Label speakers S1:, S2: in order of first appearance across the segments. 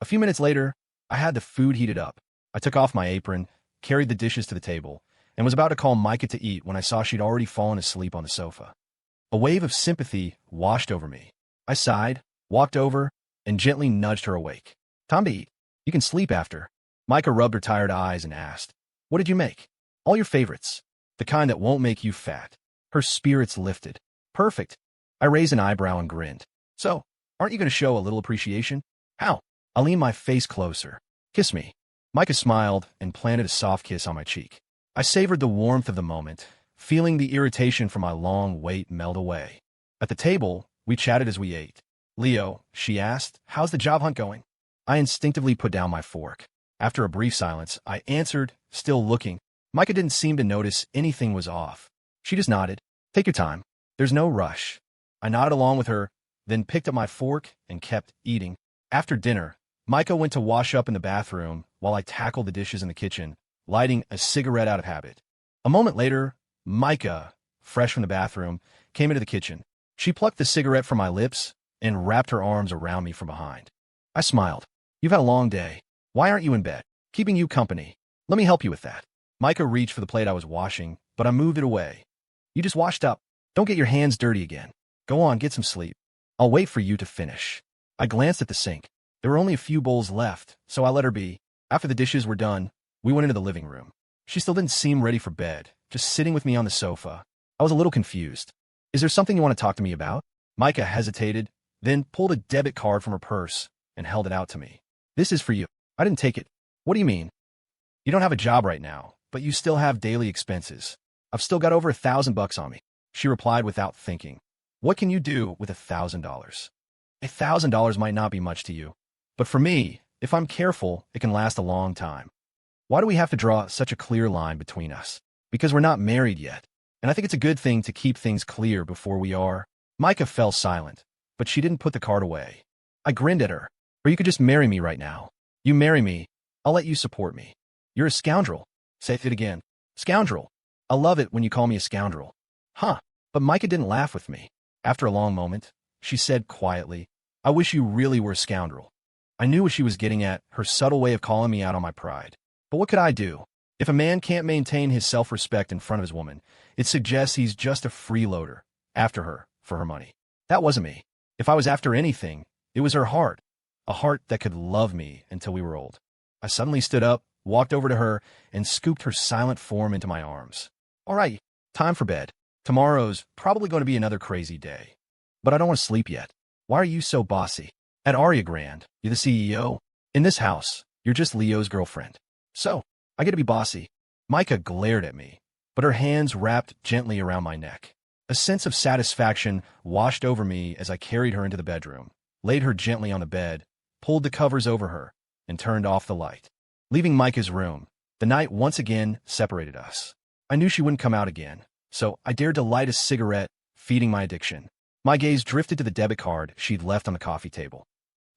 S1: A few minutes later, I had the food heated up. I took off my apron, carried the dishes to the table, and was about to call Micah to eat when I saw she'd already fallen asleep on the sofa. A wave of sympathy washed over me. I sighed, walked over, and gently nudged her awake. Time to eat. You can sleep after. Micah rubbed her tired eyes and asked, "What did you make?" "All your favorites. The kind that won't make you fat." Her spirits lifted. "Perfect." I raised an eyebrow and grinned. "So, aren't you going to show a little appreciation?" "How?" I leaned my face closer. "Kiss me." Micah smiled and planted a soft kiss on my cheek. I savored the warmth of the moment, feeling the irritation from my long wait melt away. At the table, we chatted as we ate. "Leo," she asked, "how's the job hunt going?" I instinctively put down my fork. After a brief silence, I answered, still looking. Micah didn't seem to notice anything was off. She just nodded. "Take your time. There's no rush." I nodded along with her, then picked up my fork and kept eating. After dinner, Micah went to wash up in the bathroom while I tackled the dishes in the kitchen, lighting a cigarette out of habit. A moment later, Micah, fresh from the bathroom, came into the kitchen. She plucked the cigarette from my lips and wrapped her arms around me from behind. I smiled. "You've had a long day. Why aren't you in bed? Keeping you company. Let me help you with that." Micah reached for the plate I was washing, but I moved it away. "You just washed up. Don't get your hands dirty again. Go on, get some sleep. I'll wait for you to finish." I glanced at the sink. There were only a few bowls left, so I let her be. After the dishes were done, we went into the living room. She still didn't seem ready for bed, just sitting with me on the sofa. I was a little confused. "Is there something you want to talk to me about?" Micah hesitated, then pulled a debit card from her purse and held it out to me. "This is for you." I didn't take it. "What do you mean?" "You don't have a job right now, but you still have daily expenses. I've still got over $1,000 on me." She replied without thinking. "What can you do with $1,000? $1,000 might not be much to you, but for me, if I'm careful, it can last a long time. Why do we have to draw such a clear line between us? Because we're not married yet, and I think it's a good thing to keep things clear before we are." Micah fell silent, but she didn't put the card away. I grinned at her. "Or you could just marry me right now. You marry me, I'll let you support me." "You're a scoundrel." "Say it again." "Scoundrel. I love it when you call me a scoundrel." "Huh." But Micah didn't laugh with me. After a long moment, she said quietly, "I wish you really were a scoundrel." I knew what she was getting at, her subtle way of calling me out on my pride. But what could I do? If a man can't maintain his self-respect in front of his woman, it suggests he's just a freeloader, after her, for her money. That wasn't me. If I was after anything, it was her heart, a heart that could love me until we were old. I suddenly stood up, walked over to her, and scooped her silent form into my arms. "All right, time for bed. Tomorrow's probably going to be another crazy day. But I don't want to sleep yet. Why are you so bossy? At Aria Grand, you're the CEO. In this house, you're just Leo's girlfriend. So, I get to be bossy." Micah glared at me, but her hands wrapped gently around my neck. A sense of satisfaction washed over me as I carried her into the bedroom, laid her gently on the bed, pulled the covers over her, and turned off the light. Leaving Micah's room, the night once again separated us. I knew she wouldn't come out again, so I dared to light a cigarette, feeding my addiction. My gaze drifted to the debit card she'd left on the coffee table.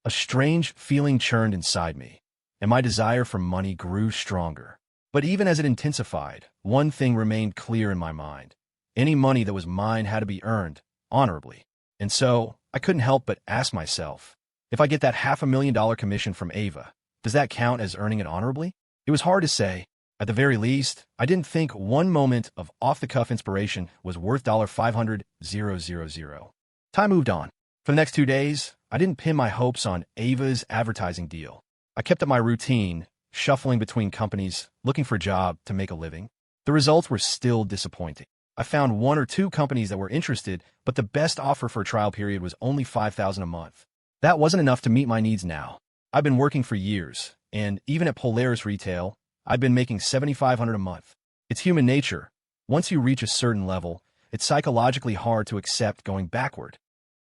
S1: A strange feeling churned inside me, and my desire for money grew stronger. But even as it intensified, one thing remained clear in my mind. Any money that was mine had to be earned, honorably. And so, I couldn't help but ask myself, if I get that $500,000 commission from Ava, does that count as earning it honorably? It was hard to say. At the very least, I didn't think one moment of off-the-cuff inspiration was worth $500,000. Time moved on. For the next 2 days, I didn't pin my hopes on Ava's advertising deal. I kept up my routine, shuffling between companies, looking for a job to make a living. The results were still disappointing. I found 1 or 2 companies that were interested, but the best offer for a trial period was only $5,000 a month. That wasn't enough to meet my needs now. I've been working for years, and even at Polaris Retail, I've been making $7,500 a month. It's human nature. Once you reach a certain level, it's psychologically hard to accept going backward.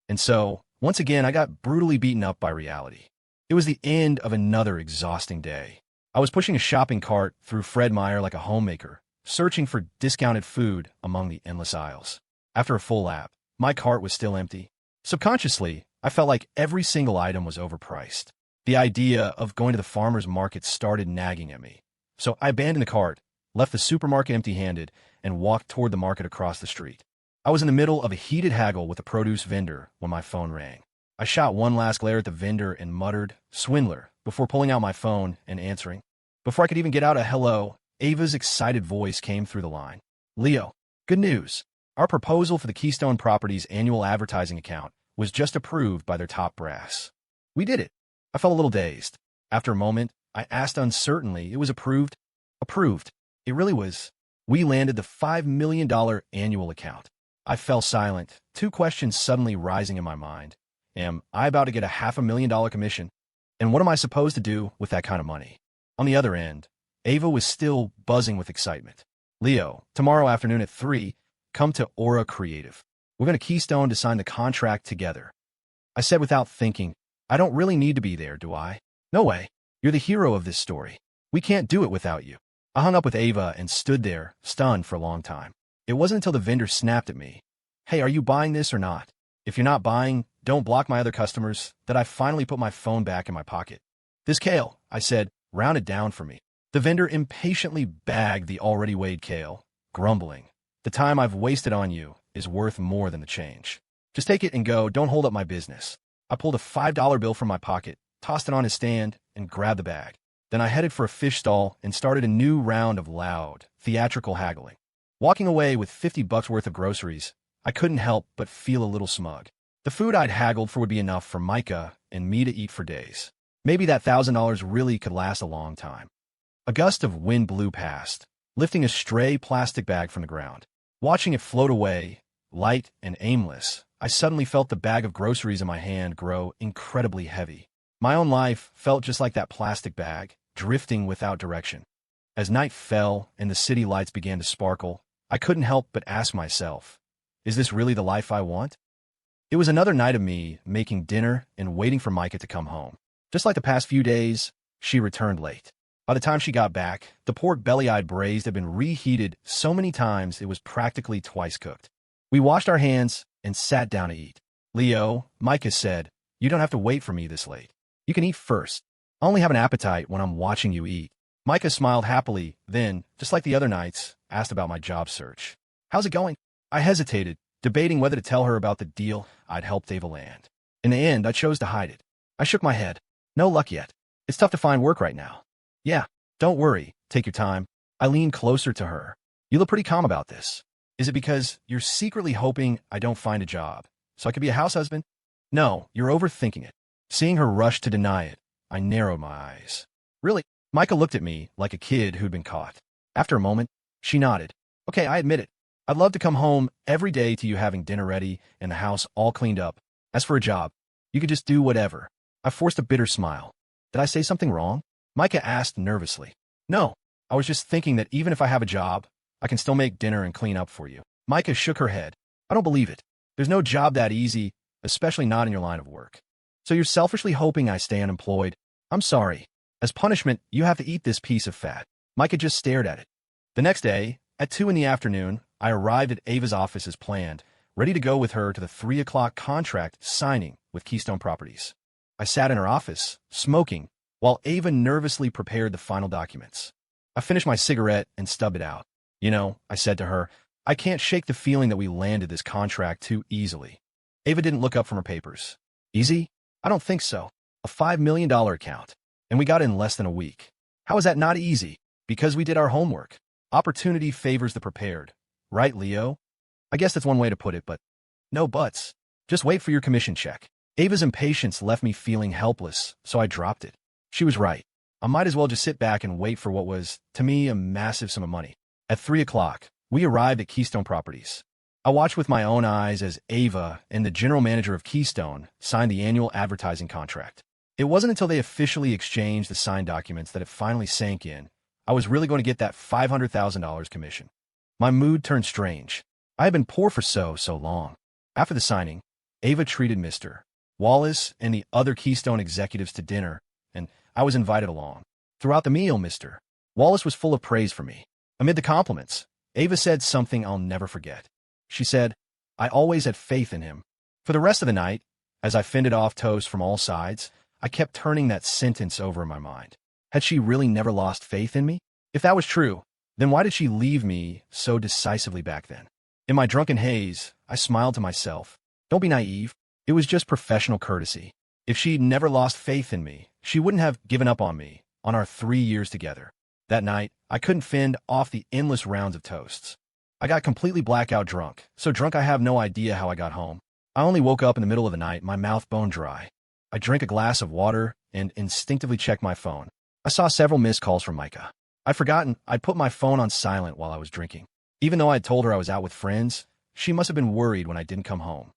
S1: And so, once again, I got brutally beaten up by reality. It was the end of another exhausting day. I was pushing a shopping cart through Fred Meyer like a homemaker, searching for discounted food among the endless aisles. After a full lap, my cart was still empty. Subconsciously, I felt like every single item was overpriced. The idea of going to the farmer's market started nagging at me. So I abandoned the cart, left the supermarket empty-handed, and walked toward the market across the street. I was in the middle of a heated haggle with a produce vendor when my phone rang. I shot one last glare at the vendor and muttered, "Swindler," before pulling out my phone and answering. Before I could even get out a hello, Ava's excited voice came through the line. "Leo, good news. Our proposal for the Keystone Properties annual advertising account was just approved by their top brass." We did it. I felt a little dazed. After a moment, I asked uncertainly, "It was approved?" "Approved. It really was. We landed the $5 million annual account." I fell silent, two questions suddenly rising in my mind. Am I about to get a $500,000 commission? And what am I supposed to do with that kind of money? On the other end, Ava was still buzzing with excitement. "Leo, tomorrow afternoon at 3, come to Aura Creative. We're going to Keystone to sign the contract together." I said without thinking, "I don't really need to be there, do I?" "No way. You're the hero of this story. We can't do it without you." I hung up with Ava and stood there, stunned for a long time. It wasn't until the vendor snapped at me, "Hey, are you buying this or not? If you're not buying, don't block my other customers," that I finally put my phone back in my pocket. "This kale," I said, "rounded down for me." The vendor impatiently bagged the already weighed kale, grumbling, "The time I've wasted on you is worth more than the change. Just take it and go, don't hold up my business." I pulled a $5 bill from my pocket, tossed it on his stand, and grabbed the bag. Then I headed for a fish stall and started a new round of loud, theatrical haggling. Walking away with $50 worth of groceries, I couldn't help but feel a little smug. The food I'd haggled for would be enough for Micah and me to eat for days. Maybe that $1,000 really could last a long time. A gust of wind blew past, lifting a stray plastic bag from the ground. Watching it float away, light and aimless, I suddenly felt the bag of groceries in my hand grow incredibly heavy. My own life felt just like that plastic bag, drifting without direction. As night fell and the city lights began to sparkle, I couldn't help but ask myself, is this really the life I want? It was another night of me making dinner and waiting for Micah to come home. Just like the past few days, she returned late. By the time she got back, the pork belly-eyed braised had been reheated so many times it was practically twice cooked. We washed our hands and sat down to eat. "Leo," Micah said, "you don't have to wait for me this late. You can eat first. I only have an appetite when I'm watching you eat." Micah smiled happily, then, just like the other nights, asked about my job search. "How's it going?" I hesitated, debating whether to tell her about the deal I'd helped Ava land. In the end, I chose to hide it. I shook my head. "No luck yet. It's tough to find work right now." "Yeah, don't worry. Take your time." I leaned closer to her. "You look pretty calm about this. Is it because you're secretly hoping I don't find a job, so I could be a house husband?" "No, you're overthinking it." Seeing her rush to deny it, I narrowed my eyes. "Really?" Micah looked at me like a kid who'd been caught. After a moment, she nodded. "Okay, I admit it. I'd love to come home every day to you having dinner ready and the house all cleaned up. As for a job, you could just do whatever." I forced a bitter smile. "Did I say something wrong?" Micah asked nervously. "No, I was just thinking that even if I have a job, I can still make dinner and clean up for you." Micah shook her head. "I don't believe it. There's no job that easy, especially not in your line of work. So you're selfishly hoping I stay unemployed? I'm sorry. As punishment, you have to eat this piece of fat." Micah just stared at it. The next day, at 2 in the afternoon, I arrived at Ava's office as planned, ready to go with her to the 3 o'clock contract signing with Keystone Properties. I sat in her office, smoking, while Ava nervously prepared the final documents. I finished my cigarette and stubbed it out. "You know," I said to her, "I can't shake the feeling that we landed this contract too easily." Ava didn't look up from her papers. "Easy? I don't think so. A $5 million account. And we got it in less than a week. How is that not easy? Because we did our homework. Opportunity favors the prepared. Right, Leo?" I guess that's one way to put it, but no buts. Just wait for your commission check. Ava's impatience left me feeling helpless, so I dropped it. She was right. I might as well just sit back and wait for what was, to me, a massive sum of money. At 3 o'clock, we arrived at Keystone Properties. I watched with my own eyes as Ava and the general manager of Keystone signed the annual advertising contract. It wasn't until they officially exchanged the signed documents that it finally sank in. I was really going to get that $500,000 commission. My mood turned strange. I had been poor for so long. After the signing, Ava treated Mr. Wallace and the other Keystone executives to dinner, and I was invited along. Throughout the meal, Mr. Wallace was full of praise for me. Amid the compliments, Ava said something I'll never forget. She said, "I always had faith in him." For the rest of the night, as I fended off toast from all sides, I kept turning that sentence over in my mind. Had she really never lost faith in me? If that was true, then why did she leave me so decisively back then? In my drunken haze, I smiled to myself. Don't be naive. It was just professional courtesy. If she'd never lost faith in me, she wouldn't have given up on me on our 3 years together. That night, I couldn't fend off the endless rounds of toasts. I got completely blackout drunk, so drunk I have no idea how I got home. I only woke up in the middle of the night, my mouth bone dry. I drank a glass of water and instinctively checked my phone. I saw several missed calls from Micah. I'd forgotten I'd put my phone on silent while I was drinking. Even though I'd told her I was out with friends, she must have been worried when I didn't come home.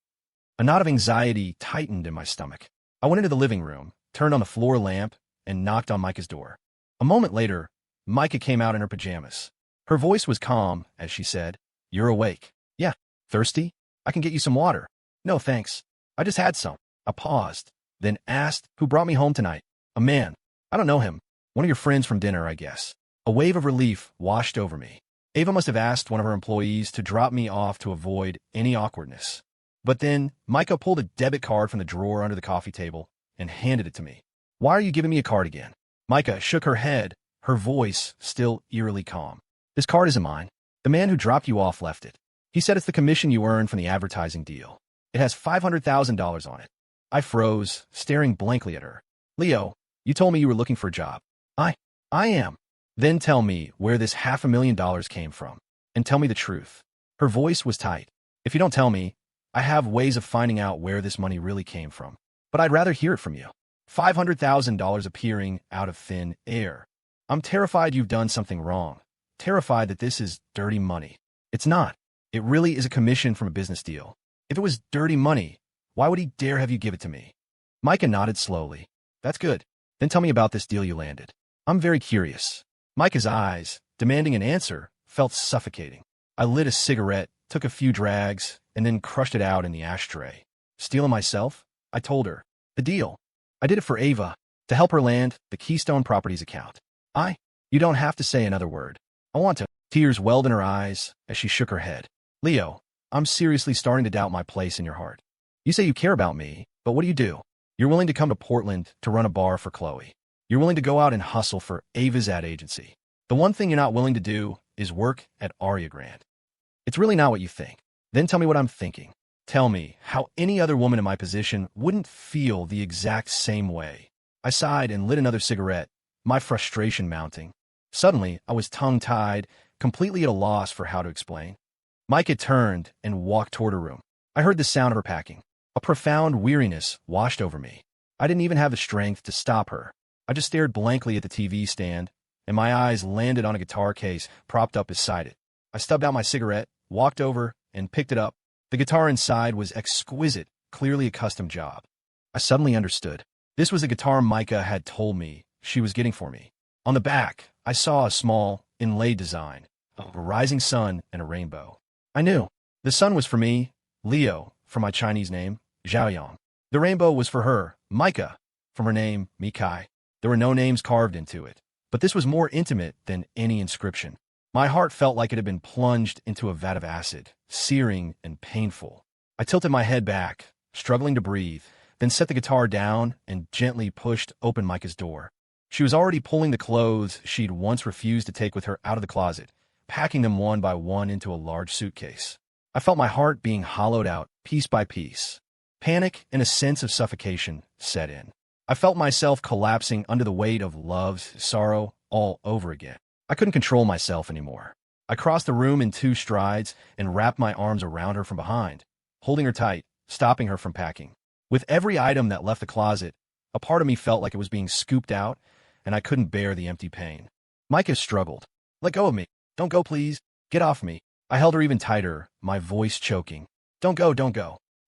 S1: A knot of anxiety tightened in my stomach. I went into the living room, turned on the floor lamp, and knocked on Micah's door. A moment later, Micah came out in her pajamas. Her voice was calm as she said, "You're awake." "Yeah." "Thirsty? I can get you some water." "No, thanks. I just had some." I paused, then asked, "Who brought me home tonight?" "A man. I don't know him. One of your friends from dinner, I guess." A wave of relief washed over me. Ava must have asked one of her employees to drop me off to avoid any awkwardness. But then Micah pulled a debit card from the drawer under the coffee table and handed it to me. "Why are you giving me a card again?" Micah shook her head, her voice still eerily calm. "This card isn't mine. The man who dropped you off left it. He said it's the commission you earn from the advertising deal. It has $500,000 on it." I froze, staring blankly at her. "Leo, you told me you were looking for a job." I am." "Then tell me where this $500,000 came from, and tell me the truth." Her voice was tight. "If you don't tell me, I have ways of finding out where this money really came from. But I'd rather hear it from you." $500,000 appearing out of thin air. "I'm terrified you've done something wrong. Terrified that this is dirty money." "It's not. It really is a commission from a business deal. If it was dirty money, why would he dare have you give it to me?" Micah nodded slowly. "That's good. Then tell me about this deal you landed. I'm very curious." Micah's eyes, demanding an answer, felt suffocating. I lit a cigarette, took a few drags, and then crushed it out in the ashtray. "Stealing myself?" I told her. "The deal. I did it for Ava, to help her land the Keystone Properties account." You don't have to say another word. I want to." Tears welled in her eyes as she shook her head. "Leo, I'm seriously starting to doubt my place in your heart. You say you care about me, but what do? You're willing to come to Portland to run a bar for Chloe. You're willing to go out and hustle for Ava's ad agency. The one thing you're not willing to do is work at Aria Grant. It's really not what you think. Then tell me what I'm thinking. Tell me how any other woman in my position wouldn't feel the exact same way." I sighed and lit another cigarette, my frustration mounting. Suddenly, I was tongue-tied, completely at a loss for how to explain. Micah turned and walked toward her room. I heard the sound of her packing. A profound weariness washed over me. I didn't even have the strength to stop her. I just stared blankly at the TV stand, and my eyes landed on a guitar case propped up beside it. I stubbed out my cigarette, walked over, and picked it up. The guitar inside was exquisite, clearly a custom job. I suddenly understood. This was the guitar Micah had told me she was getting for me. On the back, I saw a small, inlaid design of a rising sun and a rainbow. I knew. The sun was for me, Leo, for my Chinese name, Zhaoyang. The rainbow was for her, Micah, from her name, Mikai. There were no names carved into it, but this was more intimate than any inscription. My heart felt like it had been plunged into a vat of acid, searing and painful. I tilted my head back, struggling to breathe, then set the guitar down and gently pushed open Micah's door. She was already pulling the clothes she'd once refused to take with her out of the closet, packing them one by one into a large suitcase. I felt my heart being hollowed out piece by piece. Panic and a sense of suffocation set in. I felt myself collapsing under the weight of love's sorrow all over again. I couldn't control myself anymore. I crossed the room in 2 strides and wrapped my arms around her from behind, holding her tight, stopping her from packing. With every item that left the closet, a part of me felt like it was being scooped out, and I couldn't bear the empty pain. Micah struggled. "Let go of me. Don't go, please. Get off me." I held her even tighter, my voice choking. Don't go.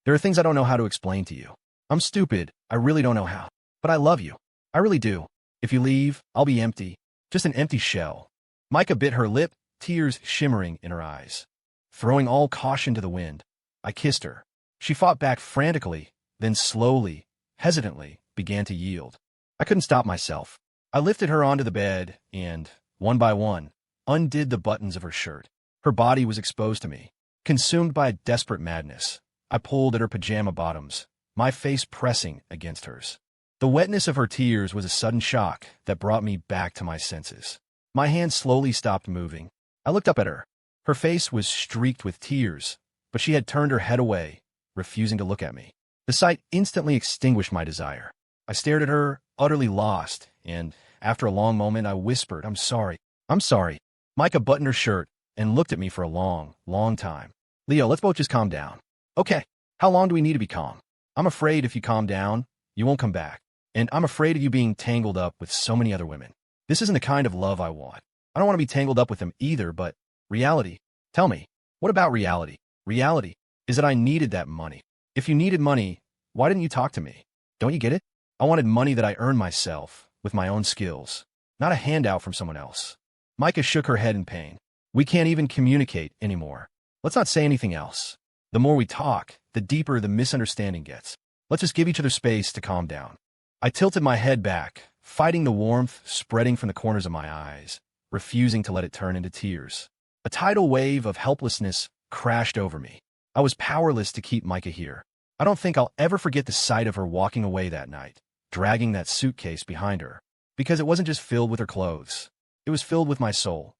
S1: There are things I don't know how to explain to you. I'm stupid. I really don't know how. But I love you. I really do. If you leave, I'll be empty. Just an empty shell." Micah bit her lip, tears shimmering in her eyes. Throwing all caution to the wind, I kissed her. She fought back frantically, then slowly, hesitantly, began to yield. I couldn't stop myself. I lifted her onto the bed and, one by one, undid the buttons of her shirt. Her body was exposed to me. Consumed by a desperate madness, I pulled at her pajama bottoms, my face pressing against hers. The wetness of her tears was a sudden shock that brought me back to my senses. My hand slowly stopped moving. I looked up at her. Her face was streaked with tears, but she had turned her head away, refusing to look at me. The sight instantly extinguished my desire. I stared at her, utterly lost, and after a long moment, I whispered, "I'm sorry. I'm sorry." Micah buttoned her shirt and looked at me for a long, long time. "Leo, let's both just calm down." "Okay. How long do we need to be calm? I'm afraid if you calm down, you won't come back. And I'm afraid of you being tangled up with so many other women. This isn't the kind of love I want. I don't want to be tangled up with them either, but reality. Tell me, what about reality? Reality is that I needed that money. If you needed money, why didn't you talk to me? Don't you get it? I wanted money that I earned myself, with my own skills, not a handout from someone else." Micah shook her head in pain. "We can't even communicate anymore. Let's not say anything else. The more we talk, the deeper the misunderstanding gets. Let's just give each other space to calm down." I tilted my head back, fighting the warmth spreading from the corners of my eyes, refusing to let it turn into tears. A tidal wave of helplessness crashed over me. I was powerless to keep Micah here. I don't think I'll ever forget the sight of her walking away that night, dragging that suitcase behind her, because it wasn't just filled with her clothes. It was filled with my soul.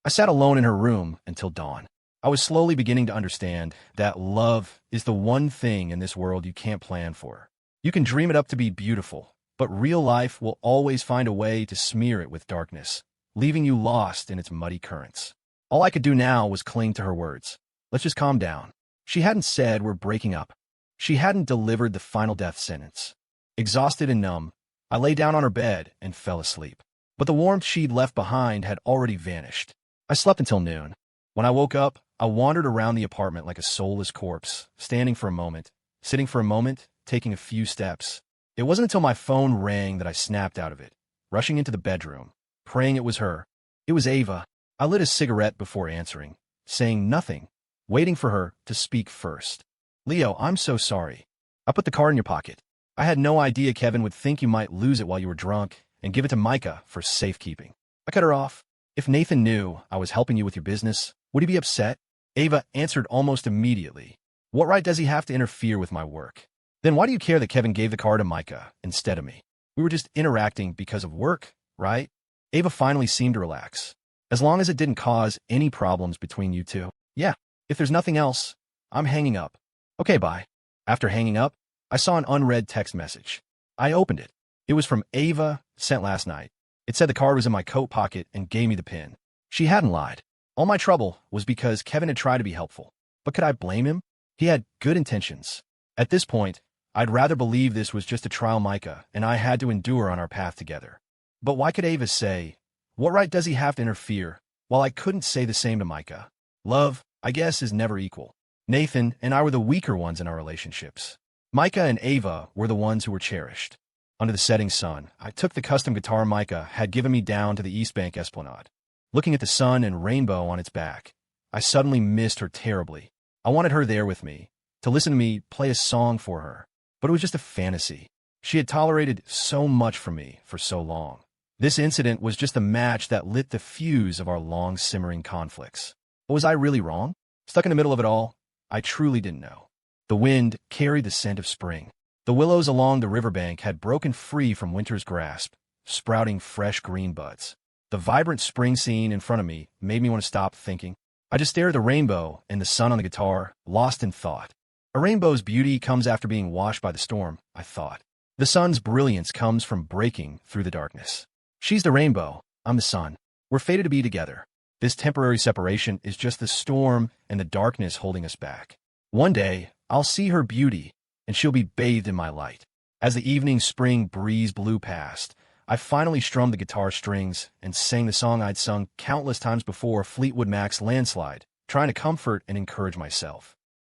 S1: I sat alone in her room until dawn. I was slowly beginning to understand that love is the one thing in this world you can't plan for. You can dream it up to be beautiful, but real life will always find a way to smear it with darkness, leaving you lost in its muddy currents. All I could do now was cling to her words. Let's just calm down. She hadn't said we're breaking up. She hadn't delivered the final death sentence. Exhausted and numb, I lay down on her bed and fell asleep. But the warmth she'd left behind had already vanished. I slept until noon. When I woke up, I wandered around the apartment like a soulless corpse, standing for a moment, sitting for a moment, taking a few steps. It wasn't until my phone rang that I snapped out of it, rushing into the bedroom, praying it was her. It was Ava. I lit a cigarette before answering, saying nothing, waiting for her to speak first. "Leo, I'm so sorry. I put the card in your pocket. I had no idea Kevin would think you might lose it while you were drunk and give it to Micah for safekeeping." I cut her off. "If Nathan knew I was helping you with your business, would he be upset?" Ava answered almost immediately. "What right does he have to interfere with my work? Then why do you care that Kevin gave the card to Micah instead of me? We were just interacting because of work, right?" Ava finally seemed to relax. "As long as it didn't cause any problems between you two. Yeah, if there's nothing else, I'm hanging up." "Okay, bye." After hanging up, I saw an unread text message. I opened it. It was from Ava, sent last night. It said the card was in my coat pocket and gave me the pin. She hadn't lied. All my trouble was because Kevin had tried to be helpful. But could I blame him? He had good intentions. At this point, I'd rather believe this was just a trial Micah and I had to endure on our path together. But why could Ava say, "What right does he have to interfere?" while I couldn't say the same to Micah? Love, I guess, is never equal. Nathan and I were the weaker ones in our relationships. Micah and Ava were the ones who were cherished. Under the setting sun, I took the custom guitar Micah had given me down to the East Bank Esplanade. Looking at the sun and rainbow on its back, I suddenly missed her terribly. I wanted her there with me, to listen to me play a song for her. But it was just a fantasy. She had tolerated so much from me for so long. This incident was just a match that lit the fuse of our long simmering conflicts. But was I really wrong? Stuck in the middle of it all, I truly didn't know. The wind carried the scent of spring. The willows along the riverbank had broken free from winter's grasp, sprouting fresh green buds. The vibrant spring scene in front of me made me want to stop thinking. I just stared at the rainbow and the sun on the guitar, lost in thought. A rainbow's beauty comes after being washed by the storm, I thought. The sun's brilliance comes from breaking through the darkness. She's the rainbow, I'm the sun. We're fated to be together. This temporary separation is just the storm and the darkness holding us back. One day, I'll see her beauty, and she'll be bathed in my light. As the evening spring breeze blew past, I finally strummed the guitar strings and sang the song I'd sung countless times before Fleetwood Mac's Landslide, trying to comfort and encourage myself.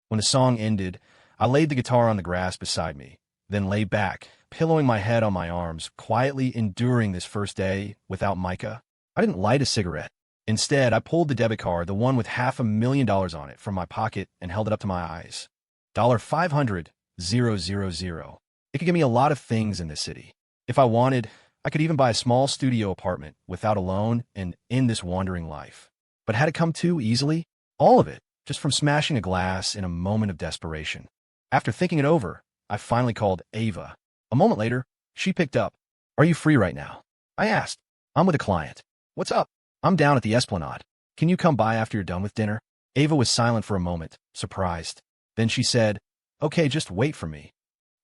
S1: When the song ended, I laid the guitar on the grass beside me, then lay back, pillowing my head on my arms, quietly enduring this first day without Micah. I didn't light a cigarette. Instead, I pulled the debit card, the one with $500,000 on it, from my pocket and held it up to my eyes. $500,000. It could give me a lot of things in this city. If I wanted, I could even buy a small studio apartment without a loan and end this wandering life. But had it come too easily? All of it, just from smashing a glass in a moment of desperation. After thinking it over, I finally called Ava. A moment later, she picked up. "Are you free right now?" I asked. "I'm with a client." "What's up?" "I'm down at the Esplanade. Can you come by after you're done with dinner?" Ava was silent for a moment, surprised. Then she said, "Okay, just wait for me."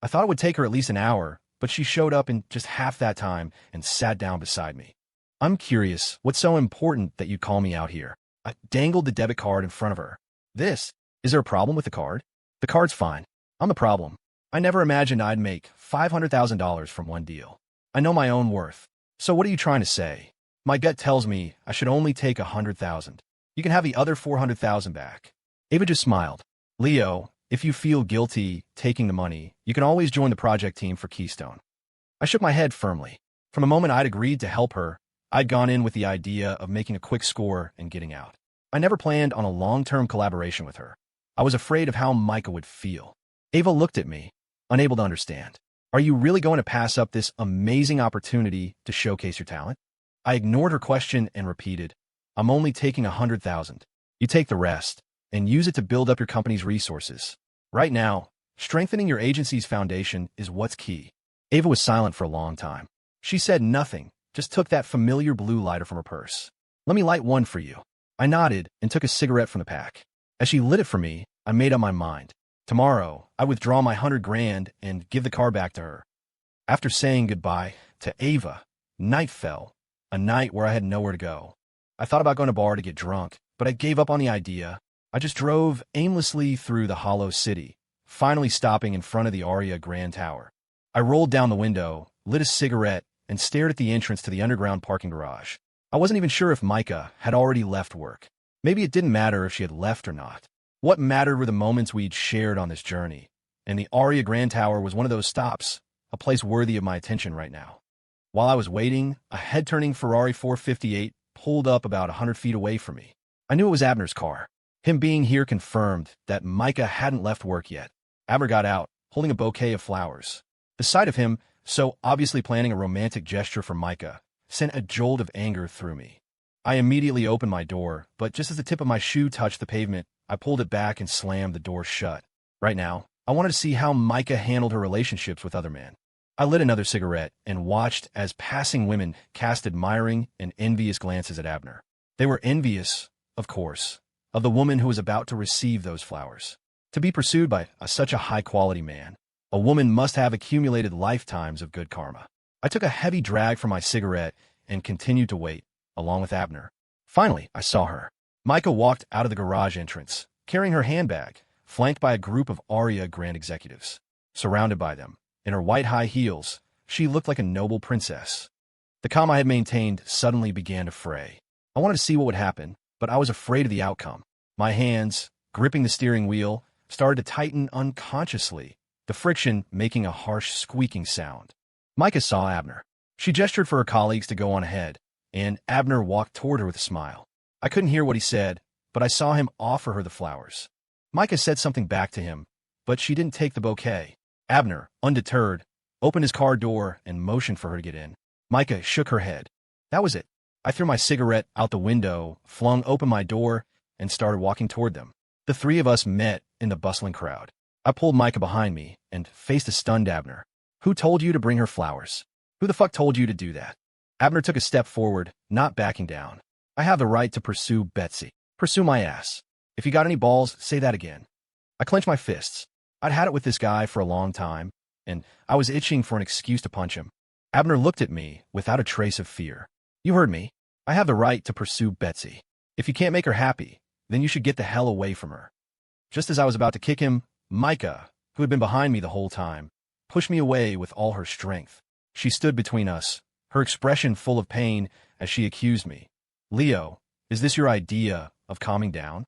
S1: I thought it would take her at least an hour, but she showed up in just half that time and sat down beside me. I'm curious, what's so important that you call me out here? I dangled the debit card in front of her. Is there a problem with the card? The card's fine. I'm the problem. I never imagined I'd make $500,000 from one deal. I know my own worth. So what are you trying to say? My gut tells me I should only take $100,000. You can have the other $400,000 back. Ava just smiled. Leo, if you feel guilty taking the money, you can always join the project team for Keystone. I shook my head firmly. From the moment I'd agreed to help her, I'd gone in with the idea of making a quick score and getting out. I never planned on a long-term collaboration with her. I was afraid of how Micah would feel. Ava looked at me, unable to understand. Are you really going to pass up this amazing opportunity to showcase your talent? I ignored her question and repeated, I'm only taking $100,000. You take the rest and use it to build up your company's resources. Right now, strengthening your agency's foundation is what's key. Ava was silent for a long time. She said nothing, just took that familiar blue lighter from her purse. Let me light one for you. I nodded and took a cigarette from the pack. As she lit it for me, I made up my mind. Tomorrow, I withdraw my $100,000 and give the car back to her. After saying goodbye to Ava, night fell, a night where I had nowhere to go. I thought about going to a bar to get drunk, but I gave up on the idea. I just drove aimlessly through the hollow city, finally stopping in front of the Aria Grand Tower. I rolled down the window, lit a cigarette, and stared at the entrance to the underground parking garage. I wasn't even sure if Micah had already left work. Maybe it didn't matter if she had left or not. What mattered were the moments we'd shared on this journey, and the Aria Grand Tower was one of those stops, a place worthy of my attention right now. While I was waiting, a head-turning Ferrari 458 pulled up about 100 feet away from me. I knew it was Abner's car. Him being here confirmed that Micah hadn't left work yet. Abner got out, holding a bouquet of flowers. The sight of him, so obviously planning a romantic gesture for Micah, sent a jolt of anger through me. I immediately opened my door, but just as the tip of my shoe touched the pavement, I pulled it back and slammed the door shut. Right now, I wanted to see how Micah handled her relationships with other men. I lit another cigarette and watched as passing women cast admiring and envious glances at Abner. They were envious, of course, of the woman who was about to receive those flowers. To be pursued by such a high-quality man, a woman must have accumulated lifetimes of good karma. I took a heavy drag from my cigarette and continued to wait, along with Abner. Finally, I saw her. Micah walked out of the garage entrance, carrying her handbag, flanked by a group of Aria Grand executives. Surrounded by them, in her white high heels, she looked like a noble princess. The calm I had maintained suddenly began to fray. I wanted to see what would happen, but I was afraid of the outcome. My hands, gripping the steering wheel, started to tighten unconsciously, the friction making a harsh squeaking sound. Micah saw Abner. She gestured for her colleagues to go on ahead, and Abner walked toward her with a smile. I couldn't hear what he said, but I saw him offer her the flowers. Micah said something back to him, but she didn't take the bouquet. Abner, undeterred, opened his car door and motioned for her to get in. Micah shook her head. That was it. I threw my cigarette out the window, flung open my door, and started walking toward them. The three of us met in the bustling crowd. I pulled Micah behind me and faced a stunned Abner. Who told you to bring her flowers? Who the fuck told you to do that? Abner took a step forward, not backing down. I have the right to pursue Betsy. Pursue my ass. If you got any balls, say that again. I clenched my fists. I'd had it with this guy for a long time, and I was itching for an excuse to punch him. Abner looked at me without a trace of fear. You heard me. I have the right to pursue Betsy. If you can't make her happy, then you should get the hell away from her. Just as I was about to kick him, Micah, who had been behind me the whole time, pushed me away with all her strength. She stood between us, her expression full of pain as she accused me. Leo, is this your idea of calming down?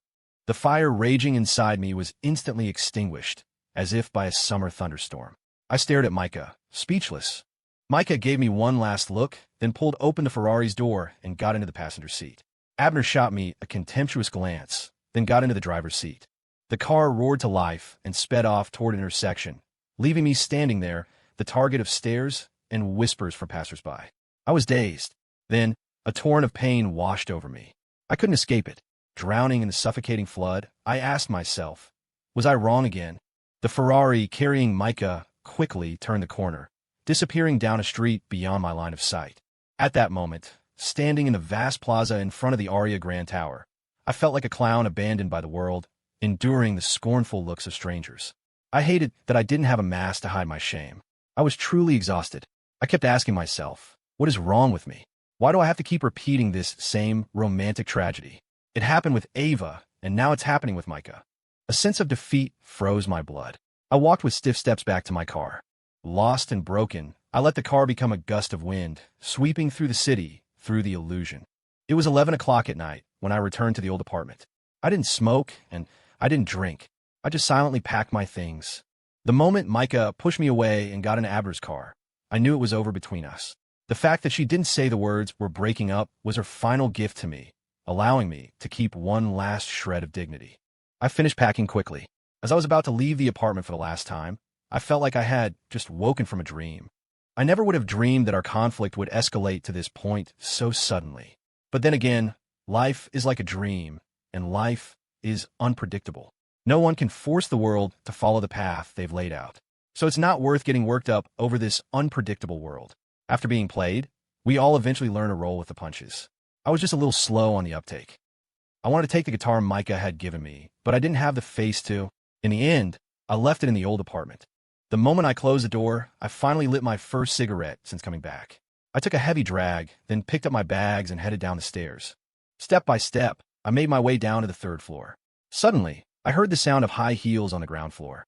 S1: The fire raging inside me was instantly extinguished, as if by a summer thunderstorm. I stared at Micah, speechless. Micah gave me one last look, then pulled open the Ferrari's door and got into the passenger seat. Abner shot me a contemptuous glance, then got into the driver's seat. The car roared to life and sped off toward an intersection, leaving me standing there, the target of stares and whispers from passersby. I was dazed. Then, a torrent of pain washed over me. I couldn't escape it. Drowning in the suffocating flood, I asked myself, was I wrong again? The Ferrari carrying Micah quickly turned the corner, disappearing down a street beyond my line of sight. At that moment, standing in the vast plaza in front of the Aria Grand Tower, I felt like a clown abandoned by the world, enduring the scornful looks of strangers. I hated that I didn't have a mask to hide my shame. I was truly exhausted. I kept asking myself, what is wrong with me? Why do I have to keep repeating this same romantic tragedy? It happened with Ava, and now it's happening with Micah. A sense of defeat froze my blood. I walked with stiff steps back to my car. Lost and broken, I let the car become a gust of wind, sweeping through the city, through the illusion. It was 11 o'clock at night when I returned to the old apartment. I didn't smoke, and I didn't drink. I just silently packed my things. The moment Micah pushed me away and got in Abra's car, I knew it was over between us. The fact that she didn't say the words "we're breaking up" was her final gift to me, allowing me to keep one last shred of dignity. I finished packing quickly. As I was about to leave the apartment for the last time, I felt like I had just woken from a dream. I never would have dreamed that our conflict would escalate to this point so suddenly. But then again, life is like a dream, and life is unpredictable. No one can force the world to follow the path they've laid out. So it's not worth getting worked up over this unpredictable world. After being played, we all eventually learn to roll with the punches. I was just a little slow on the uptake. I wanted to take the guitar Micah had given me, but I didn't have the face to. In the end, I left it in the old apartment. The moment I closed the door, I finally lit my first cigarette since coming back. I took a heavy drag, then picked up my bags and headed down the stairs. Step by step, I made my way down to the third floor. Suddenly, I heard the sound of high heels on the ground floor.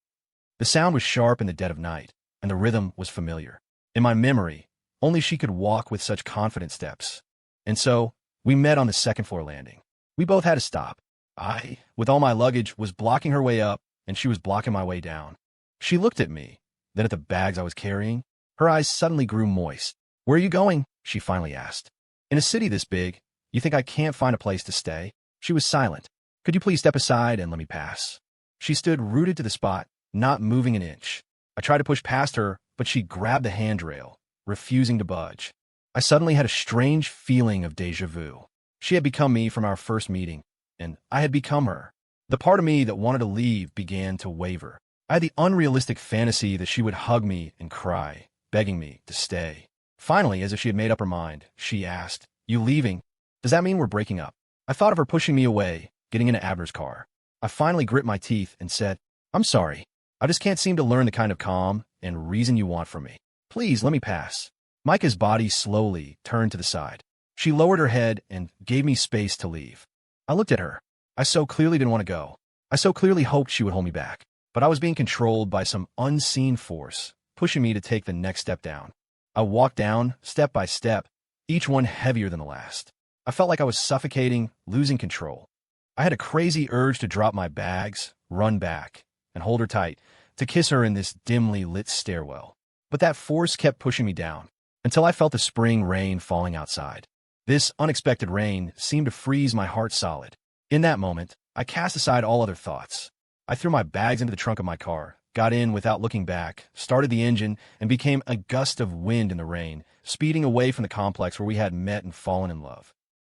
S1: The sound was sharp in the dead of night, and the rhythm was familiar. In my memory, only she could walk with such confident steps. And so, we met on the second floor landing. We both had to stop. I, with all my luggage, was blocking her way up, and she was blocking my way down. She looked at me, then at the bags I was carrying. Her eyes suddenly grew moist. "Where are you going?" she finally asked. "In a city this big, you think I can't find a place to stay?" She was silent. "Could you please step aside and let me pass?" She stood rooted to the spot, not moving an inch. I tried to push past her, but she grabbed the handrail, refusing to budge. I suddenly had a strange feeling of déjà vu. She had become me from our first meeting, and I had become her. The part of me that wanted to leave began to waver. I had the unrealistic fantasy that she would hug me and cry, begging me to stay. Finally, as if she had made up her mind, she asked, "You leaving? Does that mean we're breaking up?" I thought of her pushing me away, getting into Abra's car. I finally grit my teeth and said, "I'm sorry. I just can't seem to learn the kind of calm and reason you want from me. Please let me pass." Micah's body slowly turned to the side. She lowered her head and gave me space to leave. I looked at her. I so clearly didn't want to go. I so clearly hoped she would hold me back. But I was being controlled by some unseen force, pushing me to take the next step down. I walked down, step by step, each one heavier than the last. I felt like I was suffocating, losing control. I had a crazy urge to drop my bags, run back, and hold her tight, to kiss her in this dimly lit stairwell. But that force kept pushing me down, until I felt the spring rain falling outside. This unexpected rain seemed to freeze my heart solid. In that moment, I cast aside all other thoughts. I threw my bags into the trunk of my car, got in without looking back, started the engine, and became a gust of wind in the rain, speeding away from the complex where we had met and fallen in love.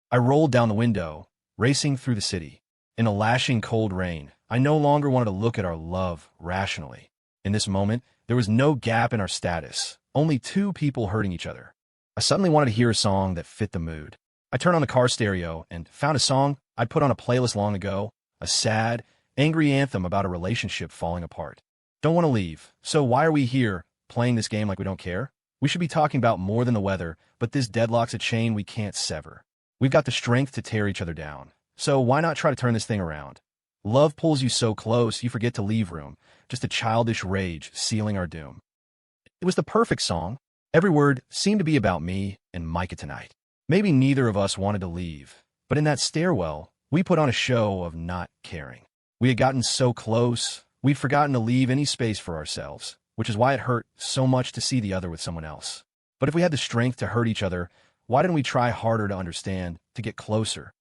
S1: I rolled down the window, racing through the city. In a lashing cold rain, I no longer wanted to look at our love rationally. In this moment, there was no gap in our status, only two people hurting each other. I suddenly wanted to hear a song that fit the mood. I turned on the car stereo and found a song I'd put on a playlist long ago, a sad, angry anthem about a relationship falling apart. Don't want to leave, so why are we here, playing this game like we don't care? We should be talking about more than the weather, but this deadlock's a chain we can't sever. We've got the strength to tear each other down, so why not try to turn this thing around? Love pulls you so close you forget to leave room, just a childish rage sealing our doom. It was the perfect song. Every word seemed to be about me and Micah tonight. Maybe neither of us wanted to leave, but in that stairwell, we put on a show of not caring. We had gotten so close, we'd forgotten to leave any space for ourselves, which is why it hurt so much to see the other with someone else. But if we had the strength to hurt each other, why didn't we try harder to understand, to get closer?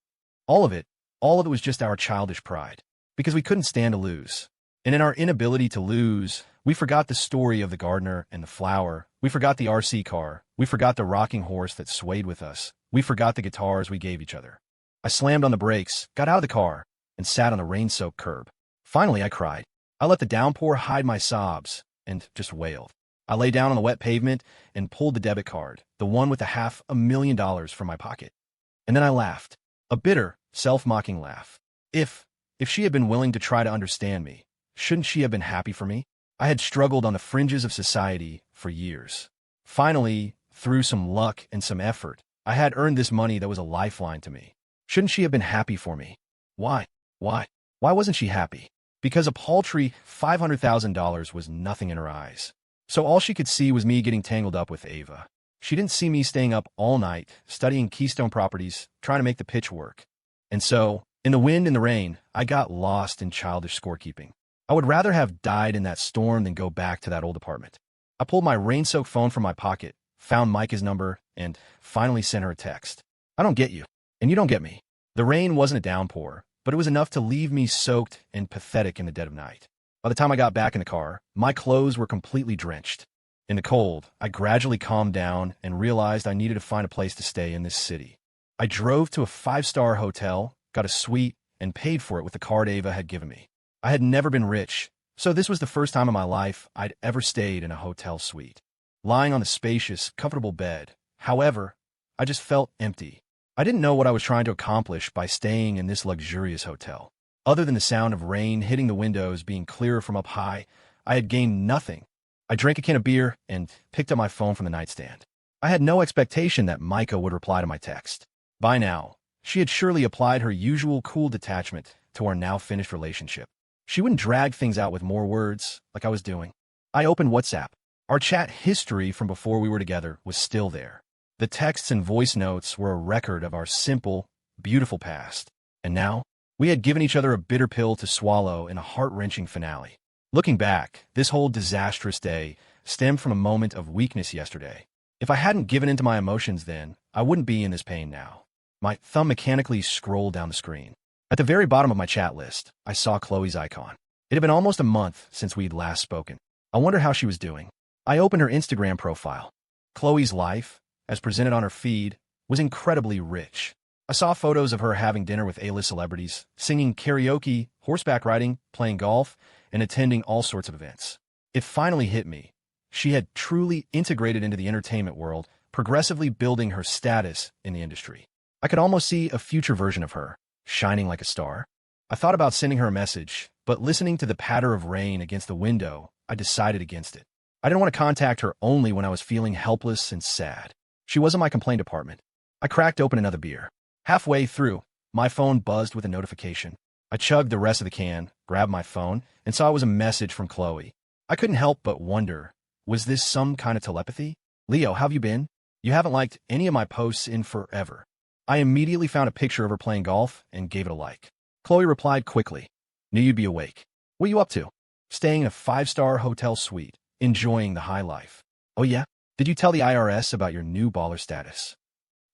S1: All of it was just our childish pride, because we couldn't stand to lose. And in our inability to lose, we forgot the story of the gardener and the flower. We forgot the RC car. We forgot the rocking horse that swayed with us. We forgot the guitars we gave each other. I slammed on the brakes, got out of the car, and sat on the rain-soaked curb. Finally, I cried. I let the downpour hide my sobs and just wailed. I lay down on the wet pavement and pulled the debit card, the one with the $500,000 from my pocket. And then I laughed, a bitter, self-mocking laugh. If she had been willing to try to understand me, shouldn't she have been happy for me? I had struggled on the fringes of society for years. Finally, through some luck and some effort, I had earned this money that was a lifeline to me. Shouldn't she have been happy for me? Why? Why? Why wasn't she happy? Because a paltry $500,000 was nothing in her eyes. So all she could see was me getting tangled up with Ava. She didn't see me staying up all night, studying Keystone properties, trying to make the pitch work. And so, in the wind and the rain, I got lost in childish scorekeeping. I would rather have died in that storm than go back to that old apartment. I pulled my rain-soaked phone from my pocket, found Micah's number, and finally sent her a text. I don't get you, and you don't get me. The rain wasn't a downpour, but it was enough to leave me soaked and pathetic in the dead of night. By the time I got back in the car, my clothes were completely drenched. In the cold, I gradually calmed down and realized I needed to find a place to stay in this city. I drove to a 5-star hotel, got a suite, and paid for it with the card Ava had given me. I had never been rich, so this was the first time in my life I'd ever stayed in a hotel suite. Lying on the spacious, comfortable bed, however, I just felt empty. I didn't know what I was trying to accomplish by staying in this luxurious hotel. Other than the sound of rain hitting the windows being clearer from up high, I had gained nothing. I drank a can of beer and picked up my phone from the nightstand. I had no expectation that Micah would reply to my text. By now, she had surely applied her usual cool detachment to our now finished relationship. She wouldn't drag things out with more words like I was doing. I opened WhatsApp. Our chat history from before we were together was still there. The texts and voice notes were a record of our simple, beautiful past. And now, we had given each other a bitter pill to swallow in a heart-wrenching finale. Looking back, this whole disastrous day stemmed from a moment of weakness yesterday. If I hadn't given in to my emotions then, I wouldn't be in this pain now. My thumb mechanically scrolled down the screen. At the very bottom of my chat list, I saw Chloe's icon. It had been almost a month since we'd last spoken. I wonder how she was doing. I opened her Instagram profile. Chloe's life, as presented on her feed, was incredibly rich. I saw photos of her having dinner with A-list celebrities, singing karaoke, horseback riding, playing golf, and attending all sorts of events. It finally hit me. She had truly integrated into the entertainment world, progressively building her status in the industry. I could almost see a future version of her, shining like a star. I thought about sending her a message, but listening to the patter of rain against the window, I decided against it. I didn't want to contact her only when I was feeling helpless and sad. She was in my complaint department. I cracked open another beer. Halfway through, my phone buzzed with a notification. I chugged the rest of the can, grabbed my phone, and saw it was a message from Chloe. I couldn't help but wonder, was this some kind of telepathy? Leo, how have you been? You haven't liked any of my posts in forever. I immediately found a picture of her playing golf and gave it a like. Chloe replied quickly. Knew you'd be awake. What are you up to? Staying in a 5-star hotel suite, enjoying the high life. Oh yeah? Did you tell the IRS about your new baller status?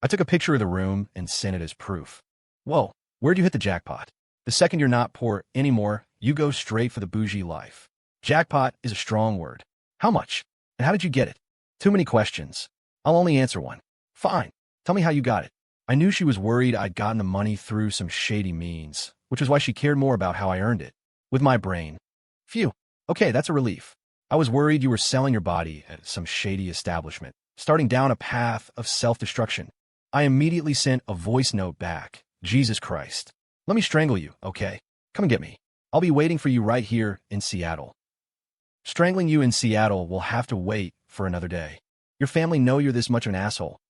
S1: I took a picture of the room and sent it as proof. Whoa, where'd you hit the jackpot? The second you're not poor anymore, you go straight for the bougie life. Jackpot is a strong word. How much? And how did you get it? Too many questions. I'll only answer one. Fine. Tell me how you got it. I knew she was worried I'd gotten the money through some shady means, which is why she cared more about how I earned it. With my brain. Phew. Okay, that's a relief. I was worried you were selling your body at some shady establishment, starting down a path of self-destruction. I immediately sent a voice note back. Jesus Christ. Let me strangle you, okay? Come and get me. I'll be waiting for you right here in Seattle. Strangling you in Seattle will have to wait for another day. Your family know you're this much of an asshole.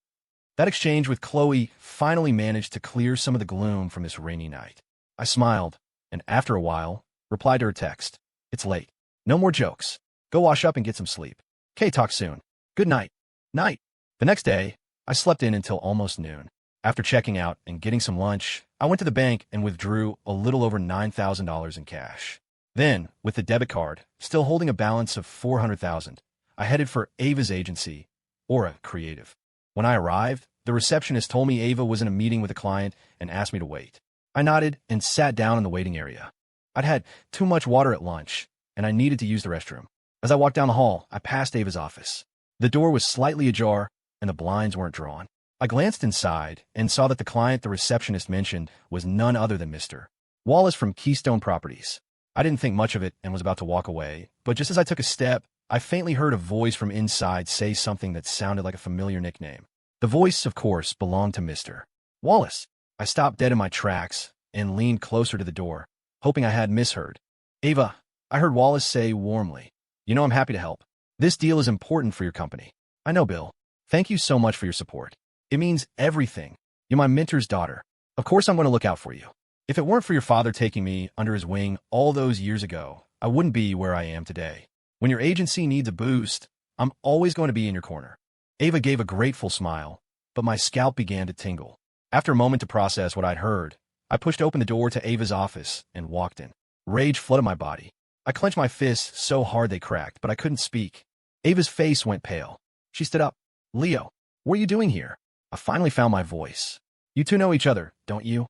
S1: That exchange with Chloe finally managed to clear some of the gloom from this rainy night. I smiled, and after a while, replied to her text. It's late. No more jokes. Go wash up and get some sleep. Okay, talk soon. Good night. Night. The next day, I slept in until almost noon. After checking out and getting some lunch, I went to the bank and withdrew a little over $9,000 in cash. Then, with the debit card, still holding a balance of $400,000, I headed for Ava's agency, Aura Creative. When I arrived, the receptionist told me Ava was in a meeting with a client and asked me to wait. I nodded and sat down in the waiting area. I'd had too much water at lunch, and I needed to use the restroom. As I walked down the hall, I passed Ava's office. The door was slightly ajar, and the blinds weren't drawn. I glanced inside and saw that the client the receptionist mentioned was none other than Mr. Wallace from Keystone Properties. I didn't think much of it and was about to walk away, but just as I took a step, I faintly heard a voice from inside say something that sounded like a familiar nickname. The voice, of course, belonged to Mr. Wallace. I stopped dead in my tracks and leaned closer to the door, hoping I had misheard. Ava, I heard Wallace say warmly. You know I'm happy to help. This deal is important for your company. I know, Bill. Thank you so much for your support. It means everything. You're my mentor's daughter. Of course I'm going to look out for you. If it weren't for your father taking me under his wing all those years ago, I wouldn't be where I am today. When your agency needs a boost, I'm always going to be in your corner. Ava gave a grateful smile, but my scalp began to tingle. After a moment to process what I'd heard, I pushed open the door to Ava's office and walked in. Rage flooded my body. I clenched my fists so hard they cracked, but I couldn't speak. Ava's face went pale. She stood up. Leo, what are you doing here? I finally found my voice. You two know each other, don't you?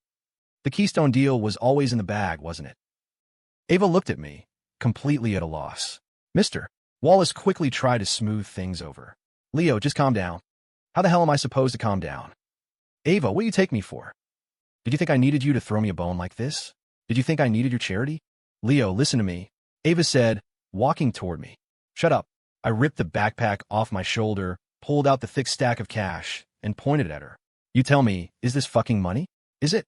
S1: The Keystone deal was always in the bag, wasn't it? Ava looked at me, completely at a loss. Mister, Wallace quickly tried to smooth things over. Leo, just calm down. How the hell am I supposed to calm down? Ava, what do you take me for? Did you think I needed you to throw me a bone like this? Did you think I needed your charity? Leo, listen to me, Ava said, walking toward me. Shut up. I ripped the backpack off my shoulder, pulled out the thick stack of cash, and pointed at her. You tell me, is this fucking money? Is it?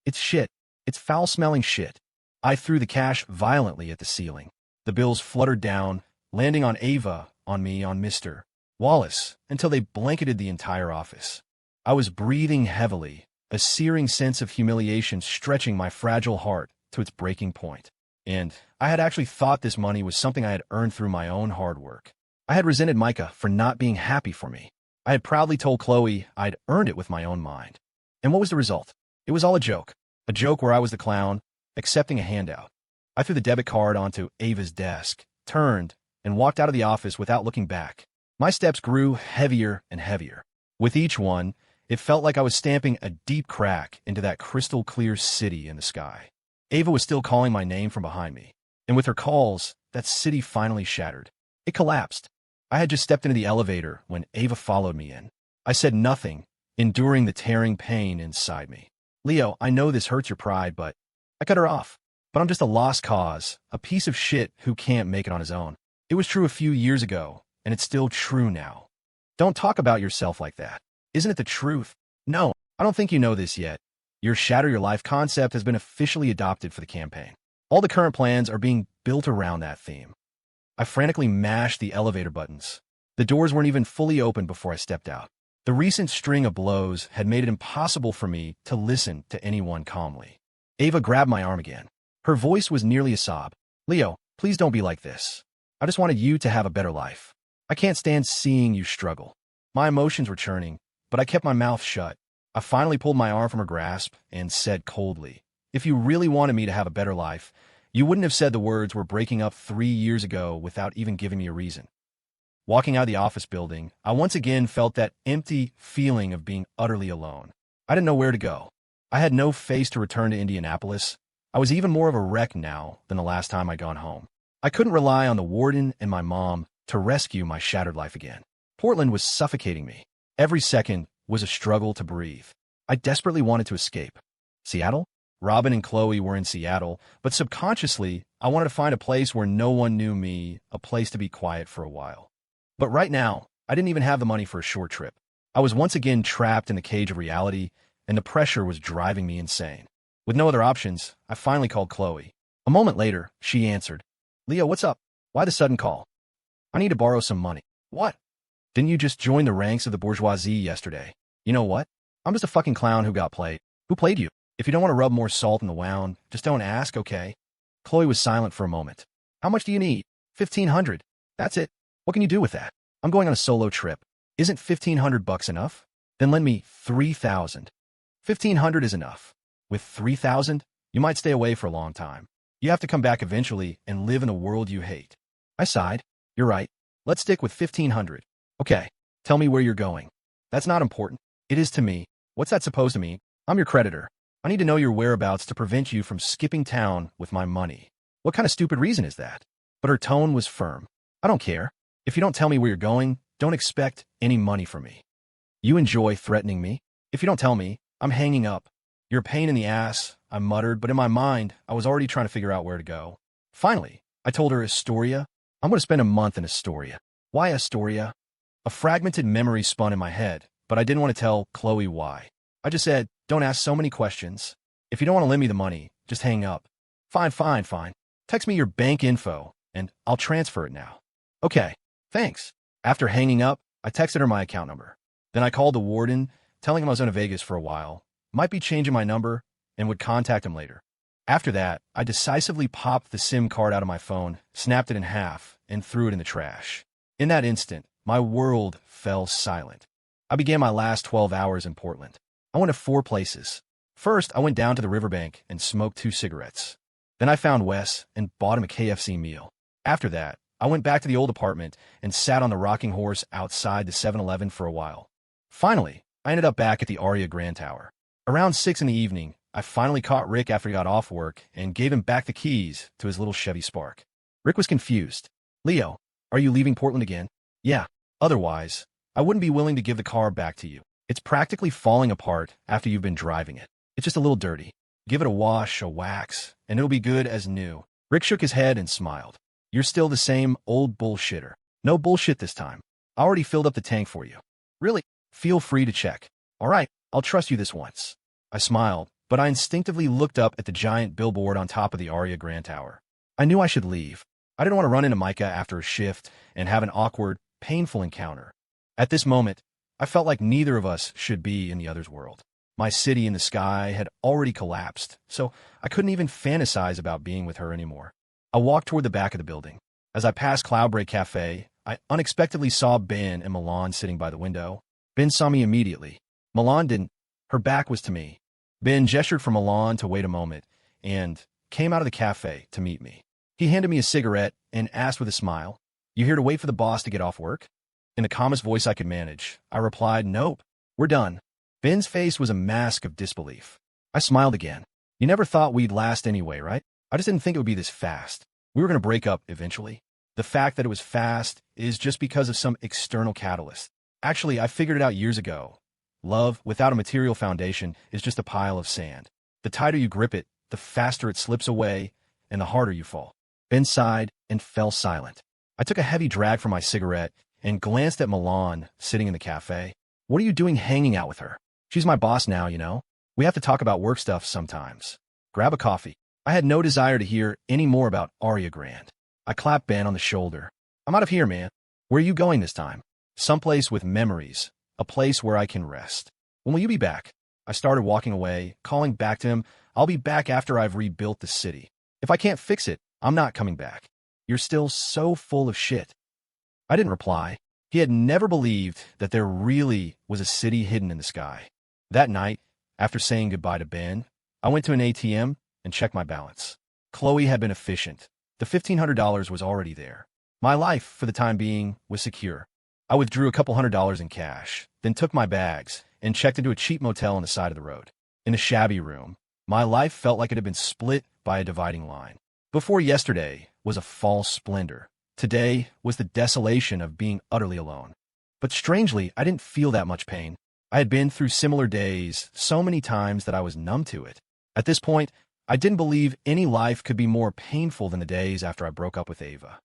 S1: It's shit. It's foul-smelling shit. I threw the cash violently at the ceiling. The bills fluttered down, landing on Ava, on me, on Mr. Wallace, until they blanketed the entire office. I was breathing heavily, a searing sense of humiliation stretching my fragile heart to its breaking point. And I had actually thought this money was something I had earned through my own hard work. I had resented Micah for not being happy for me. I had proudly told Chloe I'd earned it with my own mind. And what was the result? It was all a joke where I was the clown, accepting a handout. I threw the debit card onto Ava's desk, turned, and walked out of the office without looking back. My steps grew heavier and heavier. With each one, it felt like I was stamping a deep crack into that crystal-clear city in the sky. Ava was still calling my name from behind me, and with her calls, that city finally shattered. It collapsed. I had just stepped into the elevator when Ava followed me in. I said nothing, enduring the tearing pain inside me. Leo, I know this hurts your pride, but I cut her off. But I'm just a lost cause, a piece of shit who can't make it on his own. It was true a few years ago, and it's still true now. Don't talk about yourself like that. Isn't it the truth? No, I don't think you know this yet. Your Shatter Your Life concept has been officially adopted for the campaign. All the current plans are being built around that theme. I frantically mashed the elevator buttons. The doors weren't even fully open before I stepped out. The recent string of blows had made it impossible for me to listen to anyone calmly. Ava grabbed my arm again. Her voice was nearly a sob. Leo, please don't be like this. I just wanted you to have a better life. I can't stand seeing you struggle. My emotions were churning, but I kept my mouth shut. I finally pulled my arm from her grasp and said coldly, if you really wanted me to have a better life, you wouldn't have said the words we're breaking up 3 years ago without even giving me a reason. Walking out of the office building, I once again felt that empty feeling of being utterly alone. I didn't know where to go. I had no face to return to Indianapolis. I was even more of a wreck now than the last time I'd gone home. I couldn't rely on the warden and my mom to rescue my shattered life again. Portland was suffocating me. Every second was a struggle to breathe. I desperately wanted to escape. Seattle? Robin and Chloe were in Seattle, but subconsciously, I wanted to find a place where no one knew me, a place to be quiet for a while. But right now, I didn't even have the money for a short trip. I was once again trapped in the cage of reality, and the pressure was driving me insane. With no other options, I finally called Chloe. A moment later, she answered. Leo, what's up? Why the sudden call? I need to borrow some money. What? Didn't you just join the ranks of the bourgeoisie yesterday? You know what? I'm just a fucking clown who got played. Who played you? If you don't want to rub more salt in the wound, just don't ask, okay? Chloe was silent for a moment. How much do you need? 1,500. That's it. What can you do with that? I'm going on a solo trip. Isn't 1,500 bucks enough? Then lend me 3,000. 1,500 is enough. With 3,000, you might stay away for a long time. You have to come back eventually and live in a world you hate. I sighed. You're right. Let's stick with 1,500. Okay, tell me where you're going. That's not important. It is to me. What's that supposed to mean? I'm your creditor. I need to know your whereabouts to prevent you from skipping town with my money. What kind of stupid reason is that? But her tone was firm. I don't care. If you don't tell me where you're going, don't expect any money from me. You enjoy threatening me? If you don't tell me, I'm hanging up. You're a pain in the ass, I muttered, but in my mind, I was already trying to figure out where to go. Finally, I told her Astoria. I'm going to spend a month in Astoria. Why Astoria? A fragmented memory spun in my head, but I didn't want to tell Chloe why. I just said, don't ask so many questions. If you don't want to lend me the money, just hang up. Fine. Text me your bank info, and I'll transfer it now. Okay, thanks. After hanging up, I texted her my account number. Then I called the warden, telling him I was in Vegas for a while, might be changing my number, and would contact him later. After that, I decisively popped the SIM card out of my phone, snapped it in half, and threw it in the trash. In that instant, my world fell silent. I began my last 12 hours in Portland. I went to 4 places. First, I went down to the riverbank and smoked 2 cigarettes. Then I found Wes and bought him a KFC meal. After that, I went back to the old apartment and sat on the rocking horse outside the 7-Eleven for a while. Finally, I ended up back at the Aria Grand Tower. Around 6 in the evening, I finally caught Rick after he got off work and gave him back the keys to his little Chevy Spark. Rick was confused. "Leo, are you leaving Portland again?" "Yeah. Otherwise, I wouldn't be willing to give the car back to you. It's practically falling apart after you've been driving it. It's just a little dirty. Give it a wash, a wax, and it'll be good as new." Rick shook his head and smiled. "You're still the same old bullshitter. No bullshit this time. I already filled up the tank for you." "Really? Feel free to check." "All right, I'll trust you this once." I smiled, but I instinctively looked up at the giant billboard on top of the Aria Grand Tower. I knew I should leave. I didn't want to run into Micah after a shift and have an awkward, painful encounter. At this moment, I felt like neither of us should be in the other's world. My city in the sky had already collapsed, so I couldn't even fantasize about being with her anymore. I walked toward the back of the building. As I passed Cloudbreak Cafe, I unexpectedly saw Ben and Milan sitting by the window. Ben saw me immediately. Milan didn't. Her back was to me. Ben gestured for Milan to wait a moment and came out of the cafe to meet me. He handed me a cigarette and asked with a smile, "You here to wait for the boss to get off work?" In the calmest voice I could manage, I replied, "Nope, we're done." Ben's face was a mask of disbelief. I smiled again. "You never thought we'd last anyway, right? I just didn't think it would be this fast. We were going to break up eventually. The fact that it was fast is just because of some external catalyst. Actually, I figured it out years ago. Love, without a material foundation, is just a pile of sand. The tighter you grip it, the faster it slips away, and the harder you fall." Ben sighed and fell silent. I took a heavy drag from my cigarette and glanced at Milan sitting in the cafe. "What are you doing hanging out with her? She's my boss now, you know. We have to talk about work stuff sometimes. Grab a coffee." I had no desire to hear any more about Aria Grand. I clapped Ben on the shoulder. "I'm out of here, man. Where are you going this time?" "Someplace with memories. A place where I can rest." "When will you be back?" I started walking away, calling back to him, "I'll be back after I've rebuilt the city. If I can't fix it, I'm not coming back. You're still so full of shit." I didn't reply. He had never believed that there really was a city hidden in the sky. That night, after saying goodbye to Ben, I went to an ATM and checked my balance. Chloe had been efficient. The $1,500 was already there. My life, for the time being, was secure. I withdrew a couple $100 in cash, then took my bags and checked into a cheap motel on the side of the road. In a shabby room, my life felt like it had been split by a dividing line. Before yesterday was a false splendor. Today was the desolation of being utterly alone. But strangely, I didn't feel that much pain. I had been through similar days so many times that I was numb to it. At this point, I didn't believe any life could be more painful than the days after I broke up with Ava.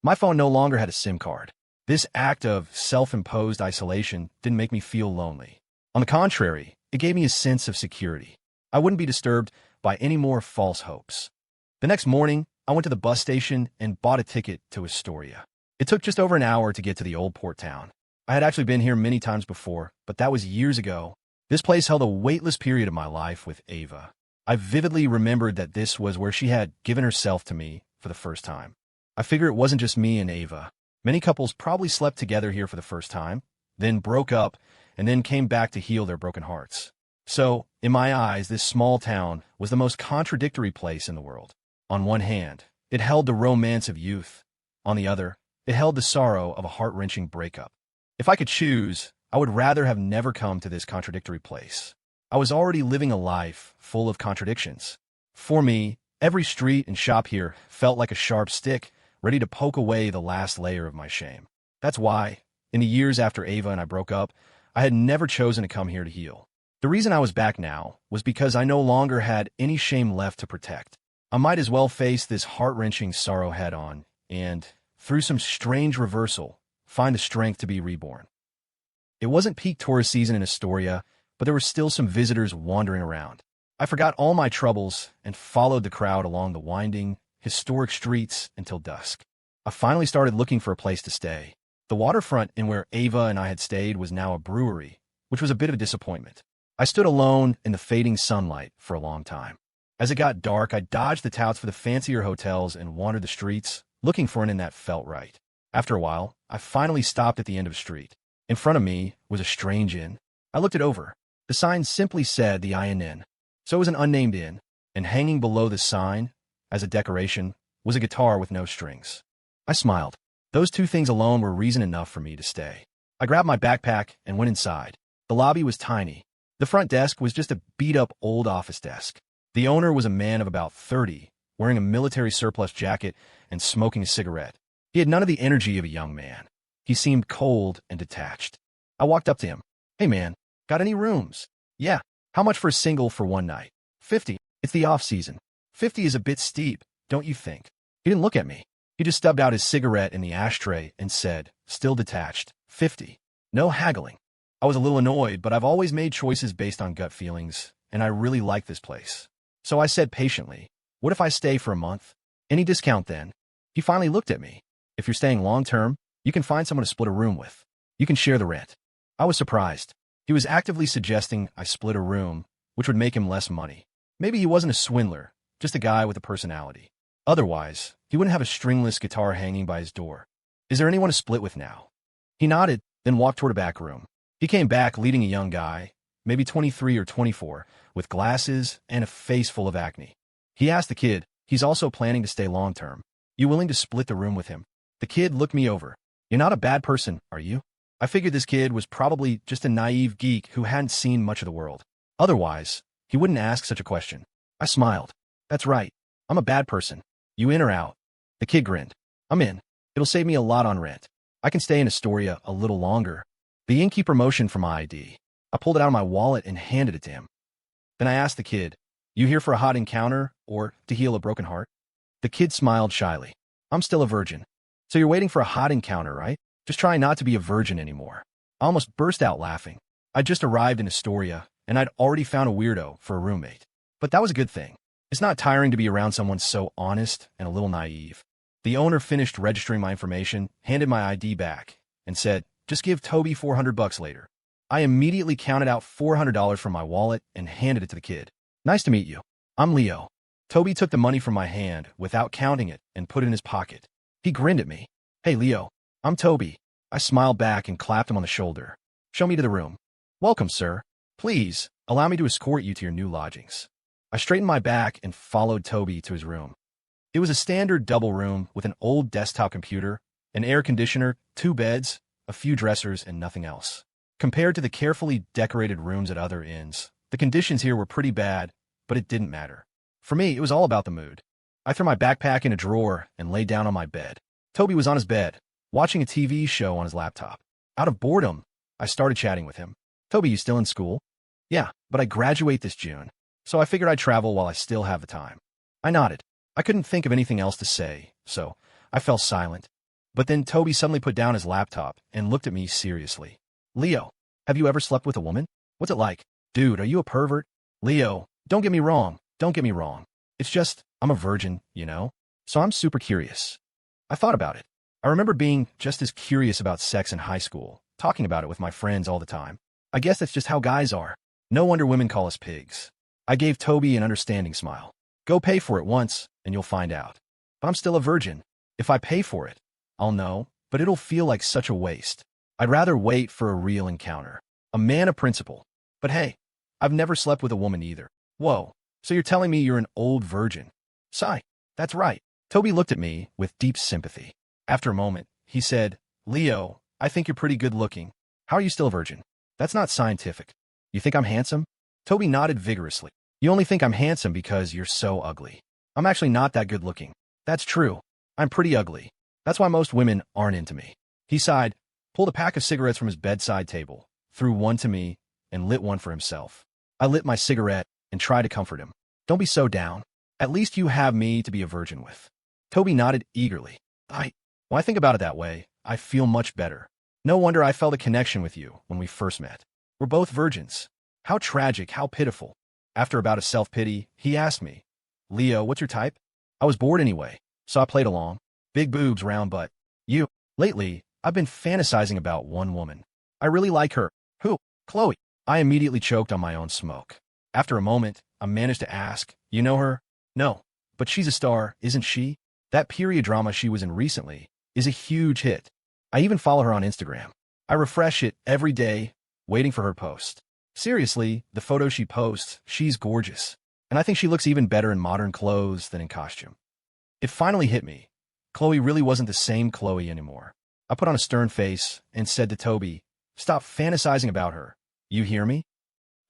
S1: My phone no longer had a SIM card. This act of self-imposed isolation didn't make me feel lonely. On the contrary, it gave me a sense of security. I wouldn't be disturbed by any more false hopes. The next morning, I went to the bus station and bought a ticket to Astoria. It took just over an hour to get to the old port town. I had actually been here many times before, but that was years ago. This place held a weightless period of my life with Ava. I vividly remembered that this was where she had given herself to me for the first time. I figure it wasn't just me and Ava. Many couples probably slept together here for the first time, then broke up, and then came back to heal their broken hearts. So, in my eyes, this small town was the most contradictory place in the world. On one hand, it held the romance of youth. On the other, it held the sorrow of a heart-wrenching breakup. If I could choose, I would rather have never come to this contradictory place. I was already living a life full of contradictions. For me, every street and shop here felt like a sharp stick, ready to poke away the last layer of my shame. That's why, in the years after Ava and I broke up, I had never chosen to come here to heal. The reason I was back now was because I no longer had any shame left to protect. I might as well face this heart-wrenching sorrow head-on and, through some strange reversal, find the strength to be reborn. It wasn't peak tourist season in Astoria, but there were still some visitors wandering around. I forgot all my troubles and followed the crowd along the winding, historic streets until dusk. I finally started looking for a place to stay. The waterfront in where Ava and I had stayed was now a brewery, which was a bit of a disappointment. I stood alone in the fading sunlight for a long time. As it got dark, I dodged the touts for the fancier hotels and wandered the streets, looking for an inn that felt right. After a while, I finally stopped at the end of a street. In front of me was a strange inn. I looked it over. The sign simply said the Inn. So it was an unnamed inn, and hanging below the sign, as a decoration, was a guitar with no strings. I smiled. Those two things alone were reason enough for me to stay. I grabbed my backpack and went inside. The lobby was tiny. The front desk was just a beat-up old office desk. The owner was a man of about 30, wearing a military surplus jacket and smoking a cigarette. He had none of the energy of a young man. He seemed cold and detached. I walked up to him. "Hey man, got any rooms?" "Yeah. How much for a single for one night?" "50. It's the off-season." 50 is a bit steep, don't you think? He didn't look at me. He just stubbed out his cigarette in the ashtray and said, still detached, 50. No haggling. I was a little annoyed, but I've always made choices based on gut feelings, and I really like this place. So I said patiently, "What if I stay for a month? Any discount then?" He finally looked at me. "If you're staying long-term, you can find someone to split a room with. You can share the rent." I was surprised. He was actively suggesting I split a room, which would make him less money. Maybe he wasn't a swindler, just a guy with a personality. Otherwise, he wouldn't have a stringless guitar hanging by his door. "Is there anyone to split with now?" He nodded, then walked toward a back room. He came back leading a young guy, maybe 23 or 24, with glasses and a face full of acne. He asked the kid, he's also planning to stay long-term, "You willing to split the room with him?" The kid looked me over. "You're not a bad person, are you?" I figured this kid was probably just a naive geek who hadn't seen much of the world. Otherwise, he wouldn't ask such a question. I smiled. "That's right. I'm a bad person. You in or out?" The kid grinned. "I'm in. It'll save me a lot on rent. I can stay in Astoria a little longer." The innkeeper motioned for my ID. I pulled it out of my wallet and handed it to him. Then I asked the kid, "You here for a hot encounter or to heal a broken heart?" The kid smiled shyly. "I'm still a virgin." "So you're waiting for a hot encounter, right? Just trying not to be a virgin anymore." I almost burst out laughing. I'd just arrived in Astoria, and I'd already found a weirdo for a roommate. But that was a good thing. It's not tiring to be around someone so honest and a little naive. The owner finished registering my information, handed my ID back, and said, "Just give Toby $400 later." I immediately counted out $400 from my wallet and handed it to the kid. "Nice to meet you. I'm Leo." Toby took the money from my hand without counting it and put it in his pocket. He grinned at me. "Hey, Leo, I'm Toby." I smiled back and clapped him on the shoulder. "Show me to the room." "Welcome, sir. Please, allow me to escort you to your new lodgings." I straightened my back and followed Toby to his room. It was a standard double room with an old desktop computer, an air conditioner, 2 beds, a few dressers, and nothing else. Compared to the carefully decorated rooms at other inns, the conditions here were pretty bad, but it didn't matter. For me, it was all about the mood. I threw my backpack in a drawer and lay down on my bed. Toby was on his bed, watching a TV show on his laptop. Out of boredom, I started chatting with him. "Toby, you still in school?" "Yeah, but I graduate this June, so I figured I'd travel while I still have the time." I nodded. I couldn't think of anything else to say, so I fell silent. But then Toby suddenly put down his laptop and looked at me seriously. "Leo, have you ever slept with a woman? What's it like? Dude, are you a pervert?" "Leo, don't get me wrong. Don't get me wrong. It's just, I'm a virgin, you know? So I'm super curious." I thought about it. I remember being just as curious about sex in high school, talking about it with my friends all the time. I guess that's just how guys are. No wonder women call us pigs. I gave Toby an understanding smile. "Go pay for it once, and you'll find out." "But I'm still a virgin. If I pay for it, I'll know, but it'll feel like such a waste. I'd rather wait for a real encounter. A man of principle. But hey, I've never slept with a woman either." "Whoa, so you're telling me you're an old virgin?" "Sigh, that's right." Toby looked at me with deep sympathy. After a moment, he said, "Leo, I think you're pretty good looking. How are you still a virgin?" "That's not scientific." "You think I'm handsome?" Toby nodded vigorously. "You only think I'm handsome because you're so ugly. I'm actually not that good looking." "That's true. I'm pretty ugly. That's why most women aren't into me." He sighed, pulled a pack of cigarettes from his bedside table, threw one to me, and lit one for himself. I lit my cigarette and tried to comfort him. "Don't be so down. At least you have me to be a virgin with." Toby nodded eagerly. When I think about it that way, I feel much better. No wonder I felt a connection with you when we first met. We're both virgins. How tragic, how pitiful." After about a self-pity, he asked me, "Leo, what's your type?" I was bored anyway, so I played along. Big boobs, round butt. You. Lately, I've been fantasizing about one woman. I really like her. Who? Chloe. I immediately choked on my own smoke. After a moment, I managed to ask, you know her? No. But she's a star, isn't she? That period drama she was in recently is a huge hit. I even follow her on Instagram. I refresh it every day, waiting for her post. Seriously, the photos she posts, she's gorgeous. And I think she looks even better in modern clothes than in costume. It finally hit me. Chloe really wasn't the same Chloe anymore. I put on a stern face and said to Toby, stop fantasizing about her. You hear me?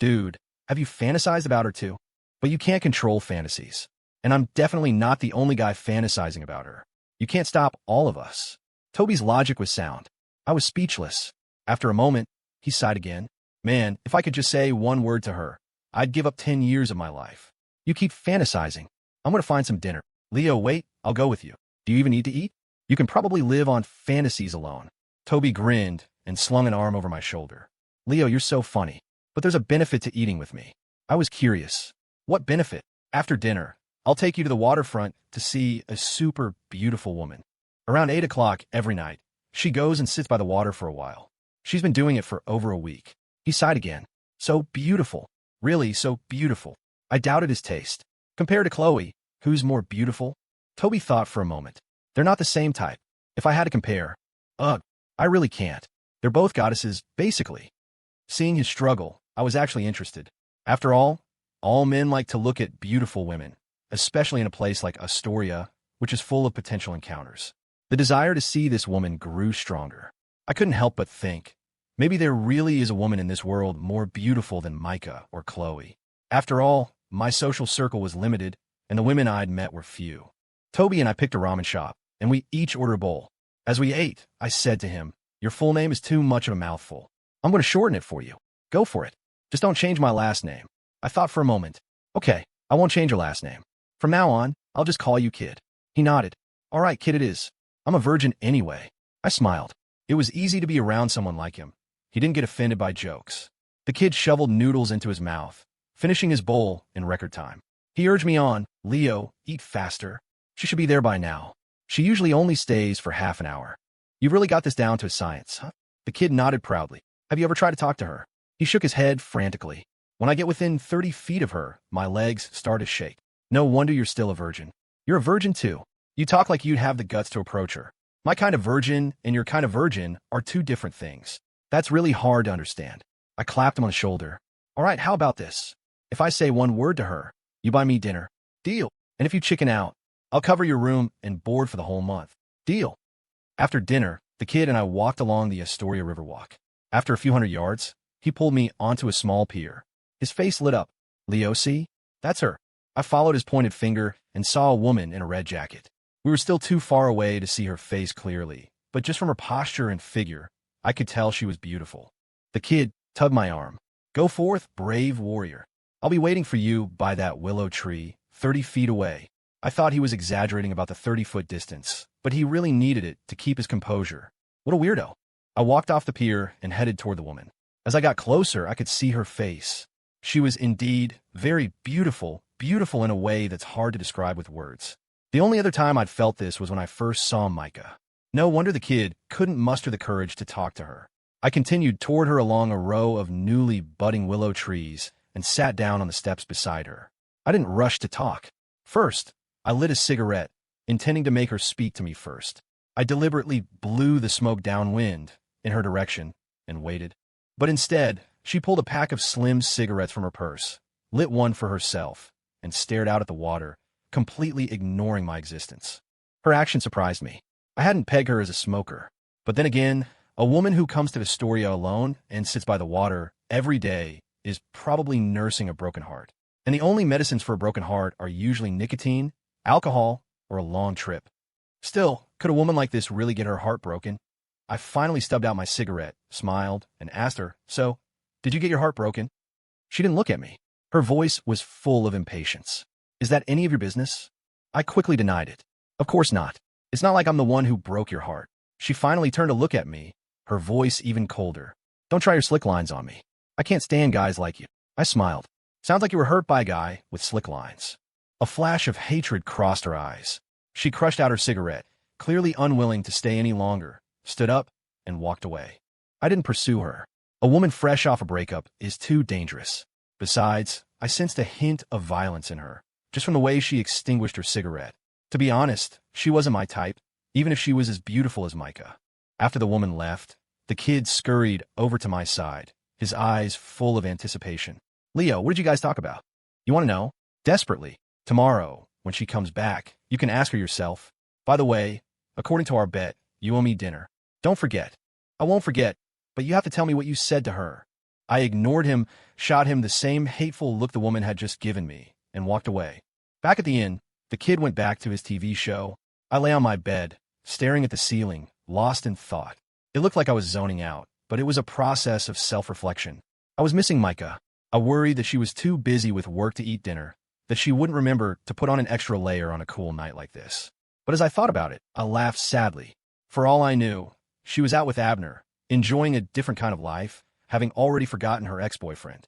S1: Dude, have you fantasized about her too? But you can't control fantasies. And I'm definitely not the only guy fantasizing about her. You can't stop all of us. Toby's logic was sound. I was speechless. After a moment, he sighed again. Man, if I could just say one word to her, I'd give up 10 years of my life. You keep fantasizing. I'm going to find some dinner. Leo, wait, I'll go with you. Do you even need to eat? You can probably live on fantasies alone. Toby grinned and slung an arm over my shoulder. Leo, you're so funny. But there's a benefit to eating with me. I was curious. What benefit? After dinner, I'll take you to the waterfront to see a super beautiful woman. Around 8 o'clock every night, she goes and sits by the water for a while. She's been doing it for over a week. He sighed again. So beautiful. Really so beautiful. I doubted his taste. Compared to Chloe, who's more beautiful? Toby thought for a moment. They're not the same type. If I had to compare, ugh, I really can't. They're both goddesses, basically. Seeing his struggle, I was actually interested. After all men like to look at beautiful women, especially in a place like Astoria, which is full of potential encounters. The desire to see this woman grew stronger. I couldn't help but think, maybe there really is a woman in this world more beautiful than Micah or Chloe. After all, my social circle was limited, and the women I'd met were few. Toby and I picked a ramen shop, and we each ordered a bowl. As we ate, I said to him, your full name is too much of a mouthful. I'm going to shorten it for you. Go for it. Just don't change my last name. I thought for a moment. Okay, I won't change your last name. From now on, I'll just call you Kid. He nodded. All right, Kid it is. I'm a virgin anyway. I smiled. It was easy to be around someone like him. He didn't get offended by jokes. The kid shoveled noodles into his mouth, finishing his bowl in record time. He urged me on, Leo, eat faster. She should be there by now. She usually only stays for half an hour. You've really got this down to a science, huh? The kid nodded proudly. Have you ever tried to talk to her? He shook his head frantically. When I get within 30 feet of her, my legs start to shake. No wonder you're still a virgin. You're a virgin too. You talk like you'd have the guts to approach her. My kind of virgin and your kind of virgin are two different things. That's really hard to understand. I clapped him on the shoulder. All right, how about this? If I say one word to her, you buy me dinner. Deal. And if you chicken out, I'll cover your room and board for the whole month. Deal. After dinner, the kid and I walked along the Astoria Riverwalk. After a few hundred yards, he pulled me onto a small pier. His face lit up. Leo, see? That's her. I followed his pointed finger and saw a woman in a red jacket. We were still too far away to see her face clearly, but just from her posture and figure, I could tell she was beautiful. The kid tugged my arm. Go forth, brave warrior. I'll be waiting for you by that willow tree, 30 feet away. I thought he was exaggerating about the 30-foot distance, but he really needed it to keep his composure. What a weirdo. I walked off the pier and headed toward the woman. As I got closer, I could see her face. She was indeed very beautiful, beautiful in a way that's hard to describe with words. The only other time I'd felt this was when I first saw Micah. No wonder the kid couldn't muster the courage to talk to her. I continued toward her along a row of newly budding willow trees and sat down on the steps beside her. I didn't rush to talk. First, I lit a cigarette, intending to make her speak to me first. I deliberately blew the smoke downwind in her direction and waited. But instead, she pulled a pack of slim cigarettes from her purse, lit one for herself, and stared out at the water, completely ignoring my existence. Her action surprised me. I hadn't pegged her as a smoker. But then again, a woman who comes to Astoria alone and sits by the water every day is probably nursing a broken heart. And the only medicines for a broken heart are usually nicotine, alcohol, or a long trip. Still, could a woman like this really get her heart broken? I finally stubbed out my cigarette, smiled, and asked her, so, did you get your heart broken? She didn't look at me. Her voice was full of impatience. Is that any of your business? I quickly denied it. Of course not. It's not like I'm the one who broke your heart. She finally turned to look at me, her voice even colder. Don't try your slick lines on me. I can't stand guys like you. I smiled. Sounds like you were hurt by a guy with slick lines. A flash of hatred crossed her eyes. She crushed out her cigarette, clearly unwilling to stay any longer, stood up, and walked away. I didn't pursue her. A woman fresh off a breakup is too dangerous. Besides, I sensed a hint of violence in her, just from the way she extinguished her cigarette. To be honest, she wasn't my type, even if she was as beautiful as Micah. After the woman left, the kid scurried over to my side, his eyes full of anticipation. Leo, what did you guys talk about? You want to know? Desperately. Tomorrow, when she comes back, you can ask her yourself. By the way, according to our bet, you owe me dinner. Don't forget. I won't forget, but you have to tell me what you said to her. I ignored him, shot him the same hateful look the woman had just given me, and walked away. Back at the inn, the kid went back to his TV show. I lay on my bed, staring at the ceiling, lost in thought. It looked like I was zoning out, but it was a process of self-reflection. I was missing Micah. I worried that she was too busy with work to eat dinner, that she wouldn't remember to put on an extra layer on a cool night like this. But as I thought about it, I laughed sadly. For all I knew, she was out with Abner, enjoying a different kind of life, having already forgotten her ex-boyfriend.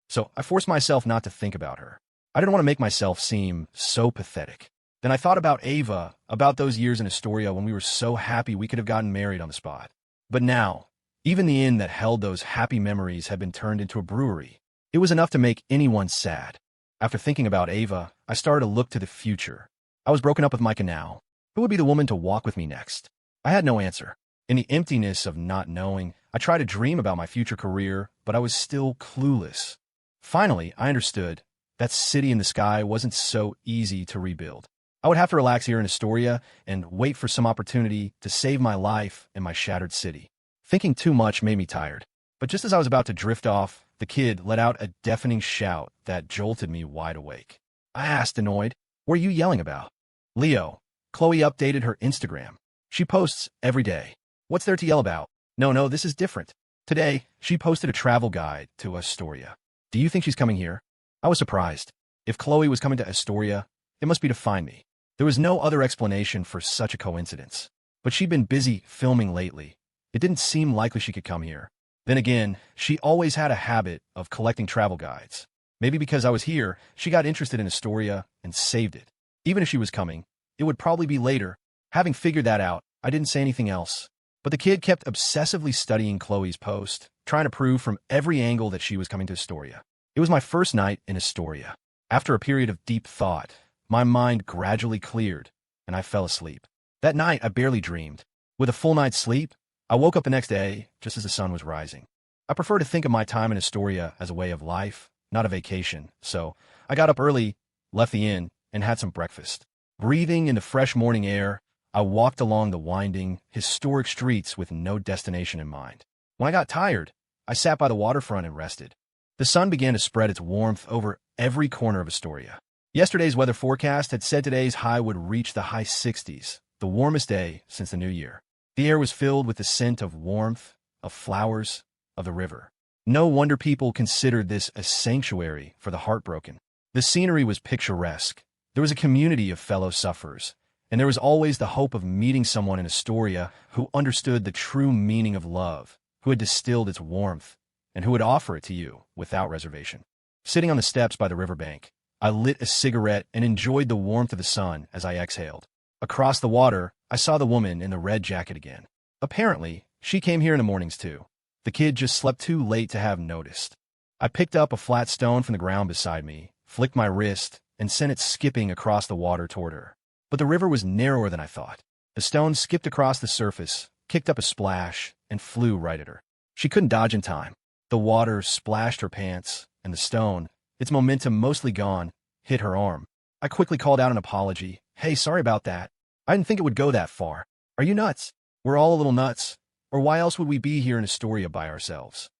S1: So I forced myself not to think about her. I didn't want to make myself seem so pathetic. Then I thought about Ava, about those years in Astoria when we were so happy we could have gotten married on the spot. But now, even the inn that held those happy memories had been turned into a brewery. It was enough to make anyone sad. After thinking about Ava, I started to look to the future. I was broken up with Micah now. Who would be the woman to walk with me next? I had no answer. In the emptiness of not knowing, I tried to dream about my future career, but I was still clueless. Finally, I understood. That city in the sky wasn't so easy to rebuild. I would have to relax here in Astoria and wait for some opportunity to save my life and my shattered city. Thinking too much made me tired. But just as I was about to drift off, the kid let out a deafening shout that jolted me wide awake. I asked, annoyed, "What are you yelling about?" "Leo, Chloe updated her Instagram. She posts every day. What's there to yell about?" No, this is different. Today, she posted a travel guide to Astoria. Do you think she's coming here?" I was surprised. If Chloe was coming to Astoria, it must be to find me. There was no other explanation for such a coincidence. But she'd been busy filming lately. It didn't seem likely she could come here. Then again, she always had a habit of collecting travel guides. Maybe because I was here, she got interested in Astoria and saved it. Even if she was coming, it would probably be later. Having figured that out, I didn't say anything else. But the kid kept obsessively studying Chloe's post, trying to prove from every angle that she was coming to Astoria. It was my first night in Astoria. After a period of deep thought, my mind gradually cleared, and I fell asleep. That night, I barely dreamed. With a full night's sleep, I woke up the next day just as the sun was rising. I prefer to think of my time in Astoria as a way of life, not a vacation, so I got up early, left the inn, and had some breakfast. Breathing in the fresh morning air, I walked along the winding, historic streets with no destination in mind. When I got tired, I sat by the waterfront and rested. The sun began to spread its warmth over every corner of Astoria. Yesterday's weather forecast had said today's high would reach the high 60s, the warmest day since the new year. The air was filled with the scent of warmth, of flowers, of the river. No wonder people considered this a sanctuary for the heartbroken. The scenery was picturesque. There was a community of fellow sufferers, and there was always the hope of meeting someone in Astoria who understood the true meaning of love, who had distilled its warmth, and who would offer it to you without reservation. Sitting on the steps by the riverbank, I lit a cigarette and enjoyed the warmth of the sun as I exhaled. Across the water, I saw the woman in the red jacket again. Apparently, she came here in the mornings too. The kid just slept too late to have noticed. I picked up a flat stone from the ground beside me, flicked my wrist, and sent it skipping across the water toward her. But the river was narrower than I thought. The stone skipped across the surface, kicked up a splash, and flew right at her. She couldn't dodge in time. The water splashed her pants, and the stone, its momentum mostly gone, hit her arm. I quickly called out an apology. "Hey, sorry about that. I didn't think it would go that far. Are you nuts? We're all a little nuts. Or why else would we be here in Astoria by ourselves?"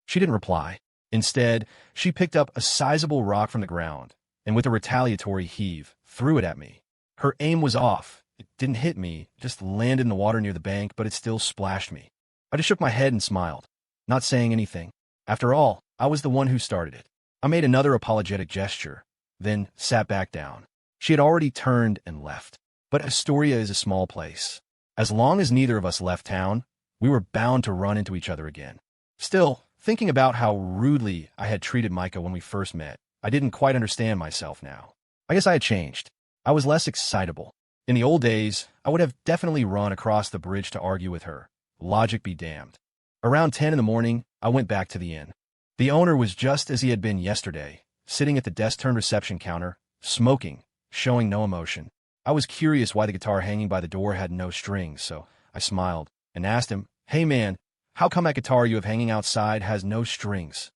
S1: She didn't reply. Instead, she picked up a sizable rock from the ground, and with a retaliatory heave, threw it at me. Her aim was off. It didn't hit me, just landed in the water near the bank, but it still splashed me. I just shook my head and smiled, not saying anything. After all, I was the one who started it. I made another apologetic gesture, then sat back down. She had already turned and left. But Astoria is a small place. As long as neither of us left town, we were bound to run into each other again. Still, thinking about how rudely I had treated Micah when we first met, I didn't quite understand myself now. I guess I had changed. I was less excitable. In the old days, I would have definitely run across the bridge to argue with her. Logic be damned. Around 10 in the morning, I went back to the inn. The owner was just as he had been yesterday, sitting at the desk-turned reception counter, smoking, showing no emotion. I was curious why the guitar hanging by the door had no strings, so I smiled and asked him, "Hey man, how come that guitar you have hanging outside has no strings?"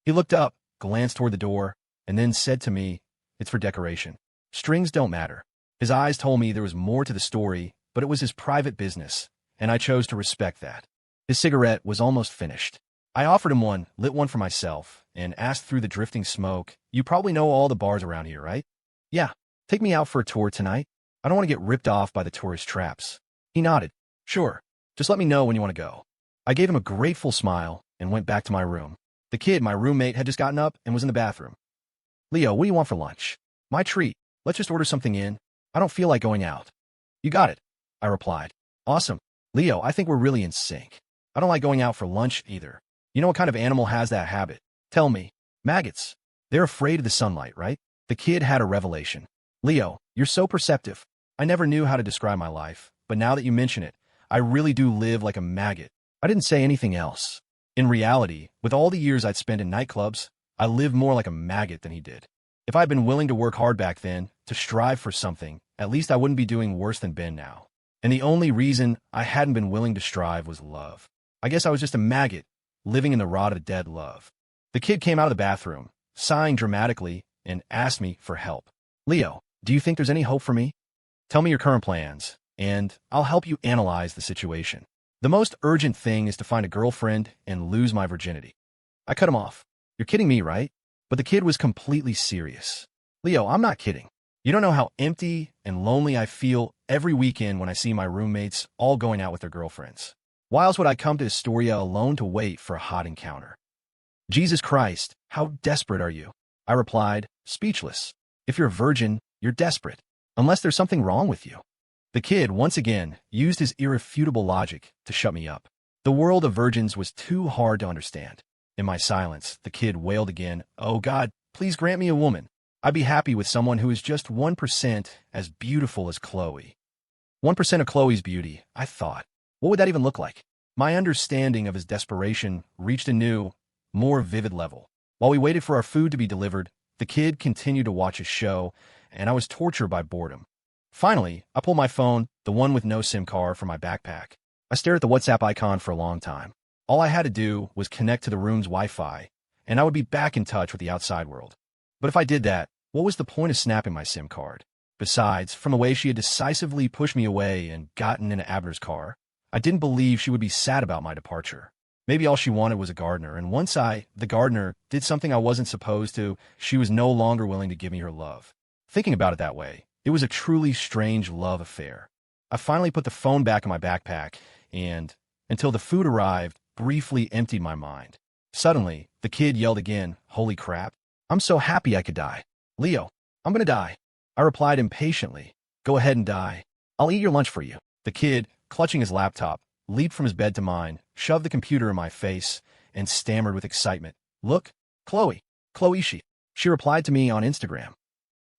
S1: He looked up, glanced toward the door, and then said to me, "It's for decoration. Strings don't matter." His eyes told me there was more to the story, but it was his private business, and I chose to respect that. His cigarette was almost finished. I offered him one, lit one for myself, and asked through the drifting smoke, "You probably know all the bars around here, right?" "Yeah, take me out for a tour tonight. I don't want to get ripped off by the tourist traps." He nodded. "Sure, just let me know when you want to go." I gave him a grateful smile and went back to my room. The kid, my roommate, had just gotten up and was in the bathroom. "Leo, what do you want for lunch?" "My treat. Let's just order something in. I don't feel like going out." "You got it," I replied. "Awesome. Leo, I think we're really in sync. I don't like going out for lunch either. You know what kind of animal has that habit? Tell me." "Maggots. They're afraid of the sunlight, right?" The kid had a revelation. "Leo, you're so perceptive. I never knew how to describe my life, but now that you mention it, I really do live like a maggot." I didn't say anything else. In reality, with all the years I'd spent in nightclubs, I lived more like a maggot than he did. If I'd been willing to work hard back then, to strive for something, at least I wouldn't be doing worse than Ben now. And the only reason I hadn't been willing to strive was love. I guess I was just a maggot, living in the rot of dead love. The kid came out of the bathroom, sighing dramatically, and asked me for help. "Leo, do you think there's any hope for me? Tell me your current plans, and I'll help you analyze the situation. The most urgent thing is to find a girlfriend and lose my virginity." I cut him off. "You're kidding me, right?" But the kid was completely serious. "Leo, I'm not kidding. You don't know how empty and lonely I feel every weekend when I see my roommates all going out with their girlfriends. Why else would I come to Astoria alone to wait for a hot encounter?" "Jesus Christ, how desperate are you?" I replied, speechless. "If you're a virgin, you're desperate, unless there's something wrong with you." The kid, once again, used his irrefutable logic to shut me up. The world of virgins was too hard to understand. In my silence, the kid wailed again, "Oh God, please grant me a woman. I'd be happy with someone who is just 1% as beautiful as Chloe." 1% of Chloe's beauty, I thought. What would that even look like? My understanding of his desperation reached a new, more vivid level. While we waited for our food to be delivered, the kid continued to watch his show, and I was tortured by boredom. Finally, I pulled my phone, the one with no SIM card, from my backpack. I stared at the WhatsApp icon for a long time. All I had to do was connect to the room's Wi-Fi, and I would be back in touch with the outside world. But if I did that, what was the point of snapping my SIM card? Besides, from the way she had decisively pushed me away and gotten into Abner's car, I didn't believe she would be sad about my departure. Maybe all she wanted was a gardener, and once the gardener, did something I wasn't supposed to, she was no longer willing to give me her love. Thinking about it that way, it was a truly strange love affair. I finally put the phone back in my backpack and, until the food arrived, briefly emptied my mind. Suddenly, the kid yelled again, "Holy crap. I'm so happy I could die." "Leo, I'm gonna die." I replied impatiently, "Go ahead and die. I'll eat your lunch for you." The kid, clutching his laptop, leaped from his bed to mine, shoved the computer in my face, and stammered with excitement, "Look, Chloe, P8.She. She replied to me on Instagram."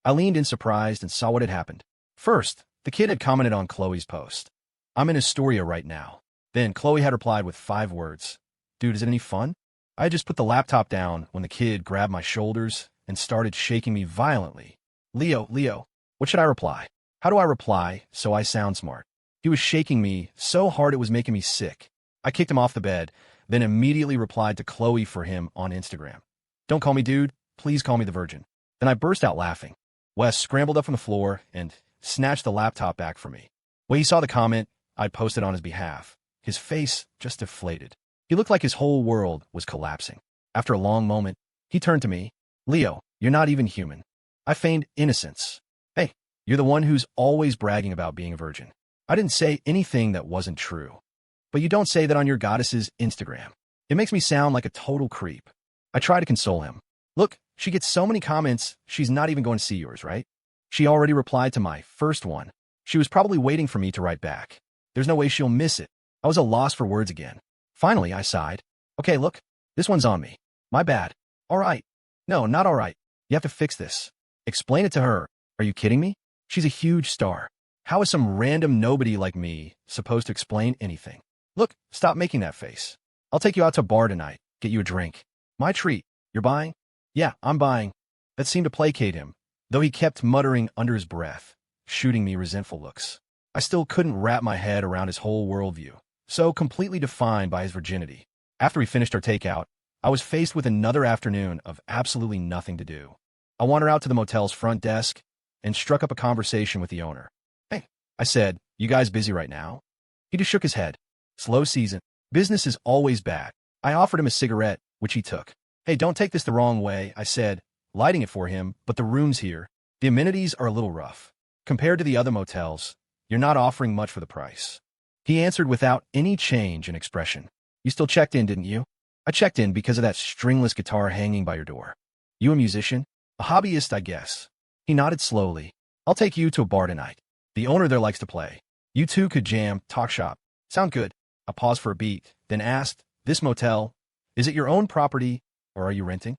S1: I leaned in surprised and saw what had happened. First, the kid had commented on Chloe's post. "I'm in Astoria right now." Then Chloe had replied with 5 words. "Dude, is it any fun?" I had just put the laptop down when the kid grabbed my shoulders and started shaking me violently. Leo, what should I reply? How do I reply so I sound smart?" He was shaking me so hard it was making me sick. I kicked him off the bed, then immediately replied to Chloe for him on Instagram. "Don't call me dude, please call me the Virgin." Then I burst out laughing. Wes scrambled up from the floor and snatched the laptop back from me. When he saw the comment I'd posted on his behalf, his face just deflated. He looked like his whole world was collapsing. After a long moment, he turned to me. "Leo, you're not even human." I feigned innocence. "Hey, you're the one who's always bragging about being a virgin." I didn't say anything that wasn't true. "But you don't say that on your goddess's Instagram. It makes me sound like a total creep." I try to console him. "Look, she gets so many comments, she's not even going to see yours, right? She already replied to my first one. She was probably waiting for me to write back. There's no way she'll miss it." I was a loss for words again. Finally, I sighed. "Okay, look, this one's on me. My bad." "All right." "No, not all right. You have to fix this. Explain it to her. Are you kidding me? She's a huge star. How is some random nobody like me supposed to explain anything? Look, stop making that face. I'll take you out to a bar tonight, get you a drink. My treat. You're buying? Yeah, I'm buying. That seemed to placate him, though he kept muttering under his breath, shooting me resentful looks. I still couldn't wrap my head around his whole worldview, so completely defined by his virginity. After we finished our takeout, I was faced with another afternoon of absolutely nothing to do. I wandered out to the motel's front desk and struck up a conversation with the owner. Hey, I said, you guys busy right now? He just shook his head. Slow season. Business is always bad. I offered him a cigarette, which he took. Hey, don't take this the wrong way, I said, lighting it for him, but the rooms here, the amenities are a little rough. Compared to the other motels, you're not offering much for the price. He answered without any change in expression. You still checked in, didn't you? I checked in because of that stringless guitar hanging by your door. You a musician? A hobbyist, I guess. He nodded slowly. I'll take you to a bar tonight. The owner there likes to play. You two could jam, talk shop. Sound good? I paused for a beat, then asked, this motel, is it your own property, or are you renting?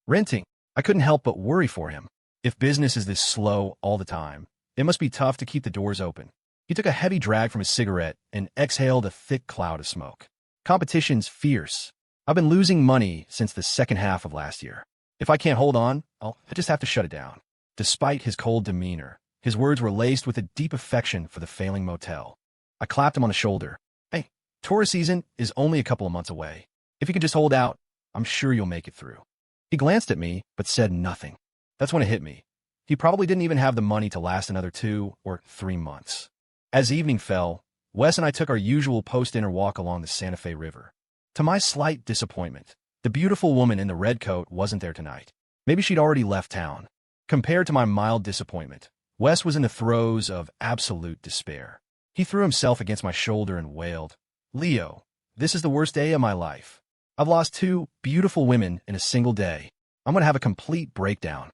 S1: Renting. I couldn't help but worry for him. If business is this slow all the time, it must be tough to keep the doors open. He took a heavy drag from his cigarette and exhaled a thick cloud of smoke. Competition's fierce. I've been losing money since the second half of last year. If I can't hold on, I'll just have to shut it down. Despite his cold demeanor, his words were laced with a deep affection for the failing motel. I clapped him on the shoulder. Hey, tourist season is only a couple of months away. If you can just hold out, I'm sure you'll make it through. He glanced at me, but said nothing. That's when it hit me. He probably didn't even have the money to last another 2 or 3 months. As evening fell, Wes and I took our usual post-dinner walk along the Santa Fe River. To my slight disappointment, the beautiful woman in the red coat wasn't there tonight. Maybe she'd already left town. Compared to my mild disappointment, Wes was in the throes of absolute despair. He threw himself against my shoulder and wailed, Leo, this is the worst day of my life. I've lost 2 beautiful women in a single day. I'm going to have a complete breakdown.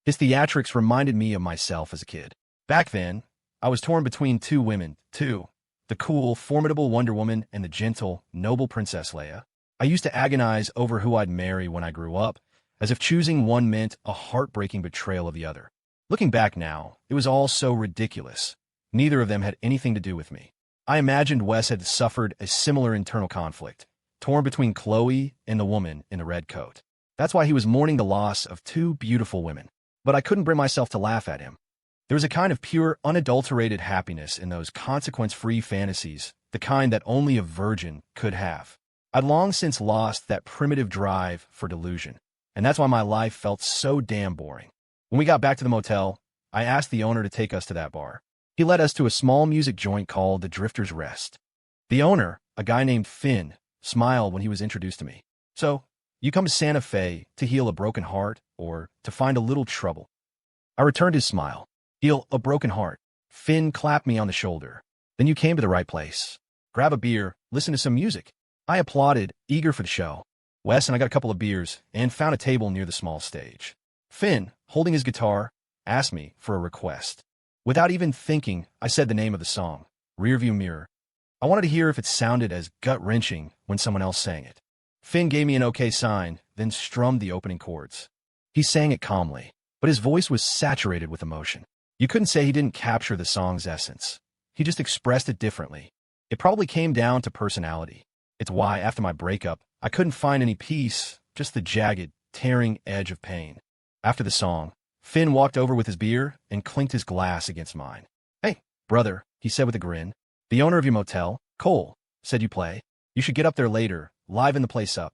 S1: His theatrics reminded me of myself as a kid. Back then, I was torn between 2 women, the cool, formidable Wonder Woman and the gentle, noble Princess Leia. I used to agonize over who I'd marry when I grew up, as if choosing one meant a heartbreaking betrayal of the other. Looking back now, it was all so ridiculous. Neither of them had anything to do with me. I imagined Wes had suffered a similar internal conflict, torn between Chloe and the woman in the red coat. That's why he was mourning the loss of 2 beautiful women. But I couldn't bring myself to laugh at him. There was a kind of pure, unadulterated happiness in those consequence-free fantasies, the kind that only a virgin could have. I'd long since lost that primitive drive for delusion, and that's why my life felt so damn boring. When we got back to the motel, I asked the owner to take us to that bar. He led us to a small music joint called the Drifter's Rest. The owner, a guy named Finn, smiled when he was introduced to me. So, you come to Santa Fe to heal a broken heart or to find a little trouble? I returned his smile. Heal a broken heart. Finn clapped me on the shoulder. Then you came to the right place. Grab a beer, listen to some music. I applauded, eager for the show. Wes and I got a couple of beers and found a table near the small stage. Finn, holding his guitar, asked me for a request. Without even thinking, I said the name of the song, Rearview Mirror. I wanted to hear if it sounded as gut-wrenching when someone else sang it. Finn gave me an okay sign, then strummed the opening chords. He sang it calmly, but his voice was saturated with emotion. You couldn't say he didn't capture the song's essence. He just expressed it differently. It probably came down to personality. It's why, after my breakup, I couldn't find any peace, just the jagged, tearing edge of pain. After the song, Finn walked over with his beer and clinked his glass against mine. Hey, brother, he said with a grin. The owner of your motel, Cole, said you play. You should get up there later, liven the place up.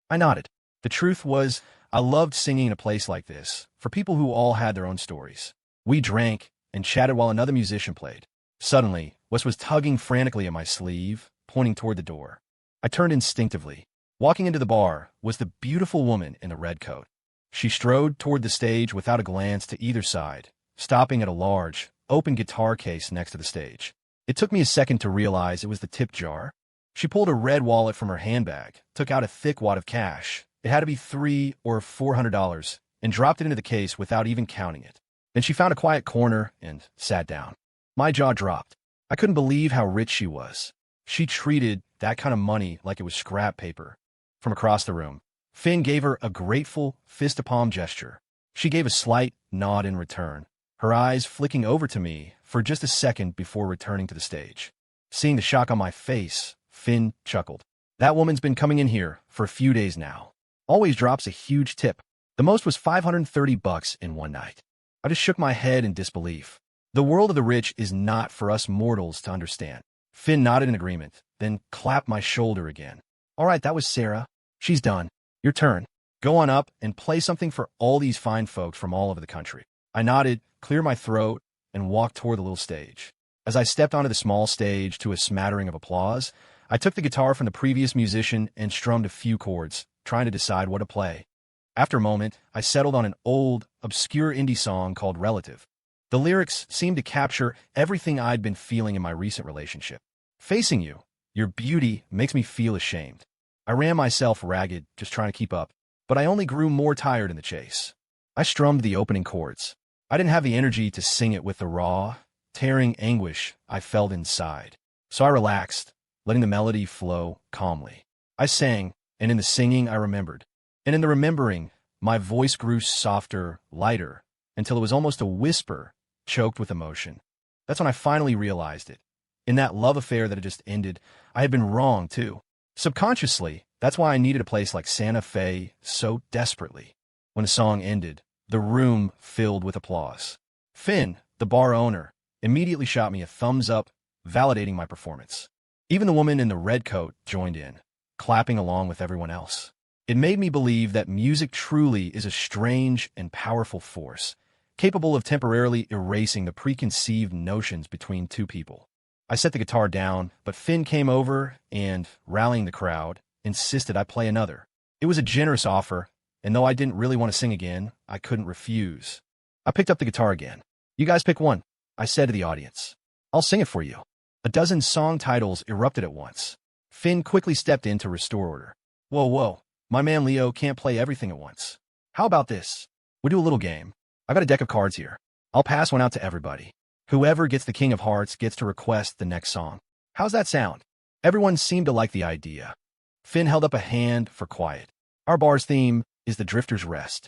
S1: I nodded. The truth was, I loved singing in a place like this, for people who all had their own stories. We drank and chatted while another musician played. Suddenly, Wes was tugging frantically at my sleeve, pointing toward the door. I turned instinctively. Walking into the bar was the beautiful woman in the red coat. She strode toward the stage without a glance to either side, stopping at a large, open guitar case next to the stage. It took me a second to realize it was the tip jar. She pulled a red wallet from her handbag, took out a thick wad of cash. It had to be $300 or $400, and dropped it into the case without even counting it. Then she found a quiet corner and sat down. My jaw dropped. I couldn't believe how rich she was. She treated that kind of money like it was scrap paper. From across the room, Finn gave her a grateful fist-to-palm gesture. She gave a slight nod in return, her eyes flicking over to me for just a second before returning to the stage. Seeing the shock on my face, Finn chuckled. That woman's been coming in here for a few days now. Always drops a huge tip. The most was $530 in one night. I just shook my head in disbelief. The world of the rich is not for us mortals to understand. Finn nodded in agreement, then clapped my shoulder again. All right, that was Sarah. She's done. Your turn. Go on up and play something for all these fine folks from all over the country. I nodded, cleared my throat, and walked toward the little stage. As I stepped onto the small stage to a smattering of applause, I took the guitar from the previous musician and strummed a few chords, trying to decide what to play. After a moment, I settled on an old, obscure indie song called Relative. The lyrics seemed to capture everything I'd been feeling in my recent relationship. Facing you, your beauty makes me feel ashamed. I ran myself ragged, just trying to keep up, but I only grew more tired in the chase. I strummed the opening chords. I didn't have the energy to sing it with the raw, tearing anguish I felt inside. So I relaxed, letting the melody flow calmly. I sang, and in the singing I remembered. And in the remembering, my voice grew softer, lighter, until it was almost a whisper, choked with emotion. That's when I finally realized it. In that love affair that had just ended, I had been wrong, too. Subconsciously, that's why I needed a place like Santa Fe so desperately. When the song ended, the room filled with applause. Finn, the bar owner, immediately shot me a thumbs up, validating my performance. Even the woman in the red coat joined in, clapping along with everyone else. It made me believe that music truly is a strange and powerful force, capable of temporarily erasing the preconceived notions between two people. I set the guitar down, but Finn came over and, rallying the crowd, insisted I play another. It was a generous offer, and though I didn't really want to sing again, I couldn't refuse. I picked up the guitar again. You guys pick one, I said to the audience. I'll sing it for you. A dozen song titles erupted at once. Finn quickly stepped in to restore order. Whoa, my man Leo can't play everything at once. How about this? We'll do a little game. I got a deck of cards here. I'll pass one out to everybody. Whoever gets the King of Hearts gets to request the next song. How's that sound? Everyone seemed to like the idea. Finn held up a hand for quiet. Our bar's theme is the Drifter's Rest.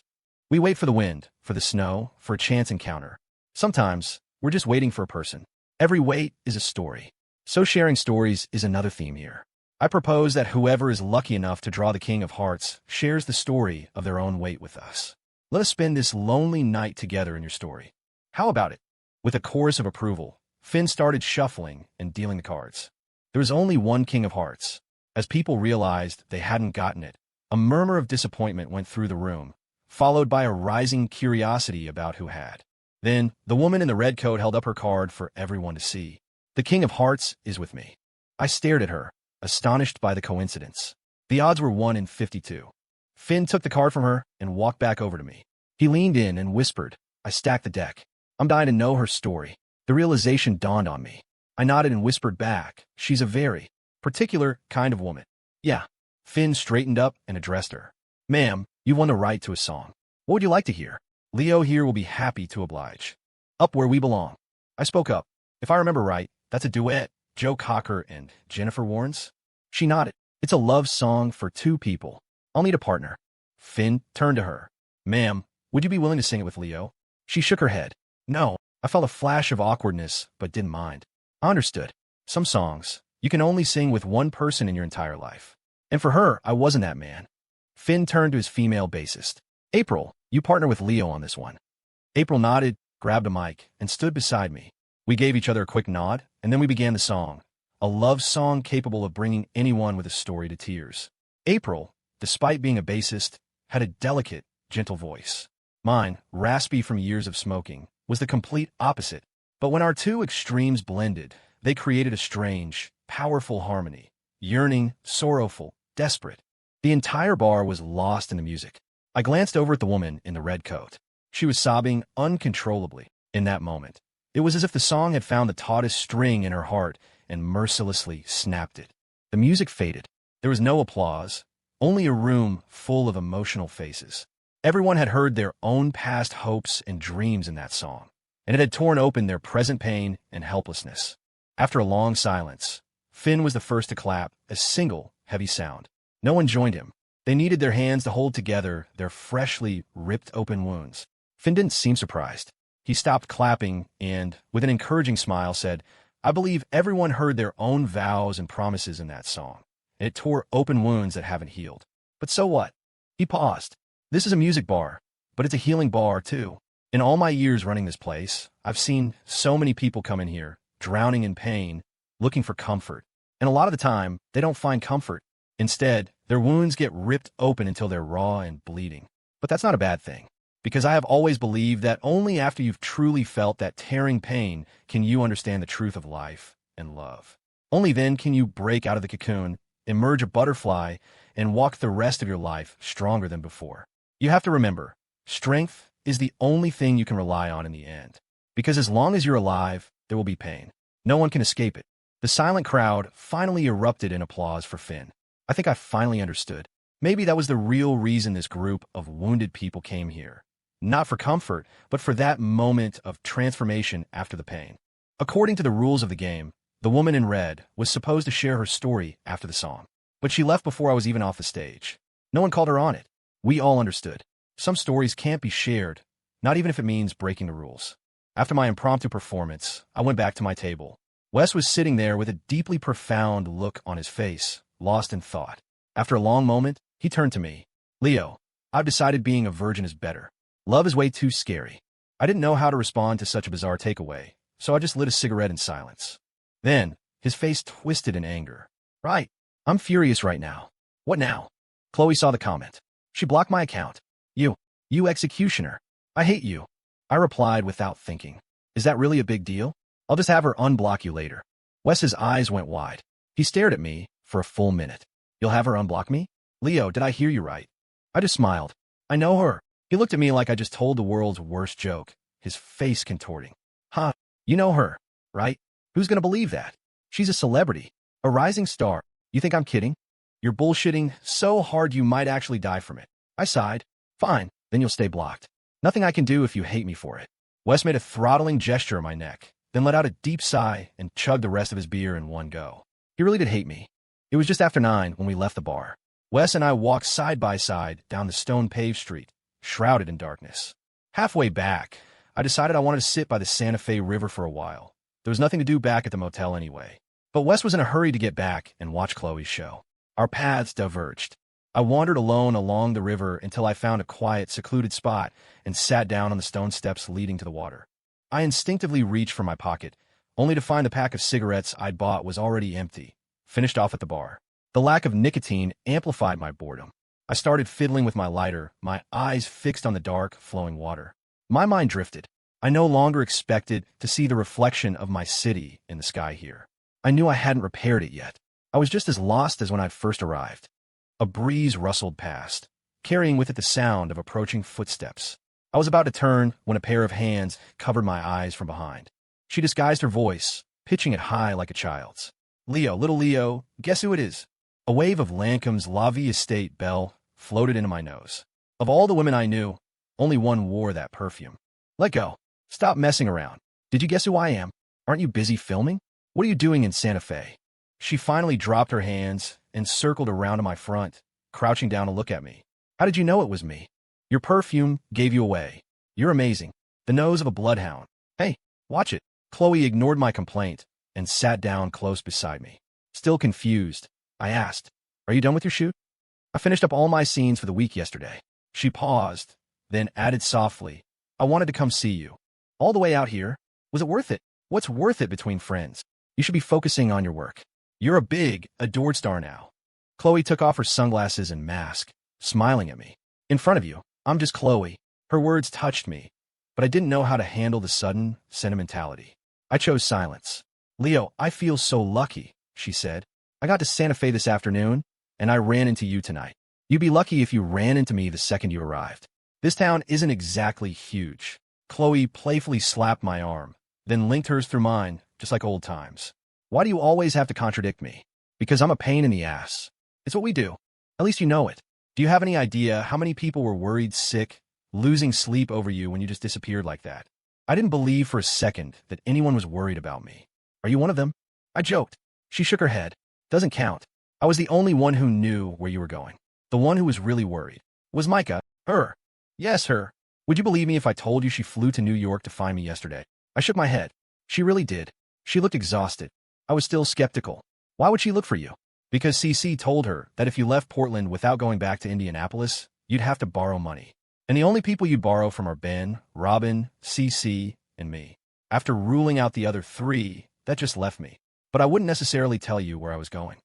S1: We wait for the wind, for the snow, for a chance encounter. Sometimes, we're just waiting for a person. Every wait is a story. So sharing stories is another theme here. I propose that whoever is lucky enough to draw the King of Hearts shares the story of their own wait with us. Let us spend this lonely night together in your story. How about it? With a chorus of approval, Finn started shuffling and dealing the cards. There was only one King of Hearts. As people realized they hadn't gotten it, a murmur of disappointment went through the room, followed by a rising curiosity about who had. Then, the woman in the red coat held up her card for everyone to see. The King of Hearts is with me. I stared at her, astonished by the coincidence. The odds were 1 in 52. Finn took the card from her and walked back over to me. He leaned in and whispered. I stacked the deck. I'm dying to know her story. The realization dawned on me. I nodded and whispered back. She's a very particular kind of woman. Yeah. Finn straightened up and addressed her. Ma'am, you won the right to a song. What would you like to hear? Leo here will be happy to oblige. Up Where We Belong. I spoke up. If I remember right, that's a duet, Joe Cocker and Jennifer Warnes? She nodded. It's a love song for two people. I'll need a partner. Finn turned to her. Ma'am, would you be willing to sing it with Leo? She shook her head. No. I felt a flash of awkwardness, but didn't mind. I understood. Some songs, you can only sing with one person in your entire life. And for her, I wasn't that man. Finn turned to his female bassist. April, you partner with Leo on this one. April nodded, grabbed a mic, and stood beside me. We gave each other a quick nod, and then we began the song. A love song capable of bringing anyone with a story to tears. April, despite being a bassist, had a delicate, gentle voice. Mine, raspy from years of smoking, was the complete opposite. But when our two extremes blended, they created a strange, powerful harmony. Yearning, sorrowful, desperate. The entire bar was lost in the music. I glanced over at the woman in the red coat. She was sobbing uncontrollably in that moment. It was as if the song had found the tautest string in her heart and mercilessly snapped it. The music faded. There was no applause, only a room full of emotional faces. Everyone had heard their own past hopes and dreams in that song, and it had torn open their present pain and helplessness. After a long silence, Finn was the first to clap, a single, heavy sound. No one joined him. They needed their hands to hold together their freshly ripped open wounds. Finn didn't seem surprised. He stopped clapping and, with an encouraging smile, said, I believe everyone heard their own vows and promises in that song. And it tore open wounds that haven't healed. But so what? He paused. This is a music bar, but it's a healing bar, too. In all my years running this place, I've seen so many people come in here, drowning in pain, looking for comfort. And a lot of the time, they don't find comfort. Instead, their wounds get ripped open until they're raw and bleeding. But that's not a bad thing, because I have always believed that only after you've truly felt that tearing pain can you understand the truth of life and love. Only then can you break out of the cocoon, emerge a butterfly, and walk the rest of your life stronger than before. You have to remember, strength is the only thing you can rely on in the end. Because as long as you're alive, there will be pain. No one can escape it. The silent crowd finally erupted in applause for Finn. I think I finally understood. Maybe that was the real reason this group of wounded people came here. Not for comfort, but for that moment of transformation after the pain. According to the rules of the game, the woman in red was supposed to share her story after the song. But she left before I was even off the stage. No one called her on it. We all understood. Some stories can't be shared, not even if it means breaking the rules. After my impromptu performance, I went back to my table. Wes was sitting there with a deeply profound look on his face, lost in thought. After a long moment, he turned to me. Leo, I've decided being a virgin is better. Love is way too scary. I didn't know how to respond to such a bizarre takeaway, so I just lit a cigarette in silence. Then, his face twisted in anger. Right. I'm furious right now. What now? Chloe saw the comment. She blocked my account. You executioner. I hate you. I replied without thinking. Is that really a big deal? I'll just have her unblock you later. Wes's eyes went wide. He stared at me for a full minute. You'll have her unblock me? Leo, did I hear you right? I just smiled. I know her. He looked at me like I just told the world's worst joke, his face contorting. Huh, you know her, right? Who's gonna believe that? She's a celebrity, a rising star. You think I'm kidding? You're bullshitting so hard you might actually die from it. I sighed. Fine, then you'll stay blocked. Nothing I can do if you hate me for it. Wes made a throttling gesture on my neck, then let out a deep sigh and chugged the rest of his beer in one go. He really did hate me. It was just after 9 when we left the bar. Wes and I walked side by side down the stone-paved street, shrouded in darkness. Halfway back, I decided I wanted to sit by the Santa Fe River for a while. There was nothing to do back at the motel anyway. But Wes was in a hurry to get back and watch Chloe's show. Our paths diverged. I wandered alone along the river until I found a quiet, secluded spot and sat down on the stone steps leading to the water. I instinctively reached for my pocket, only to find the pack of cigarettes I'd bought was already empty, finished off at the bar. The lack of nicotine amplified my boredom. I started fiddling with my lighter, my eyes fixed on the dark, flowing water. My mind drifted. I no longer expected to see the reflection of my city in the sky here. I knew I hadn't repaired it yet. I was just as lost as when I'd first arrived. A breeze rustled past, carrying with it the sound of approaching footsteps. I was about to turn when a pair of hands covered my eyes from behind. She disguised her voice, pitching it high like a child's. Leo, little Leo, guess who it is? A wave of Lancombe's La Vie Estate belle floated into my nose. Of all the women I knew, only one wore that perfume. Let go. Stop messing around. Did you guess who I am? Aren't you busy filming? What are you doing in Santa Fe? She finally dropped her hands and circled around to my front, crouching down to look at me. How did you know it was me? Your perfume gave you away. You're amazing. The nose of a bloodhound. Hey, watch it. Chloe ignored my complaint and sat down close beside me. Still confused, I asked, are you done with your shoot? I finished up all my scenes for the week yesterday. She paused, then added softly, I wanted to come see you. All the way out here? Was it worth it? What's worth it between friends? You should be focusing on your work. You're a big, adored star now. Chloe took off her sunglasses and mask, smiling at me. In front of you, I'm just Chloe. Her words touched me, but I didn't know how to handle the sudden sentimentality. I chose silence. Leo, I feel so lucky, she said. I got to Santa Fe this afternoon, and I ran into you tonight. You'd be lucky if you ran into me the second you arrived. This town isn't exactly huge. Chloe playfully slapped my arm, then linked hers through mine, just like old times. Why do you always have to contradict me? Because I'm a pain in the ass. It's what we do. At least you know it. Do you have any idea how many people were worried sick, losing sleep over you when you just disappeared like that? I didn't believe for a second that anyone was worried about me. Are you one of them? I joked. She shook her head. Doesn't count. I was the only one who knew where you were going. The one who was really worried was Micah. Her. Yes, her. Would you believe me if I told you she flew to New York to find me yesterday? I shook my head. She really did. She looked exhausted. I was still skeptical. Why would she look for you? Because CC told her that if you left Portland without going back to Indianapolis, you'd have to borrow money. And the only people you'd borrow from are Ben, Robin, CC, and me. After ruling out the other three, that just left me. But I wouldn't necessarily tell you where I was going.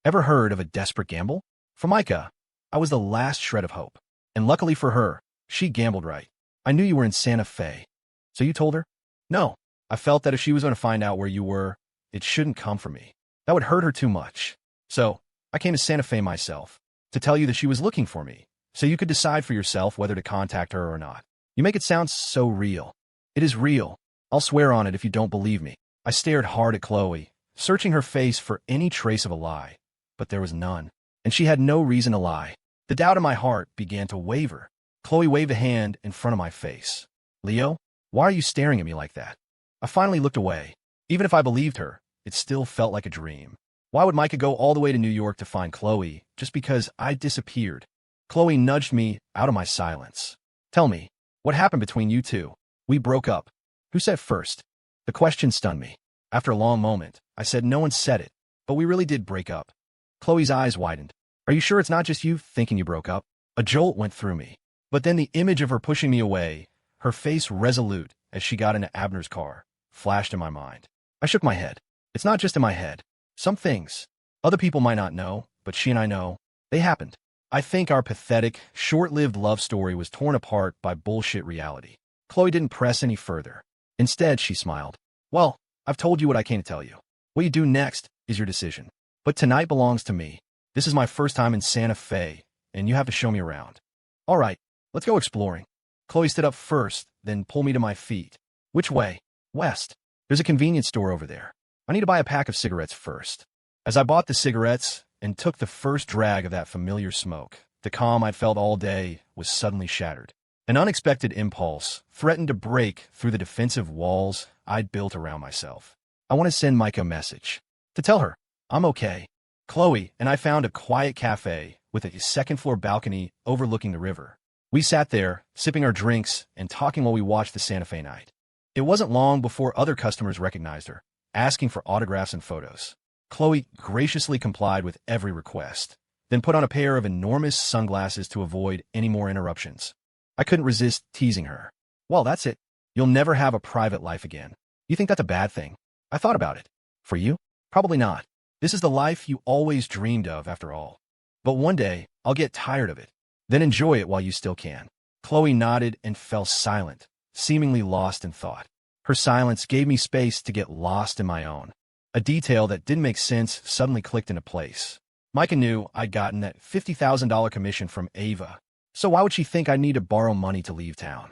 S1: Ever heard of a desperate gamble? For Micah, I was the last shred of hope. And luckily for her, she gambled right. I knew you were in Santa Fe. So you told her? No. I felt that if she was going to find out where you were, it shouldn't come from me. That would hurt her too much. So I came to Santa Fe myself to tell you that she was looking for me, so you could decide for yourself whether to contact her or not. You make it sound so real. It is real. I'll swear on it if you don't believe me. I stared hard at Chloe, searching her face for any trace of a lie, but there was none. And she had no reason to lie. The doubt in my heart began to waver. Chloe waved a hand in front of my face. Leo, why are you staring at me like that? I finally looked away. Even if I believed her, it still felt like a dream. Why would Micah go all the way to New York to find Chloe just because I disappeared? Chloe nudged me out of my silence. Tell me, what happened between you two? We broke up. Who said first? The question stunned me. After a long moment, I said no one said it, but we really did break up. Chloe's eyes widened. Are you sure it's not just you thinking you broke up? A jolt went through me. But then the image of her pushing me away, her face resolute as she got into Abner's car, flashed in my mind. I shook my head. It's not just in my head. Some things, other people might not know, but she and I know, they happened. I think our pathetic, short-lived love story was torn apart by bullshit reality. Chloe didn't press any further. Instead, she smiled. Well, I've told you what I came to tell you. What you do next is your decision. But tonight belongs to me. This is my first time in Santa Fe, and you have to show me around. All right, let's go exploring. Chloe stood up first, then pulled me to my feet. Which way? West. There's a convenience store over there. I need to buy a pack of cigarettes first. As I bought the cigarettes and took the first drag of that familiar smoke, the calm I'd felt all day was suddenly shattered. An unexpected impulse threatened to break through the defensive walls I'd built around myself. I want to send Micah a message. To tell her, I'm okay. Chloe and I found a quiet cafe with a second-floor balcony overlooking the river. We sat there, sipping our drinks and talking while we watched the Santa Fe night. It wasn't long before other customers recognized her, asking for autographs and photos. Chloe graciously complied with every request, then put on a pair of enormous sunglasses to avoid any more interruptions. I couldn't resist teasing her. Well, that's it. You'll never have a private life again. You think that's a bad thing? I thought about it. For you? Probably not. This is the life you always dreamed of, after all. But one day, I'll get tired of it. Then enjoy it while you still can. Chloe nodded and fell silent, seemingly lost in thought. Her silence gave me space to get lost in my own. A detail that didn't make sense suddenly clicked into place. Micah knew I'd gotten that $50,000 commission from Ava, so why would she think I'd need to borrow money to leave town?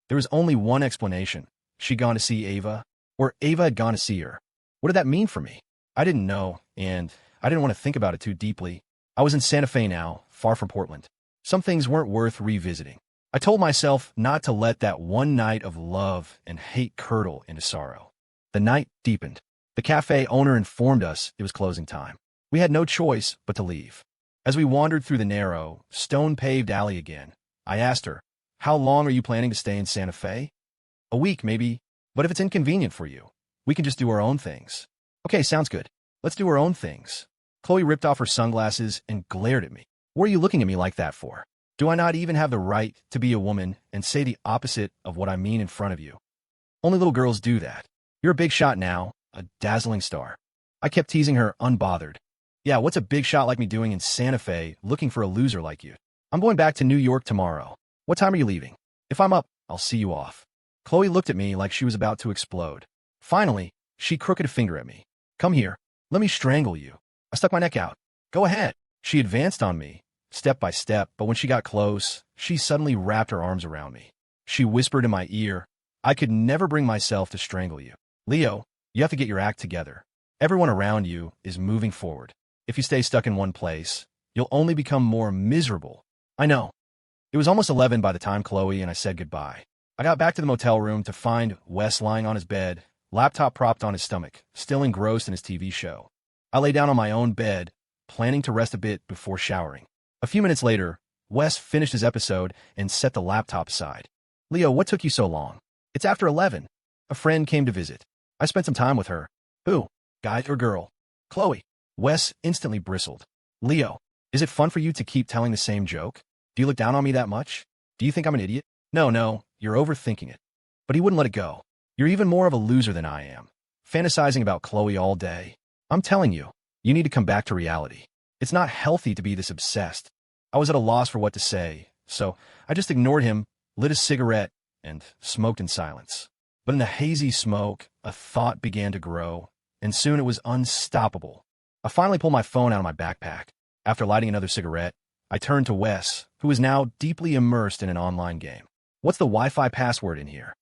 S1: There was only one explanation. She'd gone to see Ava, or Ava had gone to see her. What did that mean for me? I didn't know, and I didn't want to think about it too deeply. I was in Santa Fe now, far from Portland. Some things weren't worth revisiting. I told myself not to let that one night of love and hate curdle into sorrow. The night deepened. The cafe owner informed us it was closing time. We had no choice but to leave. As we wandered through the narrow, stone-paved alley again, I asked her, "How long are you planning to stay in Santa Fe?" "A week, maybe. But if it's inconvenient for you, we can just do our own things." "Okay, sounds good. Let's do our own things." Chloe ripped off her sunglasses and glared at me. "What are you looking at me like that for? Do I not even have the right to be a woman and say the opposite of what I mean in front of you? Only little girls do that. You're a big shot now, a dazzling star." I kept teasing her, unbothered. "Yeah, what's a big shot like me doing in Santa Fe looking for a loser like you? I'm going back to New York tomorrow. What time are you leaving? If I'm up, I'll see you off." Chloe looked at me like she was about to explode. Finally, she crooked a finger at me. "Come here. Let me strangle you." I stuck my neck out. "Go ahead." She advanced on me, step by step, but when she got close, she suddenly wrapped her arms around me. She whispered in my ear, "I could never bring myself to strangle you. Leo, you have to get your act together. Everyone around you is moving forward. If you stay stuck in one place, you'll only become more miserable." I know. It was almost 11 by the time Chloe and I said goodbye. I got back to the motel room to find Wes lying on his bed, laptop propped on his stomach, still engrossed in his TV show. I lay down on my own bed, planning to rest a bit before showering. A few minutes later, Wes finished his episode and set the laptop aside. Leo, what took you so long? It's after 11. A friend came to visit. I spent some time with her. Who? Guy or girl? Chloe. Wes instantly bristled. Leo, is it fun for you to keep telling the same joke? Do you look down on me that much? Do you think I'm an idiot? No, you're overthinking it. But he wouldn't let it go. You're even more of a loser than I am. Fantasizing about Chloe all day. I'm telling you, you need to come back to reality. It's not healthy to be this obsessed. I was at a loss for what to say, so I just ignored him, lit a cigarette, and smoked in silence. But in the hazy smoke, a thought began to grow, and soon it was unstoppable. I finally pulled my phone out of my backpack. After lighting another cigarette, I turned to Wes, who was now deeply immersed in an online game. What's the Wi-Fi password in here?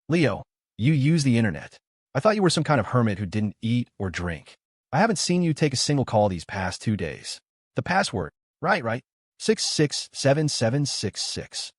S1: Leo, you use the internet. I thought you were some kind of hermit who didn't eat or drink. I haven't seen you take a single call these past 2 days. The password. Right. 667766.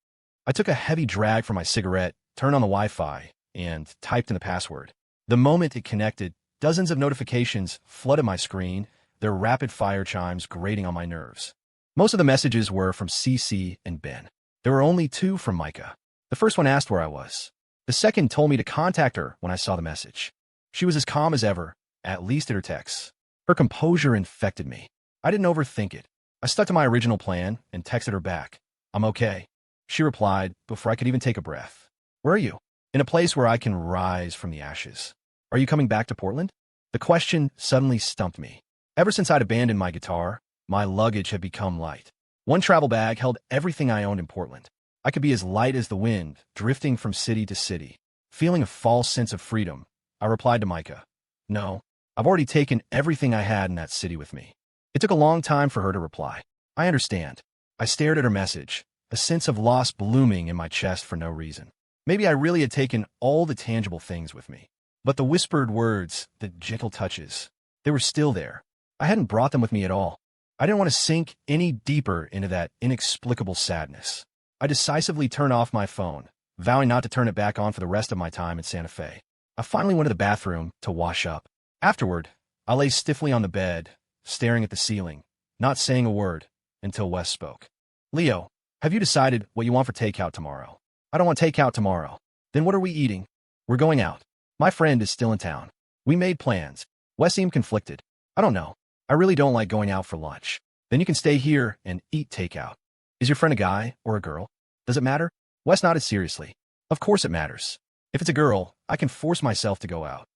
S1: I took a heavy drag from my cigarette, turned on the Wi-Fi, and typed in the password. The moment it connected, dozens of notifications flooded my screen, their rapid-fire chimes grating on my nerves. Most of the messages were from CC and Ben. There were only 2 from Micah. The first one asked where I was. The second told me to contact her when I saw the message. She was as calm as ever, at least at her texts. Her composure infected me. I didn't overthink it. I stuck to my original plan and texted her back. I'm okay. She replied before I could even take a breath. Where are you? In a place where I can rise from the ashes. Are you coming back to Portland? The question suddenly stumped me. Ever since I'd abandoned my guitar, my luggage had become light. One travel bag held everything I owned in Portland. I could be as light as the wind, drifting from city to city. Feeling a false sense of freedom, I replied to Micah. No, I've already taken everything I had in that city with me. It took a long time for her to reply. I understand. I stared at her message, a sense of loss blooming in my chest for no reason. Maybe I really had taken all the tangible things with me. But the whispered words, the gentle touches, they were still there. I hadn't brought them with me at all. I didn't want to sink any deeper into that inexplicable sadness. I decisively turned off my phone, vowing not to turn it back on for the rest of my time in Santa Fe. I finally went to the bathroom to wash up. Afterward, I lay stiffly on the bed, staring at the ceiling, not saying a word, until Wes spoke. Leo, have you decided what you want for takeout tomorrow? I don't want takeout tomorrow. Then what are we eating? We're going out. My friend is still in town. We made plans. Wes seemed conflicted. I don't know. I really don't like going out for lunch. Then you can stay here and eat takeout. Is your friend a guy or a girl? Does it matter? Wes nodded seriously. Of course it matters. If it's a girl, I can force myself to go out.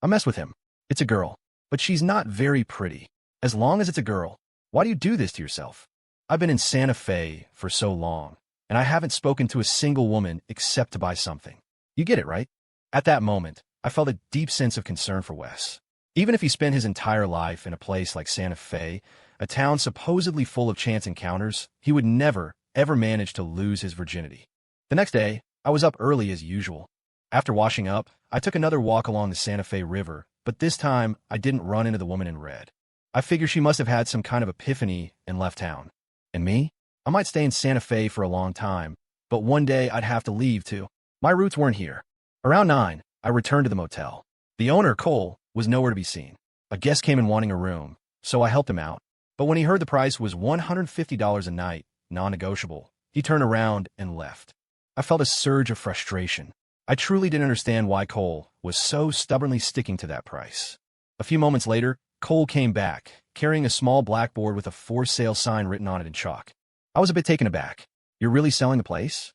S1: I mess with him. It's a girl, but she's not very pretty. As long as it's a girl, why do you do this to yourself? I've been in Santa Fe for so long, and I haven't spoken to a single woman except to buy something. You get it, right? At that moment, I felt a deep sense of concern for Wes. Even if he spent his entire life in a place like Santa Fe, a town supposedly full of chance encounters, he would never, ever manage to lose his virginity. The next day, I was up early as usual. After washing up, I took another walk along the Santa Fe River, but this time I didn't run into the woman in red. I figured she must have had some kind of epiphany and left town. And me? I might stay in Santa Fe for a long time, but one day I'd have to leave too. My roots weren't here. Around 9, I returned to the motel. The owner, Cole, was nowhere to be seen. A guest came in wanting a room, so I helped him out. But when he heard the price was $150 a night, non-negotiable, he turned around and left. I felt a surge of frustration. I truly didn't understand why Cole was so stubbornly sticking to that price. A few moments later, Cole came back, carrying a small blackboard with a for sale sign written on it in chalk. I was a bit taken aback. You're really selling the place?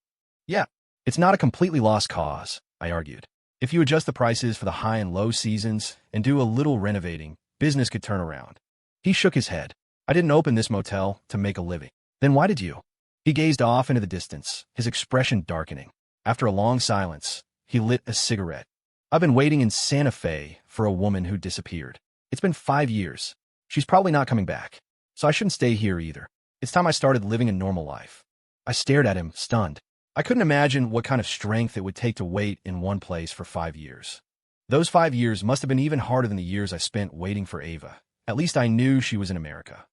S1: Yeah. It's not a completely lost cause, I argued. If you adjust the prices for the high and low seasons and do a little renovating, business could turn around. He shook his head. I didn't open this motel to make a living. Then why did you? He gazed off into the distance, his expression darkening. After a long silence, he lit a cigarette. I've been waiting in Santa Fe for a woman who disappeared. It's been 5 years. She's probably not coming back. So I shouldn't stay here either. It's time I started living a normal life. I stared at him, stunned. I couldn't imagine what kind of strength it would take to wait in one place for 5 years. Those 5 years must have been even harder than the years I spent waiting for Ava. At least I knew she was in America.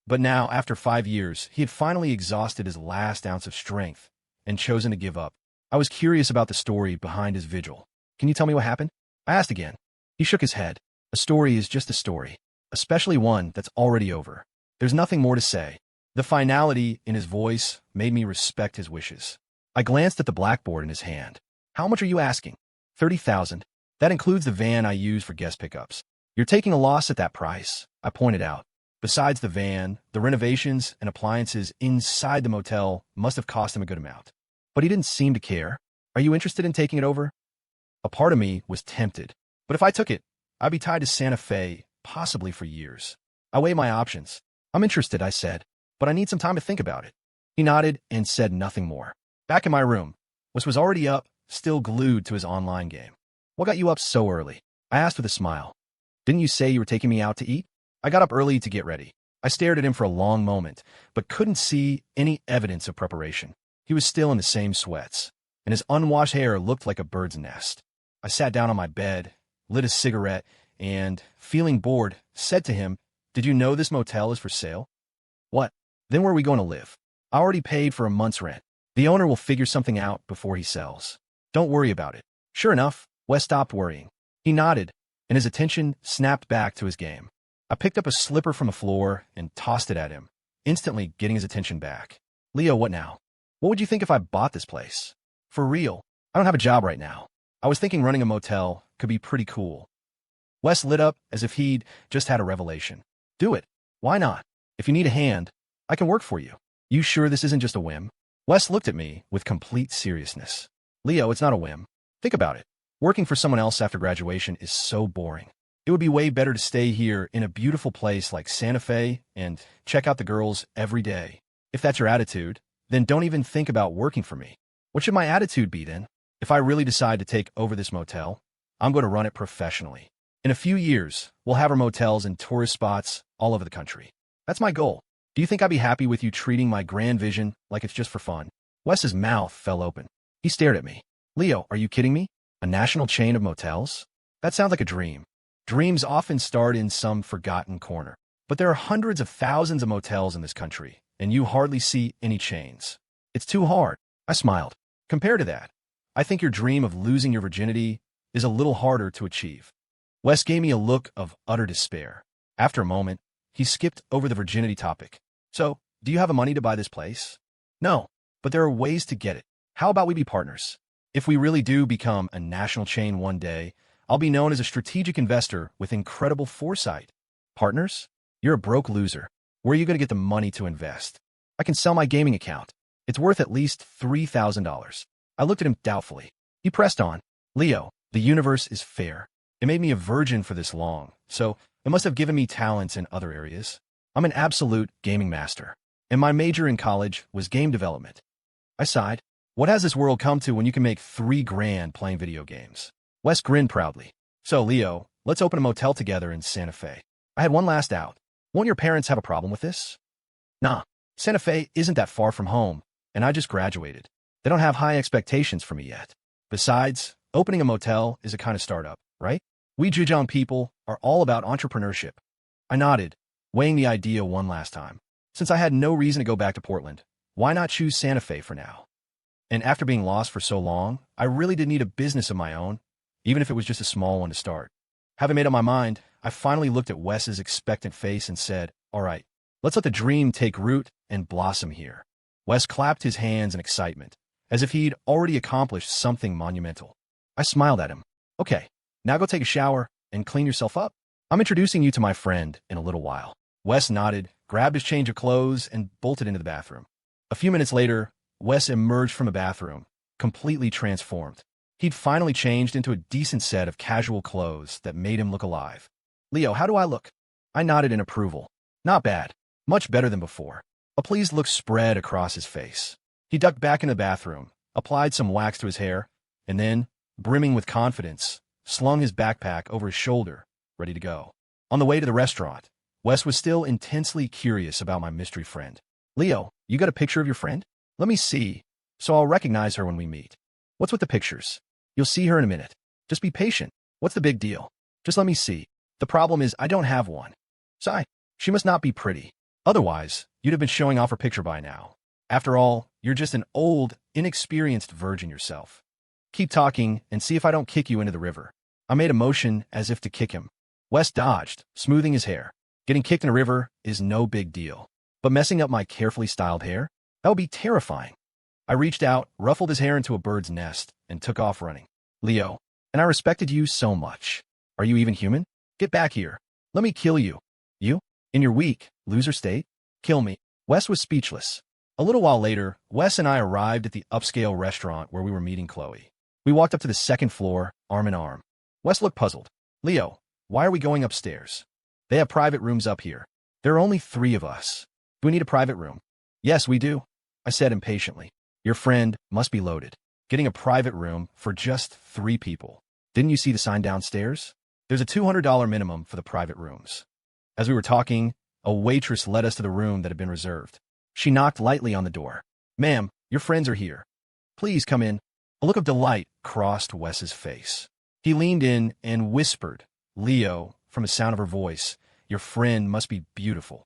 S1: But now, after 5 years, he had finally exhausted his last ounce of strength and chosen to give up. I was curious about the story behind his vigil. Can you tell me what happened? I asked again. He shook his head. A story is just a story, especially one that's already over. There's nothing more to say. The finality in his voice made me respect his wishes. I glanced at the blackboard in his hand. How much are you asking? 30,000. That includes the van I use for guest pickups. You're taking a loss at that price, I pointed out. Besides the van, the renovations and appliances inside the motel must have cost him a good amount. But he didn't seem to care. Are you interested in taking it over? A part of me was tempted. But if I took it, I'd be tied to Santa Fe, possibly for years. I weighed my options. I'm interested, I said, but I need some time to think about it. He nodded and said nothing more. Back in my room, Wes was already up, still glued to his online game. What got you up so early? I asked with a smile. Didn't you say you were taking me out to eat? I got up early to get ready. I stared at him for a long moment, but couldn't see any evidence of preparation. He was still in the same sweats, and his unwashed hair looked like a bird's nest. I sat down on my bed, lit a cigarette, and, feeling bored, said to him, Did you know this motel is for sale? What? Then where are we going to live? I already paid for a month's rent. The owner will figure something out before he sells. Don't worry about it. Sure enough, Wes stopped worrying. He nodded, and his attention snapped back to his game. I picked up a slipper from the floor and tossed it at him, instantly getting his attention back. Leo, what now? What would you think if I bought this place? For real, I don't have a job right now. I was thinking running a motel could be pretty cool. Wes lit up as if he'd just had a revelation. Do it. Why not? If you need a hand, I can work for you. You sure this isn't just a whim? Wes looked at me with complete seriousness. Leo, it's not a whim. Think about it. Working for someone else after graduation is so boring. It would be way better to stay here in a beautiful place like Santa Fe and check out the girls every day. If that's your attitude, then don't even think about working for me. What should my attitude be then? If I really decide to take over this motel, I'm going to run it professionally. In a few years, we'll have our motels in tourist spots all over the country. That's my goal. Do you think I'd be happy with you treating my grand vision like it's just for fun? Wes's mouth fell open. He stared at me. Leo, are you kidding me? A national chain of motels? That sounds like a dream. Dreams often start in some forgotten corner. But there are hundreds of thousands of motels in this country, and you hardly see any chains. It's too hard. I smiled. Compared to that, I think your dream of losing your virginity is a little harder to achieve. Wes gave me a look of utter despair. After a moment, he skipped over the virginity topic. So, do you have the money to buy this place? No, but there are ways to get it. How about we be partners? If we really do become a national chain one day, I'll be known as a strategic investor with incredible foresight. Partners? You're a broke loser. Where are you going to get the money to invest? I can sell my gaming account. It's worth at least $3,000. I looked at him doubtfully. He pressed on. Leo, the universe is fair. It made me a virgin for this long, so it must have given me talents in other areas. I'm an absolute gaming master, and my major in college was game development. I sighed. What has this world come to when you can make $3 grand playing video games? Wes grinned proudly. So, Leo, let's open a motel together in Santa Fe. I had one last out. Won't your parents have a problem with this? Nah, Santa Fe isn't that far from home, and I just graduated. They don't have high expectations for me yet. Besides, opening a motel is a kind of startup, right? We Zhejiang people are all about entrepreneurship. I nodded, weighing the idea one last time. Since I had no reason to go back to Portland, why not choose Santa Fe for now? And after being lost for so long, I really did need a business of my own, even if it was just a small one to start. Having made up my mind, I finally looked at Wes's expectant face and said, all right, let's let the dream take root and blossom here. Wes clapped his hands in excitement, as if he'd already accomplished something monumental. I smiled at him. Okay, now go take a shower and clean yourself up. I'm introducing you to my friend in a little while. Wes nodded, grabbed his change of clothes, and bolted into the bathroom. A few minutes later, Wes emerged from the bathroom, completely transformed. He'd finally changed into a decent set of casual clothes that made him look alive. Leo, how do I look? I nodded in approval. Not bad. Much better than before. A pleased look spread across his face. He ducked back in the bathroom, applied some wax to his hair, and then, brimming with confidence, slung his backpack over his shoulder, ready to go. On the way to the restaurant, Wes was still intensely curious about my mystery friend. Leo, you got a picture of your friend? Let me see, so I'll recognize her when we meet. What's with the pictures? You'll see her in a minute. Just be patient. What's the big deal? Just let me see. The problem is I don't have one. Sigh. She must not be pretty. Otherwise, you'd have been showing off her picture by now. After all, you're just an old, inexperienced virgin yourself. Keep talking and see if I don't kick you into the river. I made a motion as if to kick him. Wes dodged, smoothing his hair. Getting kicked in a river is no big deal. But messing up my carefully styled hair? That would be terrifying. I reached out, ruffled his hair into a bird's nest, and took off running. Leo, and I respected you so much. Are you even human? Get back here. Let me kill you. You? In your weak, loser state? Kill me. Wes was speechless. A little while later, Wes and I arrived at the upscale restaurant where we were meeting Chloe. We walked up to the second floor, arm in arm. Wes looked puzzled. Leo, why are we going upstairs? They have private rooms up here. There are only 3 of us. Do we need a private room? Yes, we do, I said impatiently. Your friend must be loaded. Getting a private room for just 3 people. Didn't you see the sign downstairs? There's a $200 minimum for the private rooms. As we were talking, a waitress led us to the room that had been reserved. She knocked lightly on the door. Ma'am, your friends are here. Please come in. A look of delight crossed Wes's face. He leaned in and whispered, Leo, from the sound of her voice, your friend must be beautiful.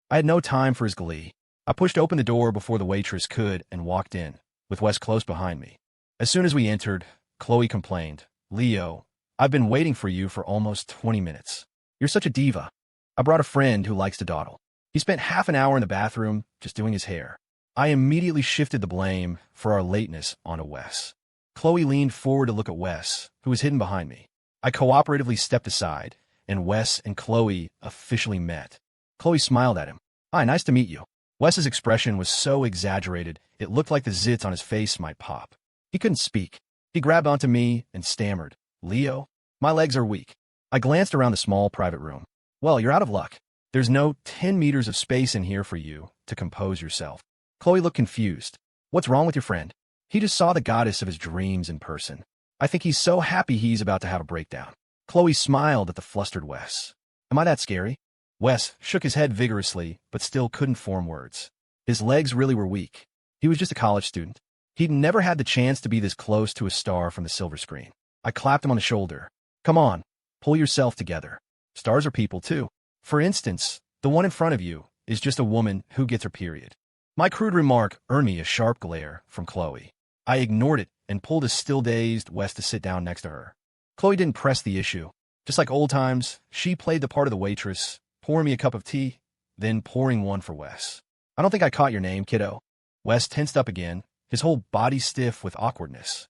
S1: I had no time for his glee. I pushed open the door before the waitress could and walked in, with Wes close behind me. As soon as we entered, Chloe complained, Leo, I've been waiting for you for almost 20 minutes. You're such a diva. I brought a friend who likes to dawdle. He spent half an hour in the bathroom just doing his hair. I immediately shifted the blame for our lateness onto Wes. Chloe leaned forward to look at Wes, who was hidden behind me. I cooperatively stepped aside, and Wes and Chloe officially met. Chloe smiled at him. Hi, nice to meet you. Wes's expression was so exaggerated, it looked like the zits on his face might pop. He couldn't speak. He grabbed onto me and stammered, Leo, my legs are weak. I glanced around the small private room. Well, you're out of luck. There's no 10 meters of space in here for you to compose yourself. Chloe looked confused. What's wrong with your friend? He just saw the goddess of his dreams in person. I think he's so happy he's about to have a breakdown. Chloe smiled at the flustered Wes. Am I that scary? Wes shook his head vigorously, but still couldn't form words. His legs really were weak. He was just a college student. He'd never had the chance to be this close to a star from the silver screen. I clapped him on the shoulder. Come on, pull yourself together. Stars are people too. For instance, the one in front of you is just a woman who gets her period. My crude remark earned me a sharp glare from Chloe. I ignored it and pulled a still-dazed Wes to sit down next to her. Chloe didn't press the issue. Just like old times, she played the part of the waitress, pouring me a cup of tea, then pouring one for Wes. I don't think I caught your name, kiddo. Wes tensed up again, his whole body stiff with awkwardness.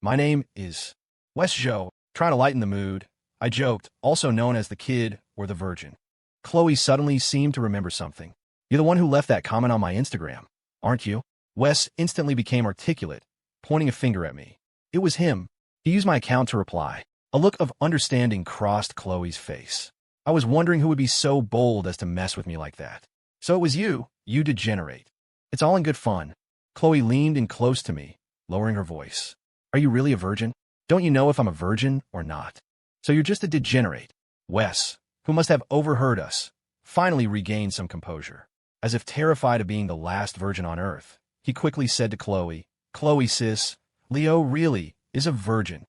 S1: My name is Wes Joe. Trying to lighten the mood, I joked, also known as the kid or the virgin. Chloe suddenly seemed to remember something. You're the one who left that comment on my Instagram, aren't you? Wes instantly became articulate, pointing a finger at me. It was him. He used my account to reply. A look of understanding crossed Chloe's face. I was wondering who would be so bold as to mess with me like that. So it was you degenerate. It's all in good fun. Chloe leaned in close to me, lowering her voice. Are you really a virgin? Don't you know if I'm a virgin or not? So you're just a degenerate. Wes, who must have overheard us, finally regained some composure. As if terrified of being the last virgin on earth, he quickly said to Chloe, Chloe, sis, Leo really is a virgin.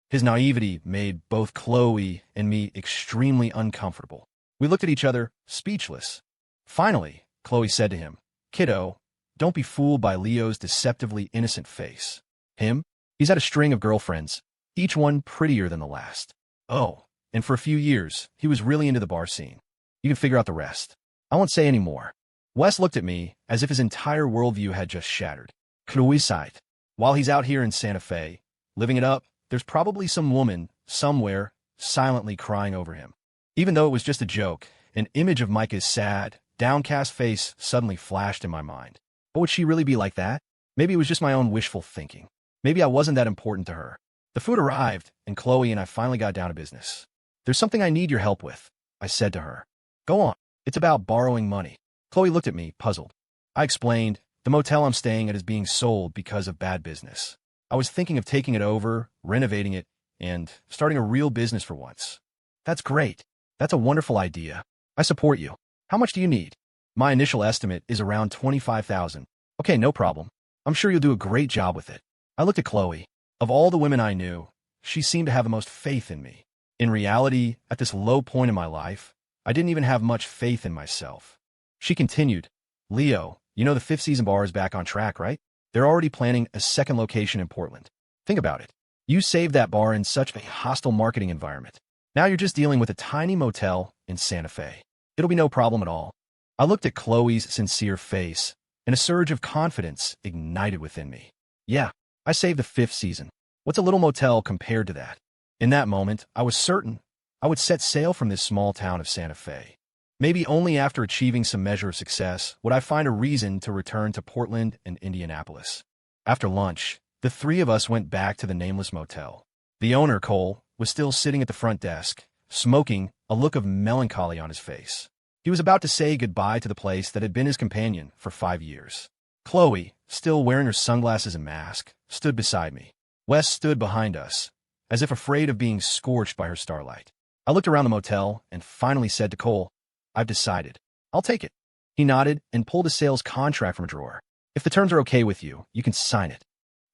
S1: His naivety made both Chloe and me extremely uncomfortable. We looked at each other, speechless. Finally, Chloe said to him, Kiddo, don't be fooled by Leo's deceptively innocent face. Him? He's had a string of girlfriends, each one prettier than the last. Oh, and for a few years, he was really into the bar scene. You can figure out the rest. I won't say any more. Wes looked at me as if his entire worldview had just shattered. Chloe sighed. While he's out here in Santa Fe, living it up, there's probably some woman, somewhere, silently crying over him. Even though it was just a joke, an image of Micah's sad, downcast face suddenly flashed in my mind. But would she really be like that? Maybe it was just my own wishful thinking. Maybe I wasn't that important to her. The food arrived, and Chloe and I finally got down to business. There's something I need your help with, I said to her. Go on. It's about borrowing money. Chloe looked at me, puzzled. I explained, the motel I'm staying at is being sold because of bad business. I was thinking of taking it over, renovating it, and starting a real business for once. That's great. That's a wonderful idea. I support you. How much do you need? My initial estimate is around $25,000. Okay, no problem. I'm sure you'll do a great job with it. I looked at Chloe. Of all the women I knew, she seemed to have the most faith in me. In reality, at this low point in my life, I didn't even have much faith in myself. She continued, Leo, you know the fifth season bar is back on track, right? They're already planning a second location in Portland. Think about it. You saved that bar in such a hostile marketing environment. Now you're just dealing with a tiny motel in Santa Fe. It'll be no problem at all. I looked at Chloe's sincere face, and a surge of confidence ignited within me. Yeah, I saved the 5th season. What's a little motel compared to that? In that moment, I was certain I would set sail from this small town of Santa Fe. Maybe only after achieving some measure of success would I find a reason to return to Portland and Indianapolis. After lunch, the 3 of us went back to the nameless motel. The owner, Cole, was still sitting at the front desk, smoking, a look of melancholy on his face. He was about to say goodbye to the place that had been his companion for 5 years. Chloe, still wearing her sunglasses and mask, stood beside me. Wes stood behind us, as if afraid of being scorched by her starlight. I looked around the motel and finally said to Cole, "I've decided. I'll take it." He nodded and pulled a sales contract from a drawer. "If the terms are okay with you, you can sign it."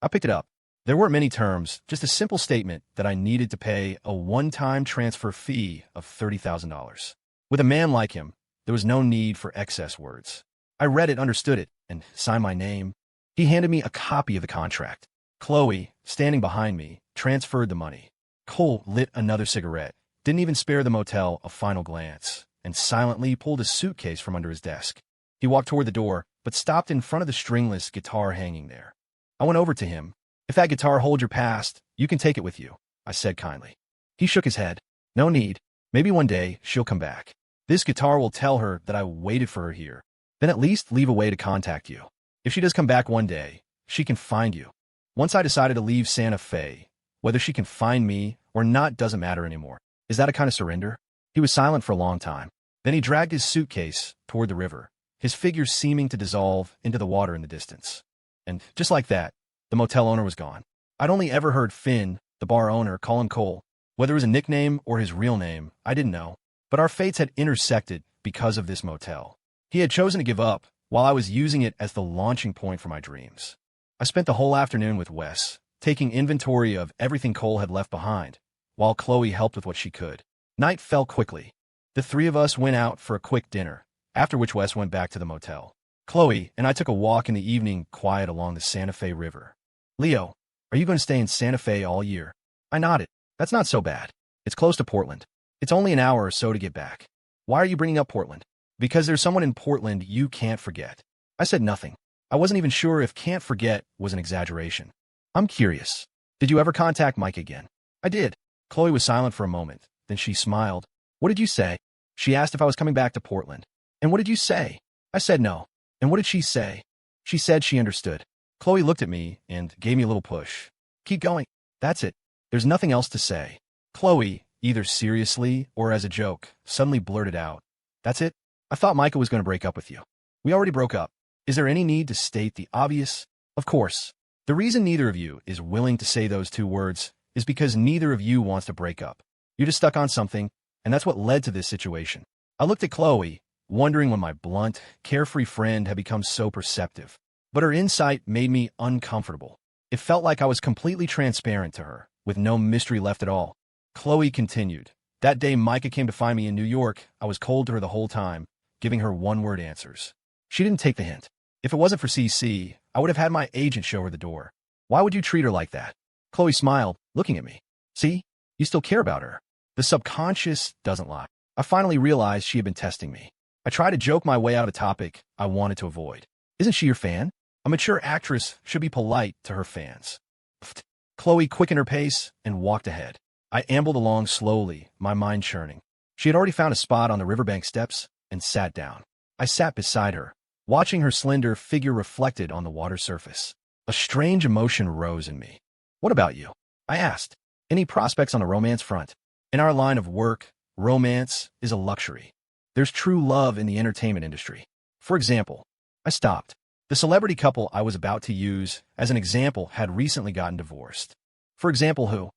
S1: I picked it up. There weren't many terms, just a simple statement that I needed to pay a one-time transfer fee of $30,000. With a man like him, there was no need for excess words. I read it, understood it, and signed my name. He handed me a copy of the contract. Chloe, standing behind me, transferred the money. Cole lit another cigarette, didn't even spare the motel a final glance, and silently pulled a suitcase from under his desk. He walked toward the door, but stopped in front of the stringless guitar hanging there. I went over to him. "If that guitar holds your past, you can take it with you," I said kindly. He shook his head. "No need. Maybe one day she'll come back. This guitar will tell her that I waited for her here. Then at least leave a way to contact you. If she does come back one day, she can find you." Once I decided to leave Santa Fe, whether she can find me or not doesn't matter anymore. Is that a kind of surrender? He was silent for a long time. Then he dragged his suitcase toward the river, his figure seeming to dissolve into the water in the distance. And just like that, the motel owner was gone. I'd only ever heard Finn, the bar owner, call him Cole. Whether it was a nickname or his real name, I didn't know. But our fates had intersected because of this motel. He had chosen to give up, while I was using it as the launching point for my dreams. I spent the whole afternoon with Wes, taking inventory of everything Cole had left behind, while Chloe helped with what she could. Night fell quickly. The 3 of us went out for a quick dinner, after which Wes went back to the motel. Chloe and I took a walk in the evening quiet along the Santa Fe River. "Leo, are you going to stay in Santa Fe all year?" I nodded. "That's not so bad. It's close to Portland. It's only an hour or so to get back." "Why are you bringing up Portland?" "Because there's someone in Portland you can't forget." I said nothing. I wasn't even sure if "can't forget" was an exaggeration. "I'm curious. Did you ever contact Mike again?" "I did." Chloe was silent for a moment. Then she smiled. "What did you say?" "She asked if I was coming back to Portland." "And what did you say?" I said no. "And what did she say?" "She said she understood." Chloe looked at me and gave me a little push. "Keep going. That's it. There's nothing else to say." Chloe, either seriously or as a joke, suddenly blurted out, "That's it? I thought Micah was going to break up with you." "We already broke up. Is there any need to state the obvious?" "Of course. The reason neither of you is willing to say those 2 words is because neither of you wants to break up. You're just stuck on something, and that's what led to this situation." I looked at Chloe, wondering when my blunt, carefree friend had become so perceptive. But her insight made me uncomfortable. It felt like I was completely transparent to her, with no mystery left at all. Chloe continued. "That day Micah came to find me in New York, I was cold to her the whole time, giving her one-word answers. She didn't take the hint. If it wasn't for CC, I would have had my agent show her the door. Why would you treat her like that?" Chloe smiled, looking at me. "See? You still care about her." The subconscious doesn't lie. I finally realized she had been testing me. I tried to joke my way out of a topic I wanted to avoid. "Isn't she your fan? A mature actress should be polite to her fans." Pfft. Chloe quickened her pace and walked ahead. I ambled along slowly, my mind churning. She had already found a spot on the riverbank steps and sat down. I sat beside her, watching her slender figure reflected on the water surface. A strange emotion rose in me. "What about you?" I asked. "Any prospects on the romance front?" In our line of work, romance is a luxury. There's true love in the entertainment industry. For example, I stopped. The celebrity couple I was about to use as an example had recently gotten divorced. For example, who?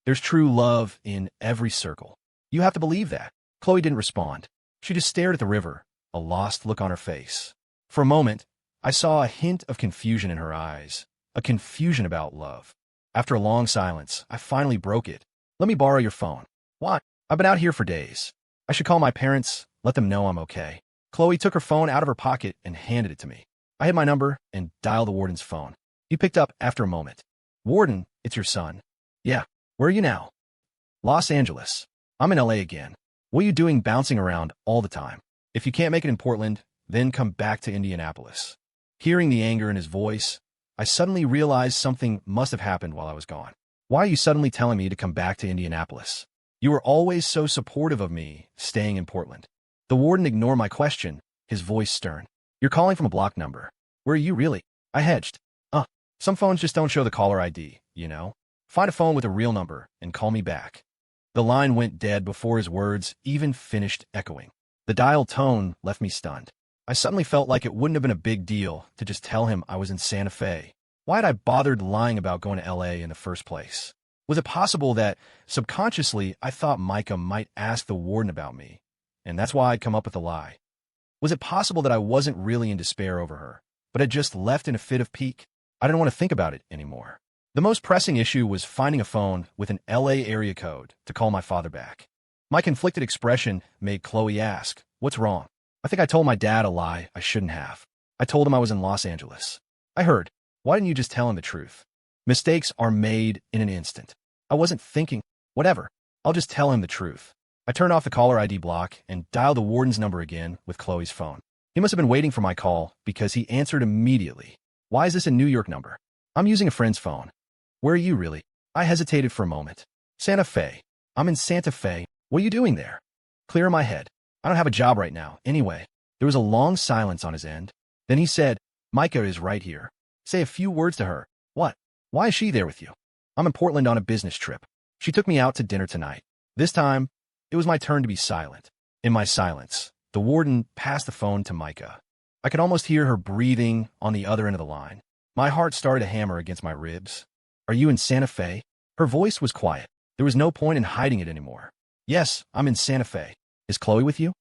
S1: There's true love in every circle. You have to believe that. Chloe didn't respond. She just stared at the river, a lost look on her face. For a moment, I saw a hint of confusion in her eyes, a confusion about love. After a long silence, I finally broke it. "Let me borrow your phone." "Why?" "I've been out here for days. I should call my parents, let them know I'm okay." Chloe took her phone out of her pocket and handed it to me. I hit my number and dialed the warden's phone. He picked up after a moment. "Warden, it's your son." "Yeah. Where are you now?" "Los Angeles." "I'm in LA again. What are you doing bouncing around all the time? If you can't make it in Portland, then come back to Indianapolis." Hearing the anger in his voice, I suddenly realized something must have happened while I was gone. Why are you suddenly telling me to come back to Indianapolis? You were always so supportive of me staying in Portland. The warden ignored my question, his voice stern. You're calling from a blocked number. Where are you really? I hedged. Some phones just don't show the caller ID, you know? Find a phone with a real number and call me back. The line went dead before his words even finished echoing. The dial tone left me stunned. I suddenly felt like it wouldn't have been a big deal to just tell him I was in Santa Fe. Why had I bothered lying about going to LA in the first place? Was it possible that, subconsciously, I thought Micah might ask the warden about me, and that's why I'd come up with the lie? Was it possible that I wasn't really in despair over her, but had just left in a fit of pique? I didn't want to think about it anymore. The most pressing issue was finding a phone with an LA area code to call my father back. My conflicted expression made Chloe ask, "What's wrong?" I think I told my dad a lie I shouldn't have. I told him I was in Los Angeles. I heard, "Why didn't you just tell him the truth?" Mistakes are made in an instant. I wasn't thinking, whatever, I'll just tell him the truth. I turned off the caller ID block and dialed the warden's number again with Chloe's phone. He must have been waiting for my call because he answered immediately. Why is this a New York number? I'm using a friend's phone. Where are you really? I hesitated for a moment. Santa Fe. I'm in Santa Fe. What are you doing there? Clear my head. I don't have a job right now. Anyway, there was a long silence on his end. Then he said, Micah is right here. Say a few words to her. What? Why is she there with you? I'm in Portland on a business trip. She took me out to dinner tonight. This time, it was my turn to be silent. In my silence, the warden passed the phone to Micah. I could almost hear her breathing on the other end of the line. My heart started to hammer against my ribs. Are you in Santa Fe? Her voice was quiet. There was no point in hiding it anymore. Yes, I'm in Santa Fe. Is Chloe with you?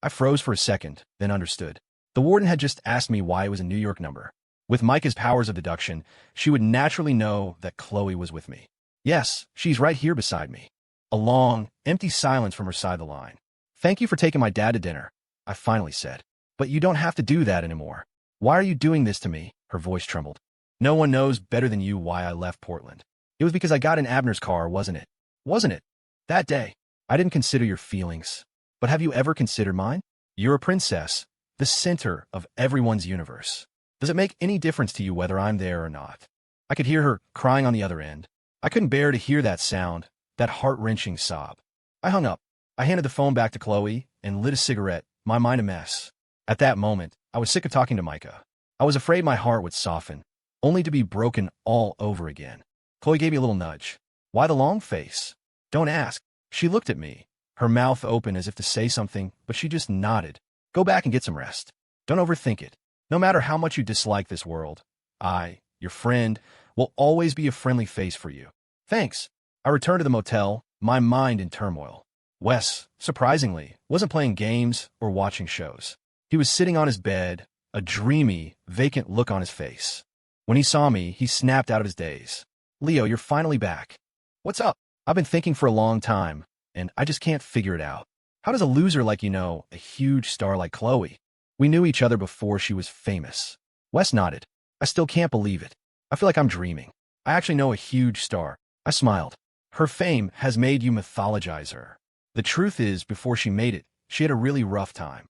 S1: I froze for a second, then understood. The warden had just asked me why it was a New York number. With Micah's powers of deduction, she would naturally know that Chloe was with me. Yes, she's right here beside me. A long, empty silence from her side of the line. Thank you for taking my dad to dinner, I finally said. But you don't have to do that anymore. Why are you doing this to me? Her voice trembled. No one knows better than you why I left Portland. It was because I got in Abner's car, wasn't it? Wasn't it? That day, I didn't consider your feelings. But have you ever considered mine? You're a princess, the center of everyone's universe. Does it make any difference to you whether I'm there or not? I could hear her crying on the other end. I couldn't bear to hear that sound, that heart-wrenching sob. I hung up. I handed the phone back to Chloe and lit a cigarette, my mind a mess. At that moment, I was sick of talking to Micah. I was afraid my heart would soften, only to be broken all over again. Chloe gave me a little nudge. Why the long face? Don't ask. She looked at me, her mouth open as if to say something, but she just nodded. Go back and get some rest. Don't overthink it. No matter how much you dislike this world, I, your friend, will always be a friendly face for you. Thanks. I returned to the motel, my mind in turmoil. Wes, surprisingly, wasn't playing games or watching shows. He was sitting on his bed, a dreamy, vacant look on his face. When he saw me, he snapped out of his daze. Leo, you're finally back. What's up? I've been thinking for a long time, and I just can't figure it out. How does a loser like you know a huge star like Chloe? We knew each other before she was famous. Wes nodded. I still can't believe it. I feel like I'm dreaming. I actually know a huge star. I smiled. Her fame has made you mythologize her. The truth is, before she made it, she had a really rough time.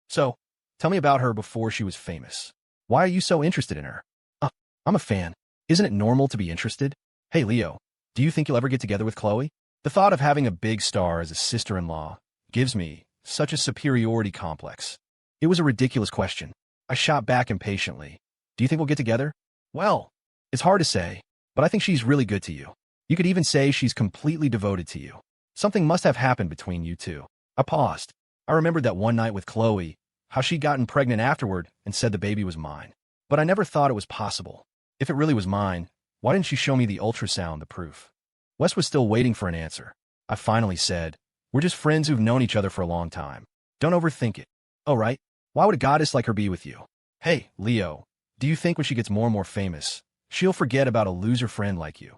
S1: So, tell me about her before she was famous. Why are you so interested in her? I'm a fan. Isn't it normal to be interested? Hey, Leo, do you think you'll ever get together with Chloe? The thought of having a big star as a sister-in-law gives me such a superiority complex. It was a ridiculous question. I shot back impatiently. Do you think we'll get together? Well, it's hard to say, but I think she's really good to you. You could even say she's completely devoted to you. Something must have happened between you two. I paused. I remembered that one night with Chloe, how she'd gotten pregnant afterward and said the baby was mine. But I never thought it was possible. If it really was mine, why didn't she show me the ultrasound, the proof? Wes was still waiting for an answer. I finally said, we're just friends who've known each other for a long time. Don't overthink it. Oh, right? Why would a goddess like her be with you? Hey, Leo, do you think when she gets more and more famous, she'll forget about a loser friend like you?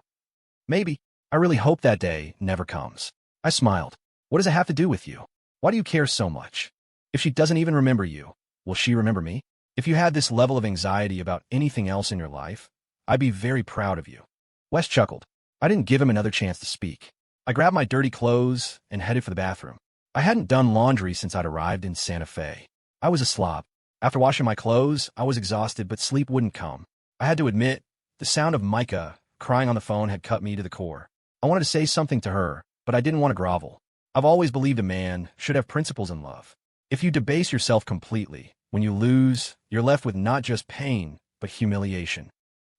S1: Maybe. I really hope that day never comes. I smiled. What does it have to do with you? Why do you care so much? If she doesn't even remember you, will she remember me? If you had this level of anxiety about anything else in your life, I'd be very proud of you. Wes chuckled. I didn't give him another chance to speak. I grabbed my dirty clothes and headed for the bathroom. I hadn't done laundry since I'd arrived in Santa Fe. I was a slob. After washing my clothes, I was exhausted, but sleep wouldn't come. I had to admit, the sound of Micah crying on the phone had cut me to the core. I wanted to say something to her, but I didn't want to grovel. I've always believed a man should have principles in love. If you debase yourself completely, when you lose, you're left with not just pain, but humiliation.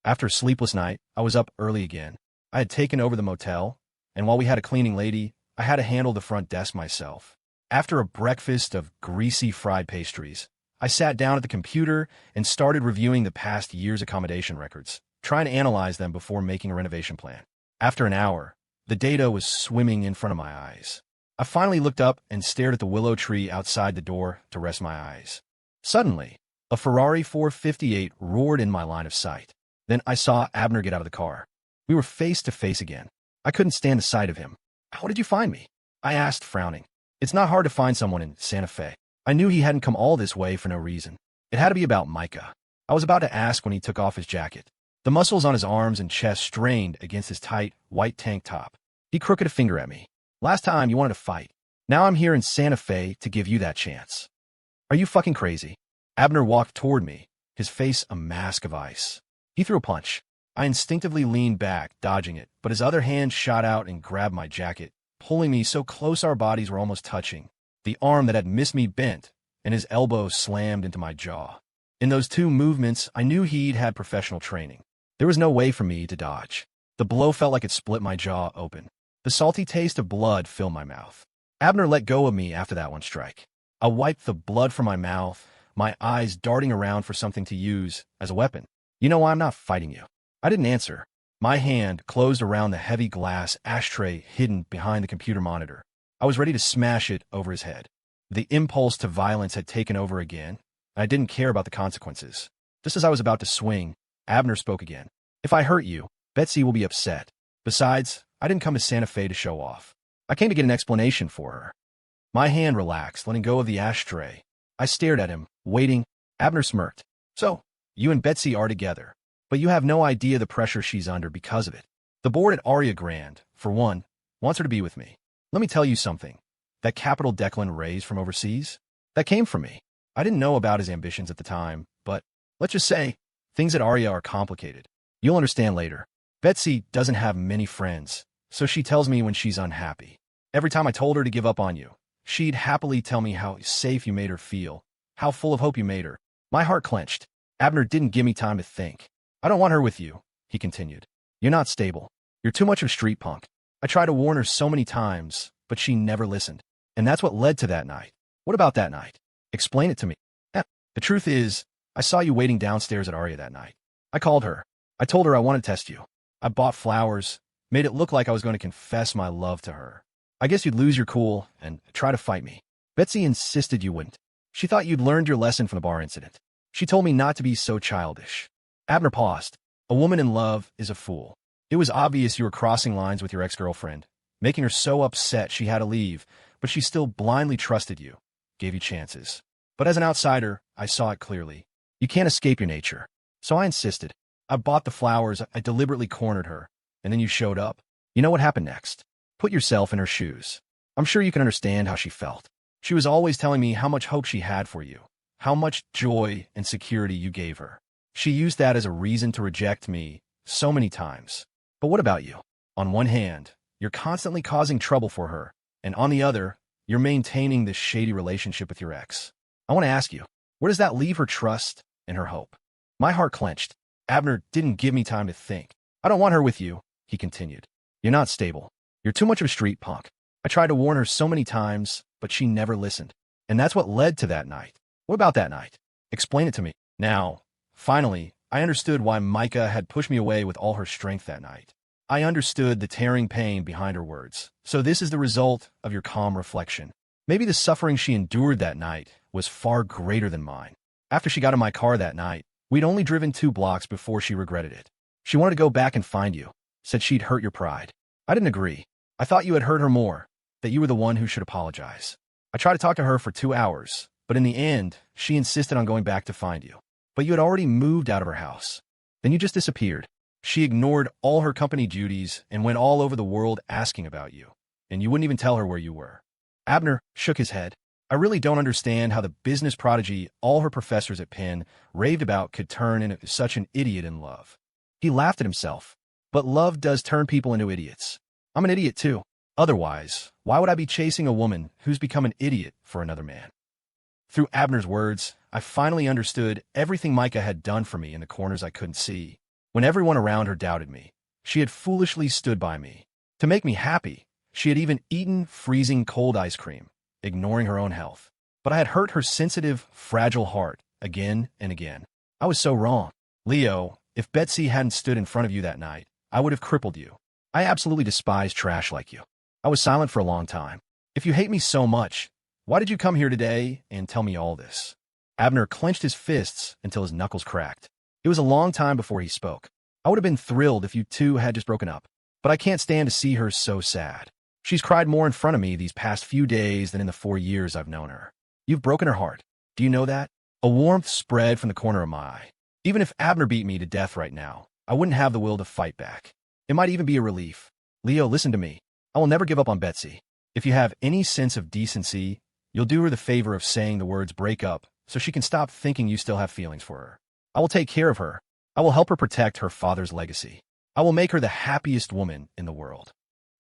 S1: After a sleepless night, I was up early again. I had taken over the motel, and while we had a cleaning lady, I had to handle the front desk myself. After a breakfast of greasy fried pastries, I sat down at the computer and started reviewing the past year's accommodation records, trying to analyze them before making a renovation plan. After an hour, the data was swimming in front of my eyes. I finally looked up and stared at the willow tree outside the door to rest my eyes. Suddenly, a Ferrari 458 roared in my line of sight. Then I saw Abner get out of the car. We were face to face again. I couldn't stand the sight of him. "How did you find me?" I asked, frowning. It's not hard to find someone in Santa Fe. I knew he hadn't come all this way for no reason. It had to be about Micah. I was about to ask when he took off his jacket. The muscles on his arms and chest strained against his tight, white tank top. He crooked a finger at me. "Last time you wanted to fight. Now I'm here in Santa Fe to give you that chance." "Are you fucking crazy?" Abner walked toward me, his face a mask of ice. He threw a punch. I instinctively leaned back, dodging it, but his other hand shot out and grabbed my jacket, pulling me so close our bodies were almost touching. The arm that had missed me bent, and his elbow slammed into my jaw. In those two movements, I knew he'd had professional training. There was no way for me to dodge. The blow felt like it split my jaw open. The salty taste of blood filled my mouth. Abner let go of me after that one strike. I wiped the blood from my mouth, my eyes darting around for something to use as a weapon. "You know I'm not fighting you." I didn't answer. My hand closed around the heavy glass ashtray hidden behind the computer monitor. I was ready to smash it over his head. The impulse to violence had taken over again, and I didn't care about the consequences. Just as I was about to swing, Abner spoke again. "If I hurt you, Betsy will be upset. Besides, I didn't come to Santa Fe to show off. I came to get an explanation for her." My hand relaxed, letting go of the ashtray. I stared at him, waiting. Abner smirked. "So, you and Betsy are together, but you have no idea the pressure she's under because of it. The board at Aria Grand, for one, wants her to be with me. Let me tell you something. That capital Declan raised from overseas, that came from me. I didn't know about his ambitions at the time, but let's just say, things at Aria are complicated. You'll understand later. Betsy doesn't have many friends, so she tells me when she's unhappy. Every time I told her to give up on you, she'd happily tell me how safe you made her feel, how full of hope you made her." My heart clenched. Abner didn't give me time to think. "I don't want her with you," he continued. "You're not stable. You're too much of a street punk. I tried to warn her so many times, but she never listened. And that's what led to that night." "What about that night? Explain it to me." The truth is, I saw you waiting downstairs at Aria that night. I called her. I told her I wanted to test you. I bought flowers, made it look like I was going to confess my love to her. I guess you'd lose your cool and try to fight me. Betsy insisted you wouldn't. She thought you'd learned your lesson from the bar incident. She told me not to be so childish." Abner paused. "A woman in love is a fool. It was obvious you were crossing lines with your ex-girlfriend, making her so upset she had to leave, but she still blindly trusted you, gave you chances. But as an outsider, I saw it clearly. You can't escape your nature. So I insisted. I bought the flowers, I deliberately cornered her, and then you showed up. You know what happened next? Put yourself in her shoes. I'm sure you can understand how she felt. She was always telling me how much hope she had for you, how much joy and security you gave her. She used that as a reason to reject me so many times. But what about you? On one hand, you're constantly causing trouble for her, and on the other, you're maintaining this shady relationship with your ex. I want to ask you, where does that leave her trust and her hope?" My heart clenched. Abner didn't give me time to think. "I don't want her with you," he continued. "You're not stable. You're too much of a street punk. I tried to warn her so many times, but she never listened. And that's what led to that night." "What about that night? Explain it to me." Now, finally, I understood why Micah had pushed me away with all her strength that night. I understood the tearing pain behind her words. "So this is the result of your calm reflection. Maybe the suffering she endured that night was far greater than mine. After she got in my car that night, we'd only driven 2 blocks before she regretted it. She wanted to go back and find you, said she'd hurt your pride. I didn't agree. I thought you had hurt her more, that you were the one who should apologize. I tried to talk to her for 2 hours, but in the end, she insisted on going back to find you. But you had already moved out of her house. Then you just disappeared. She ignored all her company duties and went all over the world asking about you, and you wouldn't even tell her where you were." Abner shook his head. I really don't understand how the business prodigy all her professors at Penn raved about could turn into such an idiot in love. He laughed at himself. But love does turn people into idiots. I'm an idiot too. Otherwise, why would I be chasing a woman who's become an idiot for another man? Through Abner's words, I finally understood everything Micah had done for me in the corners I couldn't see. When everyone around her doubted me, she had foolishly stood by me. To make me happy, she had even eaten freezing cold ice cream, ignoring her own health. But I had hurt her sensitive, fragile heart again and again. I was so wrong. Leo, if Betsy hadn't stood in front of you that night, I would have crippled you. I absolutely despise trash like you. I was silent for a long time. If you hate me so much, why did you come here today and tell me all this? Abner clenched his fists until his knuckles cracked. It was a long time before he spoke. I would have been thrilled if you two had just broken up, but I can't stand to see her so sad. She's cried more in front of me these past few days than in the 4 years I've known her. You've broken her heart. Do you know that? A warmth spread from the corner of my eye. Even if Abner beat me to death right now, I wouldn't have the will to fight back. It might even be a relief. Leo, listen to me. I will never give up on Betsy. If you have any sense of decency, you'll do her the favor of saying the words break up so she can stop thinking you still have feelings for her. I will take care of her. I will help her protect her father's legacy. I will make her the happiest woman in the world.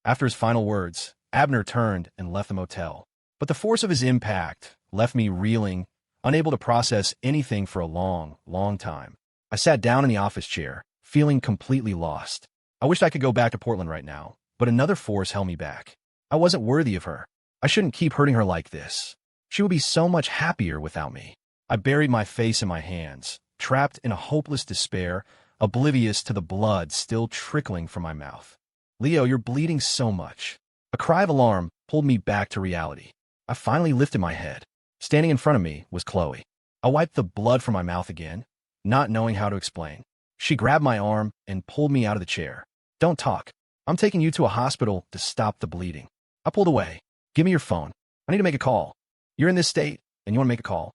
S1: After his final words, Abner turned and left the motel. But the force of his impact left me reeling, unable to process anything for a long, long time. I sat down in the office chair, feeling completely lost. I wished I could go back to Portland right now, but another force held me back. I wasn't worthy of her. I shouldn't keep hurting her like this. She would be so much happier without me. I buried my face in my hands, trapped in a hopeless despair, oblivious to the blood still trickling from my mouth. Leo, you're bleeding so much. A cry of alarm pulled me back to reality. I finally lifted my head. Standing in front of me was Chloe. I wiped the blood from my mouth again, not knowing how to explain. She grabbed my arm and pulled me out of the chair. Don't talk. I'm taking you to a hospital to stop the bleeding. I pulled away. Give me your phone. I need to make a call. You're in this state, and you want to make a call?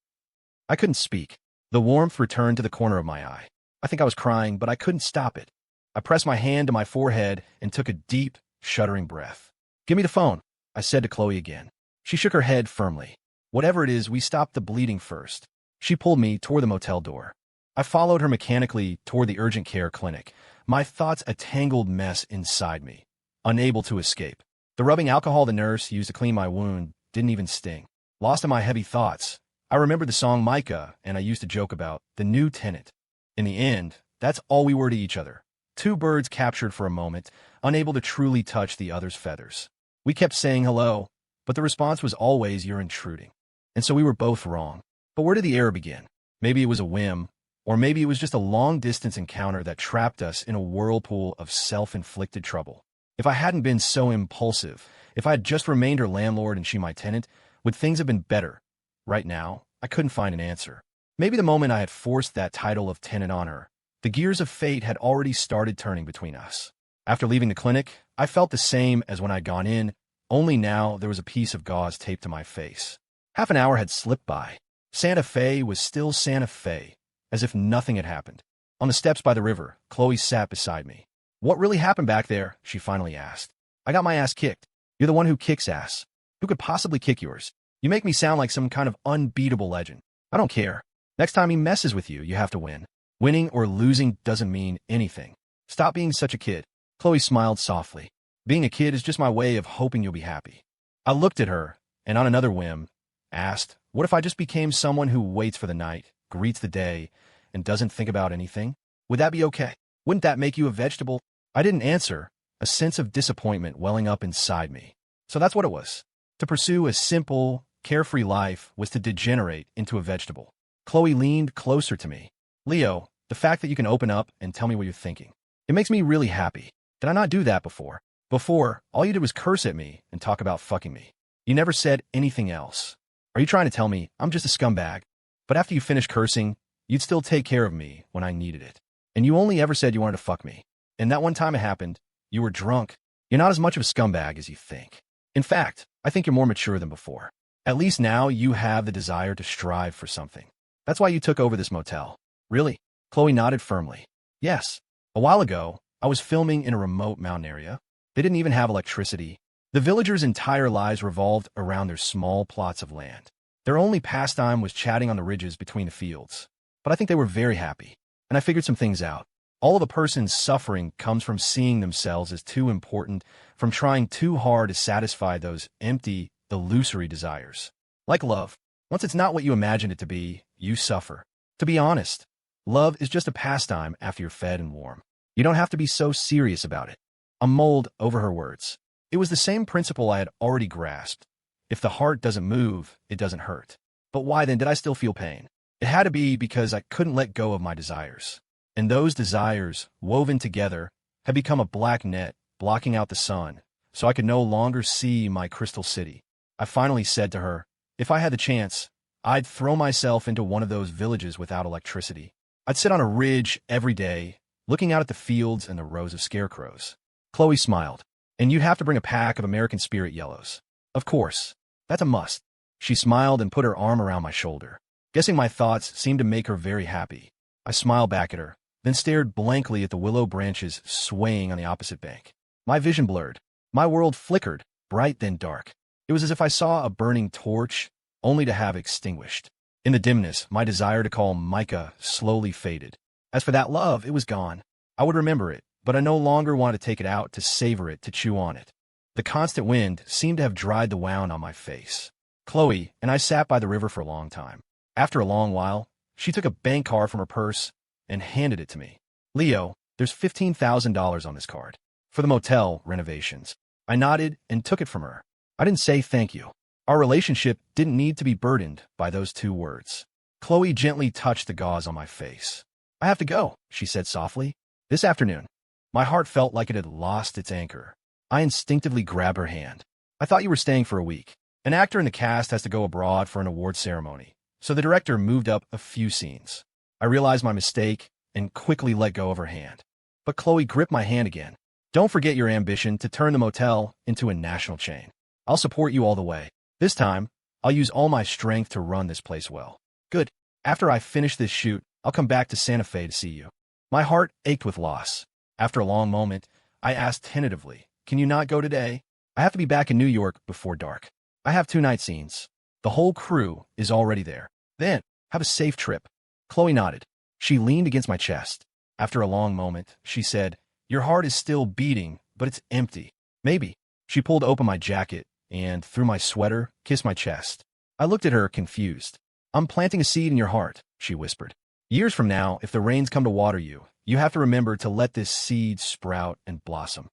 S1: I couldn't speak. The warmth returned to the corner of my eye. I think I was crying, but I couldn't stop it. I pressed my hand to my forehead and took a deep, shuddering breath. Give me the phone, I said to Chloe again. She shook her head firmly. Whatever it is, we stopped the bleeding first. She pulled me toward the motel door. I followed her mechanically toward the urgent care clinic, my thoughts a tangled mess inside me, unable to escape. The rubbing alcohol the nurse used to clean my wound didn't even sting. Lost in my heavy thoughts, I remembered the song Micah and I used to joke about, the new tenant. In the end, that's all we were to each other. Two birds captured for a moment, unable to truly touch the other's feathers. We kept saying hello, but the response was always, you're intruding. And so we were both wrong. But where did the error begin? Maybe it was a whim, or maybe it was just a long-distance encounter that trapped us in a whirlpool of self-inflicted trouble. If I hadn't been so impulsive, if I had just remained her landlord and she my tenant, would things have been better? Right now, I couldn't find an answer. Maybe the moment I had forced that title of tenant on her, the gears of fate had already started turning between us. After leaving the clinic, I felt the same as when I'd gone in, only now there was a piece of gauze taped to my face. Half an hour had slipped by. Santa Fe was still Santa Fe, as if nothing had happened. On the steps by the river, Chloe sat beside me. What really happened back there? She finally asked. I got my ass kicked. You're the one who kicks ass. Who could possibly kick yours? You make me sound like some kind of unbeatable legend. I don't care. Next time he messes with you, you have to win. Winning or losing doesn't mean anything. Stop being such a kid. Chloe smiled softly. Being a kid is just my way of hoping you'll be happy. I looked at her, and on another whim, asked, what if I just became someone who waits for the night, greets the day, and doesn't think about anything? Would that be okay? Wouldn't that make you a vegetable? I didn't answer, a sense of disappointment welling up inside me. So that's what it was. To pursue a simple, carefree life was to degenerate into a vegetable. Chloe leaned closer to me. Leo, the fact that you can open up and tell me what you're thinking, it makes me really happy. Did I not do that before? Before, all you did was curse at me and talk about fucking me. You never said anything else. Are you trying to tell me I'm just a scumbag? But after you finished cursing, you'd still take care of me when I needed it. And you only ever said you wanted to fuck me. And that one time it happened, you were drunk. You're not as much of a scumbag as you think. In fact, I think you're more mature than before. At least now you have the desire to strive for something. That's why you took over this motel. Really? Chloe nodded firmly. Yes. A while ago, I was filming in a remote mountain area. They didn't even have electricity. The villagers' entire lives revolved around their small plots of land. Their only pastime was chatting on the ridges between the fields. But I think they were very happy, and I figured some things out. All of a person's suffering comes from seeing themselves as too important, from trying too hard to satisfy those empty, illusory desires. Like love. Once it's not what you imagined it to be, you suffer. To be honest, love is just a pastime after you're fed and warm. You don't have to be so serious about it. I mulled over her words. It was the same principle I had already grasped. If the heart doesn't move, it doesn't hurt. But why then did I still feel pain? It had to be because I couldn't let go of my desires. And those desires, woven together, had become a black net, blocking out the sun, so I could no longer see my crystal city. I finally said to her, if I had the chance, I'd throw myself into one of those villages without electricity. I'd sit on a ridge every day, looking out at the fields and the rows of scarecrows. Chloe smiled. And you'd have to bring a pack of American Spirit yellows. Of course. That's a must. She smiled and put her arm around my shoulder. Guessing my thoughts seemed to make her very happy. I smiled back at her, then stared blankly at the willow branches swaying on the opposite bank. My vision blurred. My world flickered, bright then dark. It was as if I saw a burning torch, only to have extinguished. In the dimness, my desire to call Micah slowly faded. As for that love, it was gone. I would remember it, but I no longer wanted to take it out, to savor it, to chew on it. The constant wind seemed to have dried the wound on my face. Chloe and I sat by the river for a long time. After a long while, she took a bank card from her purse and handed it to me. Leo, there's $15,000 on this card. For the motel renovations. I nodded and took it from her. I didn't say thank you. Our relationship didn't need to be burdened by those two words. Chloe gently touched the gauze on my face. I have to go, she said softly. This afternoon. My heart felt like it had lost its anchor. I instinctively grabbed her hand. I thought you were staying for a week. An actor in the cast has to go abroad for an award ceremony, so the director moved up a few scenes. I realized my mistake and quickly let go of her hand. But Chloe gripped my hand again. Don't forget your ambition to turn the motel into a national chain. I'll support you all the way. This time, I'll use all my strength to run this place well. Good. After I finish this shoot, I'll come back to Santa Fe to see you. My heart ached with loss. After a long moment, I asked tentatively, can you not go today? I have to be back in New York before dark. I have 2 night scenes. The whole crew is already there. Then, have a safe trip. Chloe nodded. She leaned against my chest. After a long moment, she said, your heart is still beating, but it's empty. Maybe. She pulled open my jacket and, through my sweater, kissed my chest. I looked at her, confused. I'm planting a seed in your heart, she whispered. Years from now, if the rains come to water you, you have to remember to let this seed sprout and blossom.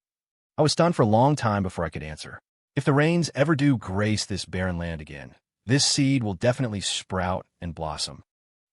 S1: I was stunned for a long time before I could answer. If the rains ever do grace this barren land again, this seed will definitely sprout and blossom.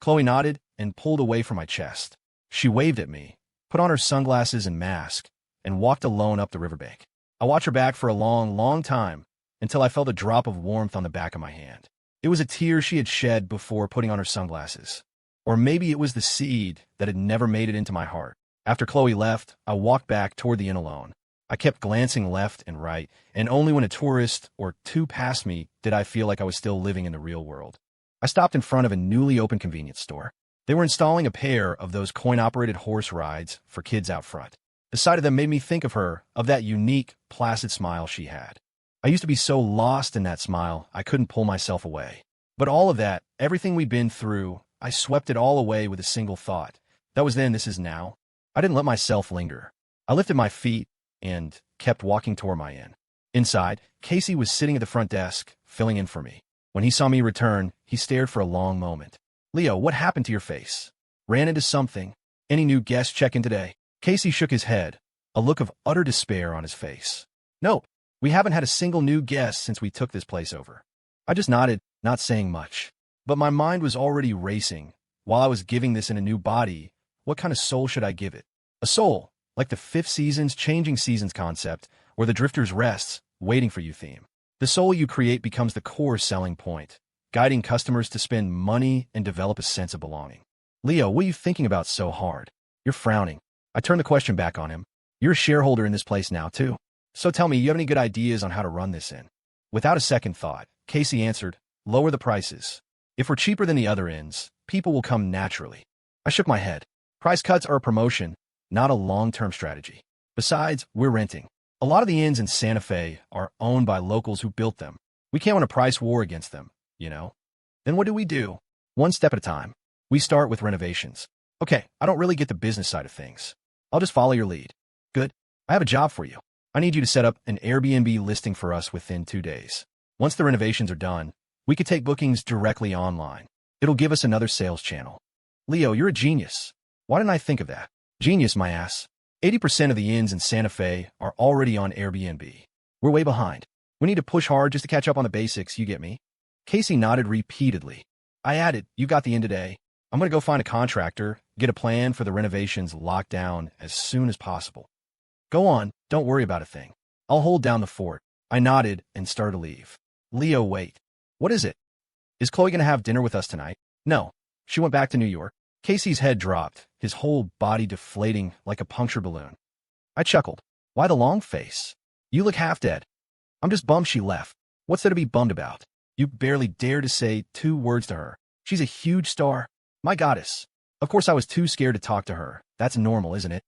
S1: Chloe nodded and pulled away from my chest. She waved at me, put on her sunglasses and mask, and walked alone up the riverbank. I watched her back for a long, long time, until I felt a drop of warmth on the back of my hand. It was a tear she had shed before putting on her sunglasses. Or maybe it was the seed that had never made it into my heart. After Chloe left, I walked back toward the inn alone. I kept glancing left and right, and only when a tourist or two passed me did I feel like I was still living in the real world. I stopped in front of a newly opened convenience store. They were installing a pair of those coin-operated horse rides for kids out front. The sight of them made me think of her, of that unique, placid smile she had. I used to be so lost in that smile, I couldn't pull myself away. But all of that, everything we'd been through, I swept it all away with a single thought. That was then, this is now. I didn't let myself linger. I lifted my feet and kept walking toward my inn. Inside, Casey was sitting at the front desk, filling in for me. When he saw me return, he stared for a long moment. Leo, what happened to your face? Ran into something. Any new guests check in today? Casey shook his head, a look of utter despair on his face. Nope, we haven't had a single new guest since we took this place over. I just nodded, not saying much. But my mind was already racing. While I was giving this in a new body, what kind of soul should I give it? A soul, like the fifth season's changing seasons concept, or the Drifter's Rests, waiting for you theme. The soul you create becomes the core selling point, guiding customers to spend money and develop a sense of belonging. Leo, what are you thinking about so hard? You're frowning. I turned the question back on him. You're a shareholder in this place now, too. So tell me, you have any good ideas on how to run this in? Without a second thought, Casey answered, lower the prices. If we're cheaper than the other inns, people will come naturally. I shook my head. Price cuts are a promotion, not a long-term strategy. Besides, we're renting. A lot of the inns in Santa Fe are owned by locals who built them. We can't win a price war against them, you know? Then what do? One step at a time. We start with renovations. Okay, I don't really get the business side of things. I'll just follow your lead. Good. I have a job for you. I need you to set up an Airbnb listing for us within 2 days. Once the renovations are done, we could take bookings directly online. It'll give us another sales channel. Leo, you're a genius. Why didn't I think of that? Genius, my ass. 80% of the inns in Santa Fe are already on Airbnb. We're way behind. We need to push hard just to catch up on the basics, you get me? Casey nodded repeatedly. I added, you got the inn today. I'm going to go find a contractor, get a plan for the renovations locked down as soon as possible. Go on, don't worry about a thing. I'll hold down the fort. I nodded and started to leave. Leo, wait. What is it? Is Chloe going to have dinner with us tonight? No. She went back to New York. Casey's head dropped, his whole body deflating like a punctured balloon. I chuckled. Why the long face? You look half dead. I'm just bummed she left. What's there to be bummed about? You barely dare to say 2 words to her. She's a huge star. My goddess. Of course I was too scared to talk to her. That's normal, isn't it?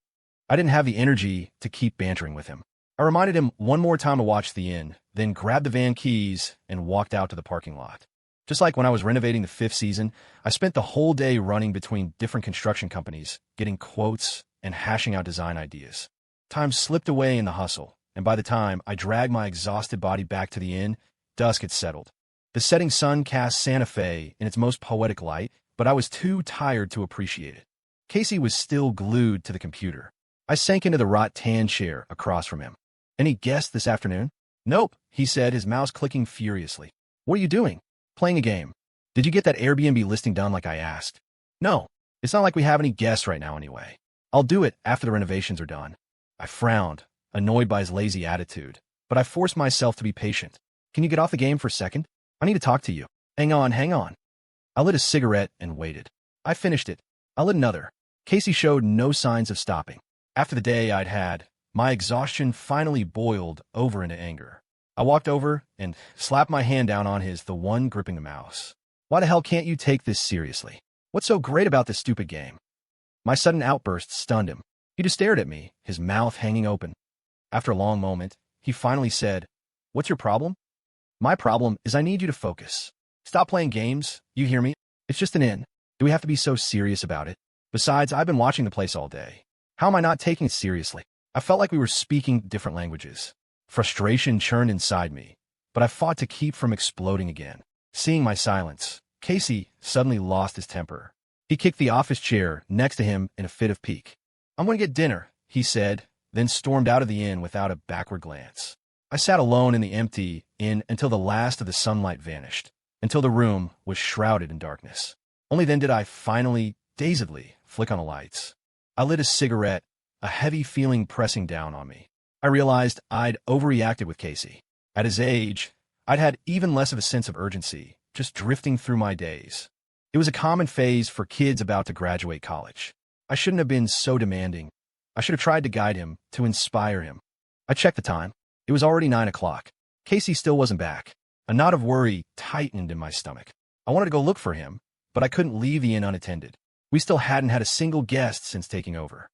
S1: I didn't have the energy to keep bantering with him. I reminded him one more time to watch the inn, then grabbed the van keys and walked out to the parking lot. Just like when I was renovating the 5th season, I spent the whole day running between different construction companies, getting quotes and hashing out design ideas. Time slipped away in the hustle, and by the time I dragged my exhausted body back to the inn, dusk had settled. The setting sun cast Santa Fe in its most poetic light, but I was too tired to appreciate it. Casey was still glued to the computer. I sank into the rattan chair across from him. Any guests this afternoon? Nope, he said, his mouse clicking furiously. What are you doing? Playing a game. Did you get that Airbnb listing done like I asked? No, it's not like we have any guests right now anyway. I'll do it after the renovations are done. I frowned, annoyed by his lazy attitude, but I forced myself to be patient. Can you get off the game for a second? I need to talk to you. Hang on. I lit a cigarette and waited. I finished it. I lit another. Casey showed no signs of stopping. After the day I'd had, my exhaustion finally boiled over into anger. I walked over and slapped my hand down on the one gripping the mouse. Why the hell can't you take this seriously? What's so great about this stupid game? My sudden outburst stunned him. He just stared at me, his mouth hanging open. After a long moment, he finally said, What's your problem? My problem is I need you to focus. Stop playing games, you hear me? It's just an inn. Do we have to be so serious about it? Besides, I've been watching the place all day. How am I not taking it seriously? I felt like we were speaking different languages. Frustration churned inside me, but I fought to keep from exploding again. Seeing my silence, Casey suddenly lost his temper. He kicked the office chair next to him in a fit of pique. I'm going to get dinner, he said, then stormed out of the inn without a backward glance. I sat alone in the empty inn until the last of the sunlight vanished, until the room was shrouded in darkness. Only then did I finally, dazedly, flick on the lights. I lit a cigarette, a heavy feeling pressing down on me. I realized I'd overreacted with Casey. At his age, I'd had even less of a sense of urgency, just drifting through my days. It was a common phase for kids about to graduate college. I shouldn't have been so demanding. I should have tried to guide him, to inspire him. I checked the time. It was already 9 o'clock. Casey still wasn't back. A knot of worry tightened in my stomach. I wanted to go look for him, but I couldn't leave the inn unattended. We still hadn't had a single guest since taking over.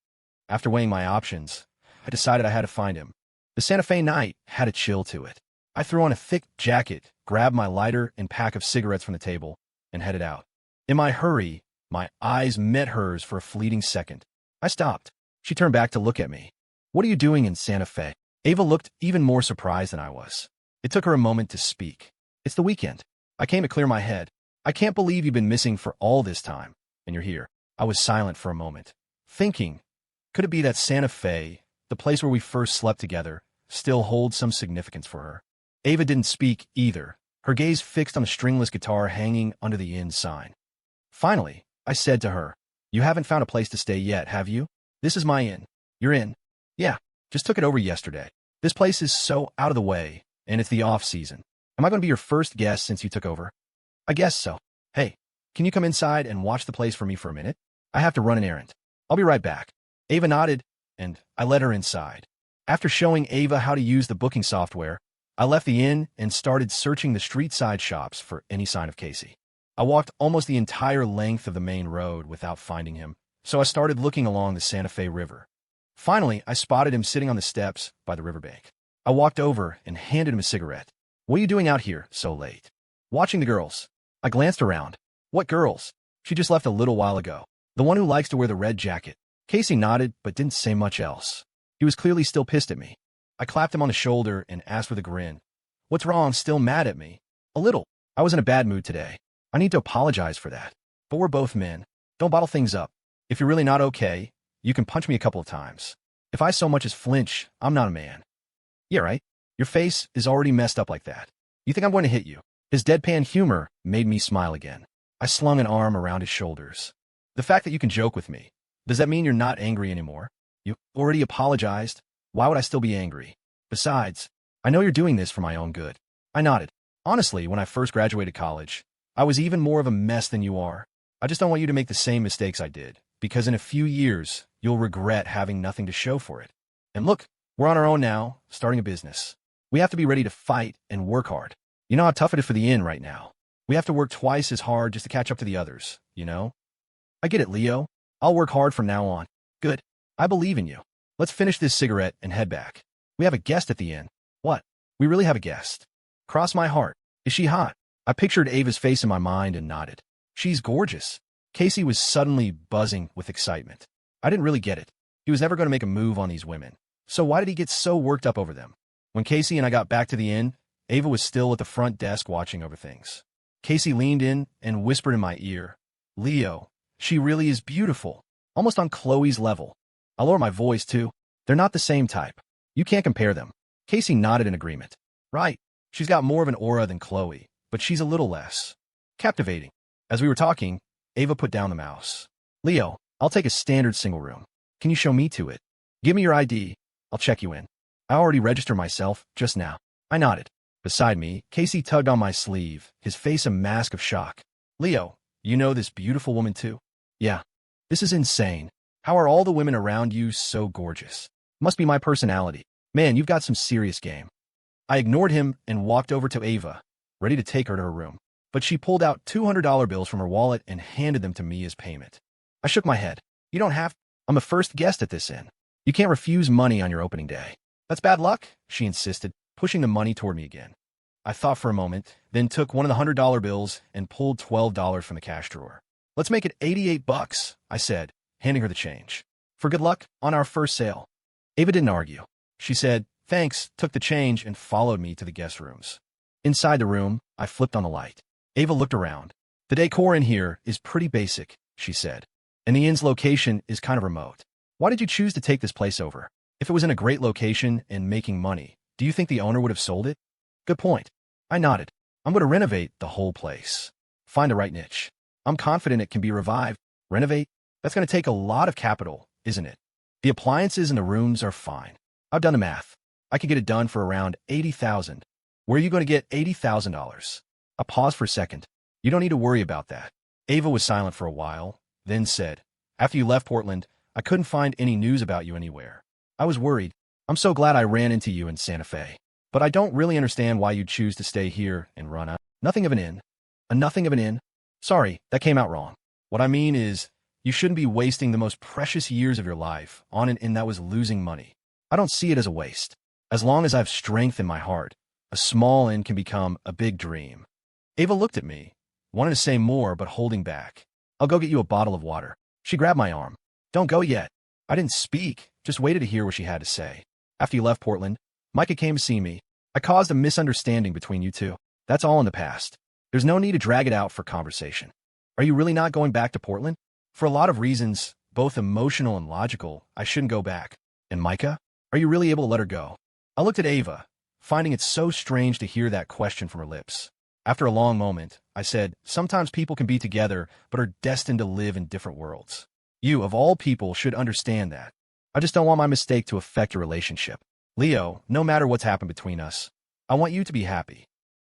S1: After weighing my options, I decided I had to find him. The Santa Fe night had a chill to it. I threw on a thick jacket, grabbed my lighter and pack of cigarettes from the table, and headed out. In my hurry, my eyes met hers for a fleeting second. I stopped. She turned back to look at me. What are you doing in Santa Fe? Ava looked even more surprised than I was. It took her a moment to speak. It's the weekend. I came to clear my head. I can't believe you've been missing for all this time, and you're here. I was silent for a moment, thinking, could it be that Santa Fe, the place where we first slept together, still holds some significance for her? Ava didn't speak either, her gaze fixed on the stringless guitar hanging under the inn sign. Finally, I said to her, You haven't found a place to stay yet, have you? This is my inn. You're in. Yeah, just took it over yesterday. This place is so out of the way, and it's the off-season. Am I going to be your first guest since you took over? I guess so. Hey, can you come inside and watch the place for me for a minute? I have to run an errand. I'll be right back. Ava nodded, and I led her inside. After showing Ava how to use the booking software, I left the inn and started searching the street-side shops for any sign of Casey. I walked almost the entire length of the main road without finding him, so I started looking along the Santa Fe River. Finally, I spotted him sitting on the steps by the riverbank. I walked over and handed him a cigarette. What are you doing out here so late? Watching the girls. I glanced around. What girls? She just left a little while ago. The one who likes to wear the red jacket. Casey nodded, but didn't say much else. He was clearly still pissed at me. I clapped him on the shoulder and asked with a grin, "What's wrong? Still mad at me?" "A little. I was in a bad mood today. I need to apologize for that. But we're both men. Don't bottle things up. If you're really not okay, you can punch me a couple of times. If I so much as flinch, I'm not a man." "Yeah, right. Your face is already messed up like that. You think I'm going to hit you?" His deadpan humor made me smile again. I slung an arm around his shoulders. "The fact that you can joke with me, does that mean you're not angry anymore? You already apologized. Why would I still be angry? Besides, I know you're doing this for my own good." I nodded. "Honestly, when I first graduated college, I was even more of a mess than you are. I just don't want you to make the same mistakes I did, because in a few years, you'll regret having nothing to show for it. And look, we're on our own now, starting a business. We have to be ready to fight and work hard. You know how tough it is for the inn right now. We have to work twice as hard just to catch up to the others, you know?" "I get it, Leo. I'll work hard from now on." "Good. I believe in you. Let's finish this cigarette and head back. We have a guest at the inn." "What? We really have a guest?" "Cross my heart. Is she hot?" I pictured Ava's face in my mind and nodded. "She's gorgeous." Casey was suddenly buzzing with excitement. I didn't really get it. He was never going to make a move on these women. So why did he get so worked up over them? When Casey and I got back to the inn, Ava was still at the front desk watching over things. Casey leaned in and whispered in my ear, "Leo, she really is beautiful, almost on Chloe's level." I lowered my voice too. "They're not the same type. You can't compare them." Casey nodded in agreement. "Right. She's got more of an aura than Chloe, but she's a little less captivating." As we were talking, Ava put down the mouse. "Leo, I'll take a standard single room. Can you show me to it? Give me your ID. I'll check you in." "I already registered myself just now." I nodded. Beside me, Casey tugged on my sleeve, his face a mask of shock. "Leo, you know this beautiful woman too?" "Yeah. This is insane. How are all the women around you so gorgeous?" "Must be my personality. Man, you've got some serious game." I ignored him and walked over to Ava, ready to take her to her room. But she pulled out $200 bills from her wallet and handed them to me as payment. I shook my head. "You don't have to. I'm a first guest at this inn. You can't refuse money on your opening day." "That's bad luck," she insisted, pushing the money toward me again. I thought for a moment, then took one of the $100 bills and pulled $12 from the cash drawer. "Let's make it $88, I said, handing her the change. "For good luck on our first sale." Ava didn't argue. She said, "Thanks," took the change, and followed me to the guest rooms. Inside the room, I flipped on the light. Ava looked around. "The decor in here is pretty basic," she said, "and the inn's location is kind of remote. Why did you choose to take this place over? If it was in a great location and making money, do you think the owner would have sold it?" "Good point." I nodded. "I'm going to renovate the whole place. Find the right niche. I'm confident it can be revived. Renovate? That's going to take a lot of capital, isn't it? The appliances in the rooms are fine. I've done the math. I could get it done for around $80,000. Where are you going to get $80,000? I paused for a second. "You don't need to worry about that." Ava was silent for a while, then said, "After you left Portland, I couldn't find any news about you anywhere. I was worried. I'm so glad I ran into you in Santa Fe. But I don't really understand why you'd choose to stay here and run a nothing of an inn." "A nothing of an inn?" "Sorry, that came out wrong. What I mean is, you shouldn't be wasting the most precious years of your life on an inn that was losing money. I don't see it as a waste. As long as I have strength in my heart, a small inn can become a big dream." Ava looked at me, wanted to say more but holding back. "I'll go get you a bottle of water." She grabbed my arm. "Don't go yet." I didn't speak, just waited to hear what she had to say. "After you left Portland, Micah came to see me. I caused a misunderstanding between you two. That's all in the past. There's no need to drag it out for conversation." "Are you really not going back to Portland?" "For a lot of reasons, both emotional and logical, I shouldn't go back." "And Micah? Are you really able to let her go?" I looked at Ava, finding it so strange to hear that question from her lips. After a long moment, I said, "Sometimes people can be together, but are destined to live in different worlds. You, of all people, should understand that. I just don't want my mistake to affect your relationship. Leo, no matter what's happened between us, I want you to be happy.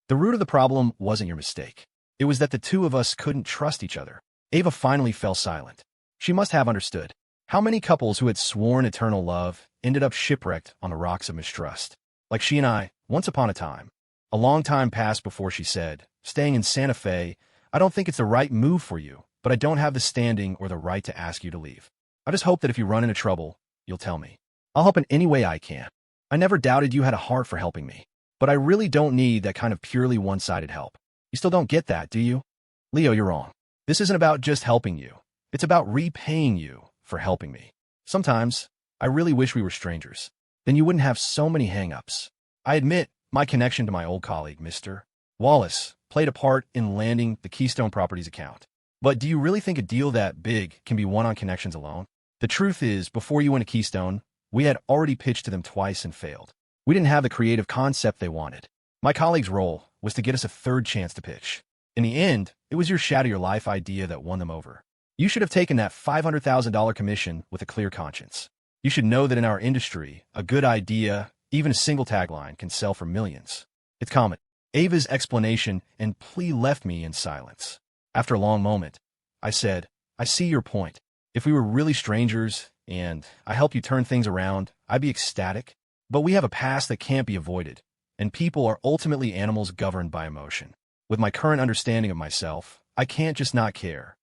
S1: The root of the problem wasn't your mistake. It was that the two of us couldn't trust each other." Ava finally fell silent. She must have understood. How many couples who had sworn eternal love ended up shipwrecked on the rocks of mistrust? Like she and I, once upon a time. A long time passed before she said, "Staying in Santa Fe, I don't think it's the right move for you, but I don't have the standing or the right to ask you to leave. I just hope that if you run into trouble, you'll tell me. I'll help in any way I can. I never doubted you had a heart for helping me, but I really don't need that kind of purely one-sided help. You still don't get that, do you?" Leo, you're wrong. This isn't about just helping you. It's about repaying you for helping me. Sometimes, I really wish we were strangers. Then you wouldn't have so many hang-ups. I admit, my connection to my old colleague, Mr. Wallace, played a part in landing the Keystone Properties account. But do you really think a deal that big can be won on connections alone? The truth is, before you went to Keystone, we had already pitched to them twice and failed. We didn't have the creative concept they wanted. My colleague's role was to get us a third chance to pitch. In the end, it was your shatter your life idea that won them over. You should have taken that $500,000 commission with a clear conscience. You should know that in our industry, a good idea, even a single tagline, can sell for millions. It's common. Ava's explanation and plea left me in silence. After a long moment, I said, I see your point. If we were really strangers and I help you turn things around, I'd be ecstatic. But we have a past that can't be avoided, and people are ultimately animals governed by emotion. With my current understanding of myself, I can't just not care.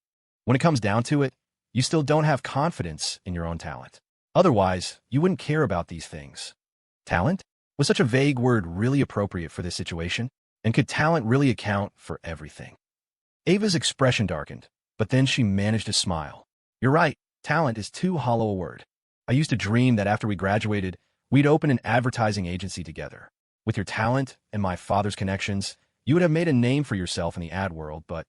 S1: When it comes down to it, you still don't have confidence in your own talent. Otherwise, you wouldn't care about these things. Talent? Was such a vague word really appropriate for this situation? And could talent really account for everything? Ava's expression darkened, but then she managed to smile. You're right, talent is too hollow a word. I used to dream that after we graduated, we'd open an advertising agency together. With your talent and my father's connections, you would have made a name for yourself in the ad world, but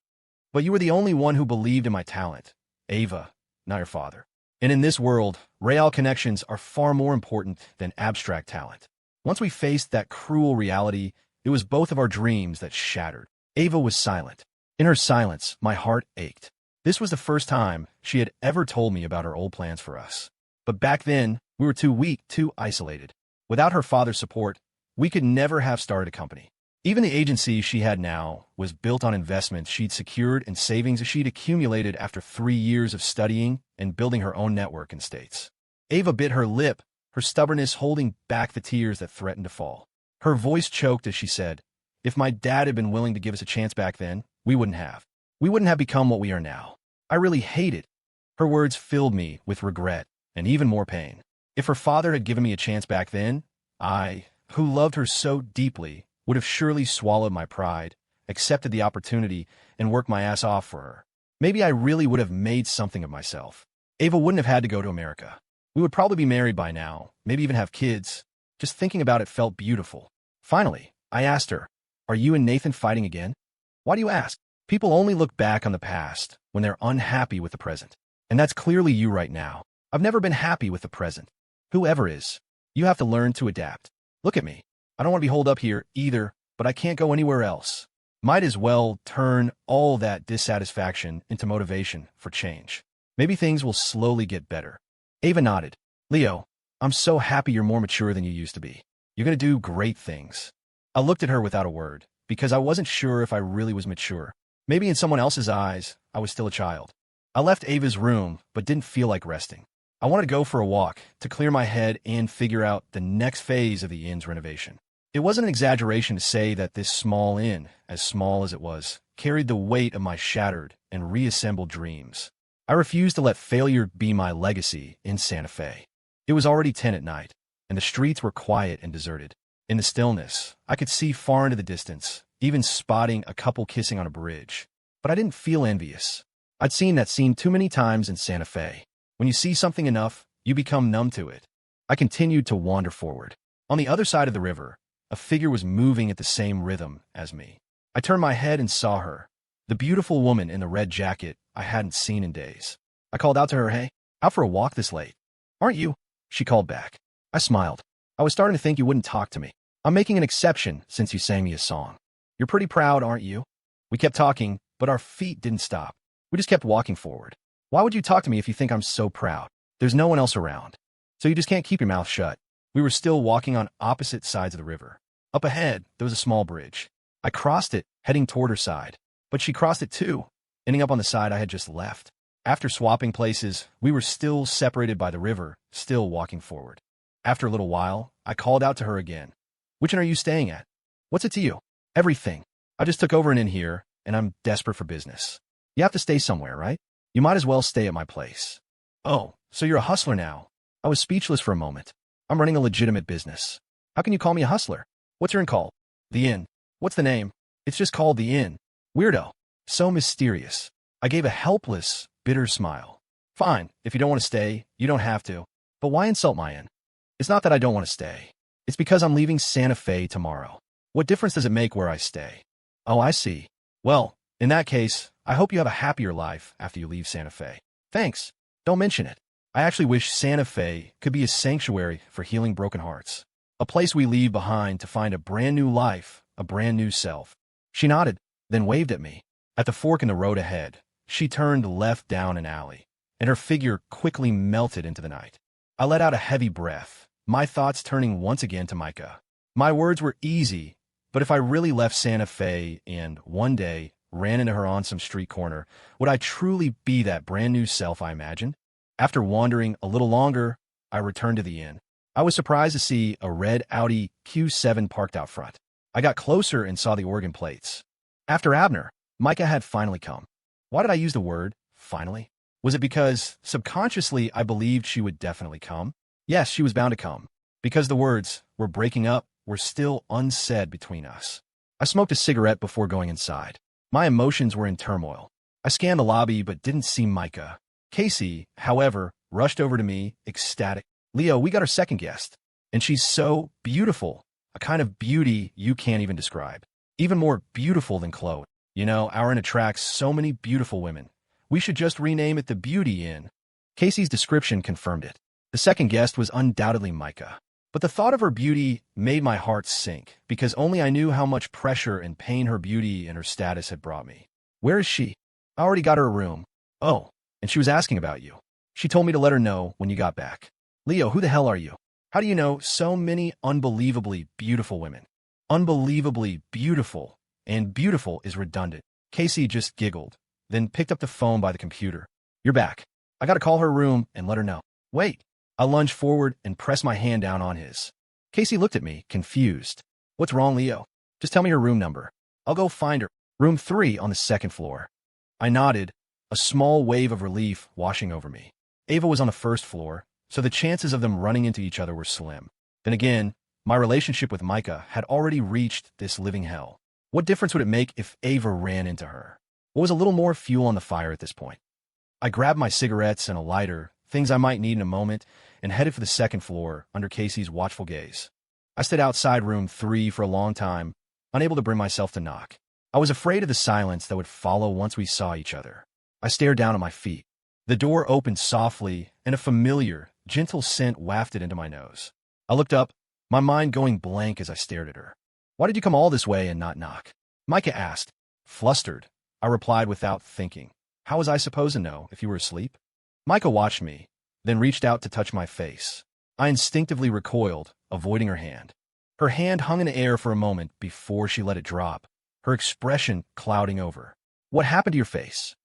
S1: you were the only one who believed in my talent. Ava, not your father. And in this world, real connections are far more important than abstract talent. Once we faced that cruel reality, it was both of our dreams that shattered. Ava was silent. In her silence, my heart ached. This was the first time she had ever told me about her old plans for us. But back then, we were too weak, too isolated. Without her father's support, we could never have started a company. Even the agency she had now was built on investments she'd secured and savings she'd accumulated after 3 years of studying and building her own network in states. Ava bit her lip, her stubbornness holding back the tears that threatened to fall. Her voice choked as she said, if my dad had been willing to give us a chance back then, we wouldn't have. We wouldn't have become what we are now. I really hate it. Her words filled me with regret and even more pain. If her father had given me a chance back then, I, who loved her so deeply, would have surely swallowed my pride, accepted the opportunity, and worked my ass off for her. Maybe I really would have made something of myself. Ava wouldn't have had to go to America. We would probably be married by now, maybe even have kids. Just thinking about it felt beautiful. Finally, I asked her, are you and Nathan fighting again? Why do you ask? People only look back on the past when they're unhappy with the present. And that's clearly you right now. I've never been happy with the present. Whoever is, you have to learn to adapt. Look at me. I don't want to be holed up here either, but I can't go anywhere else. Might as well turn all that dissatisfaction into motivation for change. Maybe things will slowly get better. Ava nodded. Leo, I'm so happy you're more mature than you used to be. You're going to do great things. I looked at her without a word, because I wasn't sure if I really was mature. Maybe in someone else's eyes, I was still a child. I left Ava's room, but didn't feel like resting. I wanted to go for a walk, to clear my head and figure out the next phase of the inn's renovation. It wasn't an exaggeration to say that this small inn, as small as it was, carried the weight of my shattered and reassembled dreams. I refused to let failure be my legacy in Santa Fe. It was already 10 at night, and the streets were quiet and deserted. In the stillness, I could see far into the distance, even spotting a couple kissing on a bridge. But I didn't feel envious. I'd seen that scene too many times in Santa Fe. When you see something enough, you become numb to it. I continued to wander forward. On the other side of the river, a figure was moving at the same rhythm as me. I turned my head and saw her, the beautiful woman in the red jacket I hadn't seen in days. I called out to her, hey, out for a walk this late? Aren't you? She called back. I smiled. I was starting to think you wouldn't talk to me. I'm making an exception since you sang me a song. You're pretty proud, aren't you? We kept talking, but our feet didn't stop. We just kept walking forward. Why would you talk to me if you think I'm so proud? There's no one else around. So you just can't keep your mouth shut. We were still walking on opposite sides of the river. Up ahead, there was a small bridge. I crossed it, heading toward her side. But she crossed it too, ending up on the side I had just left. After swapping places, we were still separated by the river, still walking forward. After a little while, I called out to her again. Which inn are you staying at? What's it to you? Everything. I just took over an inn here, and I'm desperate for business. You have to stay somewhere, right? You might as well stay at my place. Oh, so you're a hustler now. I was speechless for a moment. I'm running a legitimate business. How can you call me a hustler? What's your inn called? The Inn. What's the name? It's just called The Inn. Weirdo. So mysterious. I gave a helpless, bitter smile. Fine, if you don't want to stay, you don't have to. But why insult my inn? It's not that I don't want to stay. It's because I'm leaving Santa Fe tomorrow. What difference does it make where I stay? Oh, I see. Well, in that case, I hope you have a happier life after you leave Santa Fe. Thanks. Don't mention it. I actually wish Santa Fe could be a sanctuary for healing broken hearts. A place we leave behind to find a brand new life, a brand new self. She nodded, then waved at me. At the fork in the road ahead, she turned left down an alley, and her figure quickly melted into the night. I let out a heavy breath, my thoughts turning once again to Micah. My words were easy, but if I really left Santa Fe and, one day, ran into her on some street corner, would I truly be that brand new self I imagined? After wandering a little longer, I returned to the inn. I was surprised to see a red Audi Q7 parked out front. I got closer and saw the organ plates. After Abner, Micah had finally come. Why did I use the word, finally? Was it because, subconsciously, I believed she would definitely come? Yes, she was bound to come. Because the words, "we're breaking up," were still unsaid between us. I smoked a cigarette before going inside. My emotions were in turmoil. I scanned the lobby but didn't see Micah. Casey, however, rushed over to me, ecstatic. "Leo, we got our second guest. And she's so beautiful. A kind of beauty you can't even describe. Even more beautiful than Chloe. You know, our inn attracts so many beautiful women. We should just rename it the Beauty Inn." Casey's description confirmed it. The second guest was undoubtedly Micah. But the thought of her beauty made my heart sink, because only I knew how much pressure and pain her beauty and her status had brought me. "Where is she?" "I already got her a room." "Oh, and she was asking about you. She told me to let her know when you got back." "Leo, who the hell are you? How do you know so many unbelievably beautiful women?" "Unbelievably beautiful. And beautiful is redundant." Casey just giggled, then picked up the phone by the computer. "You're back. I gotta call her room and let her know." "Wait." I lunged forward and pressed my hand down on his. Casey looked at me, confused. "What's wrong, Leo? Just tell me her room number. I'll go find her." "Room 3 on the second floor." I nodded, a small wave of relief washing over me. Ava was on the first floor, so the chances of them running into each other were slim. Then again, my relationship with Micah had already reached this living hell. What difference would it make if Ava ran into her? What was a little more fuel on the fire at this point? I grabbed my cigarettes and a lighter, things I might need in a moment, and headed for the second floor under Casey's watchful gaze. I stood outside room 3 for a long time, unable to bring myself to knock. I was afraid of the silence that would follow once we saw each other. I stared down at my feet. The door opened softly, and a familiar, gentle scent wafted into my nose. I looked up, my mind going blank as I stared at her. "Why did you come all this way and not knock?" Micah asked. Flustered, I replied without thinking. "How was I supposed to know if you were asleep?" Micah watched me, then reached out to touch my face. I instinctively recoiled, avoiding her hand. Her hand hung in the air for a moment before she let it drop, her expression clouding over. "What happened to your face?"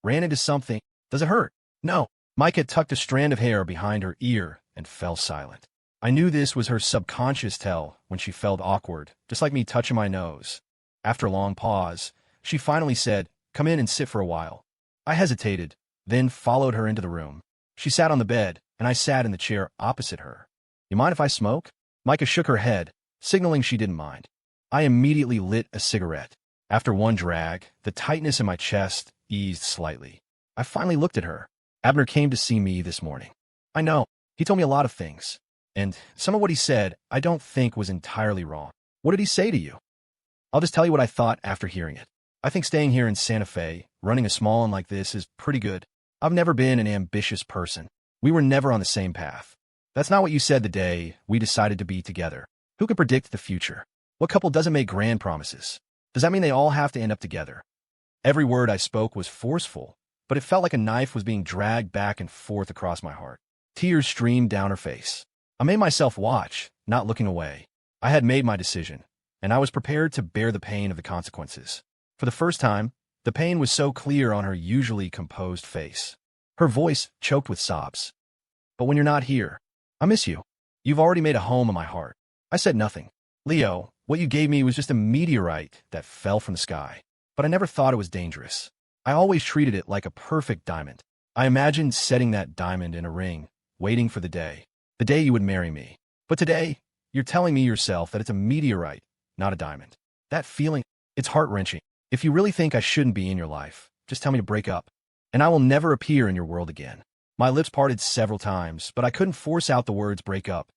S1: "Ran into something. Does it hurt?" "No." Micah tucked a strand of hair behind her ear and fell silent. I knew this was her subconscious tell when she felt awkward, just like me touching my nose. After a long pause, she finally said, "Come in and sit for a while." I hesitated, then followed her into the room. She sat on the bed, and I sat in the chair opposite her. "You mind if I smoke?" Micah shook her head, signaling she didn't mind. I immediately lit a cigarette. After one drag, the tightness in my chest eased slightly. I finally looked at her. "Abner came to see me this morning." "I know. He told me a lot of things. And some of what he said I don't think was entirely wrong." "What did he say to you?" "I'll just tell you what I thought after hearing it. I think staying here in Santa Fe, running a small inn like this, is pretty good. I've never been an ambitious person. We were never on the same path. That's not what you said the day we decided to be together. Who could predict the future? What couple doesn't make grand promises? Does that mean they all have to end up together?" Every word I spoke was forceful, but it felt like a knife was being dragged back and forth across my heart. Tears streamed down her face. I made myself watch, not looking away. I had made my decision, and I was prepared to bear the pain of the consequences. For the first time, the pain was so clear on her usually composed face. Her voice choked with sobs. "But when you're not here, I miss you. You've already made a home in my heart." I said nothing. "Leo, what you gave me was just a meteorite that fell from the sky. But I never thought it was dangerous. I always treated it like a perfect diamond. I imagined setting that diamond in a ring, waiting for the day you would marry me. But today, you're telling me yourself that it's a meteorite, not a diamond. That feeling, it's heart-wrenching. If you really think I shouldn't be in your life, just tell me to break up, and I will never appear in your world again. My lips parted several times, but I couldn't force out the words break up.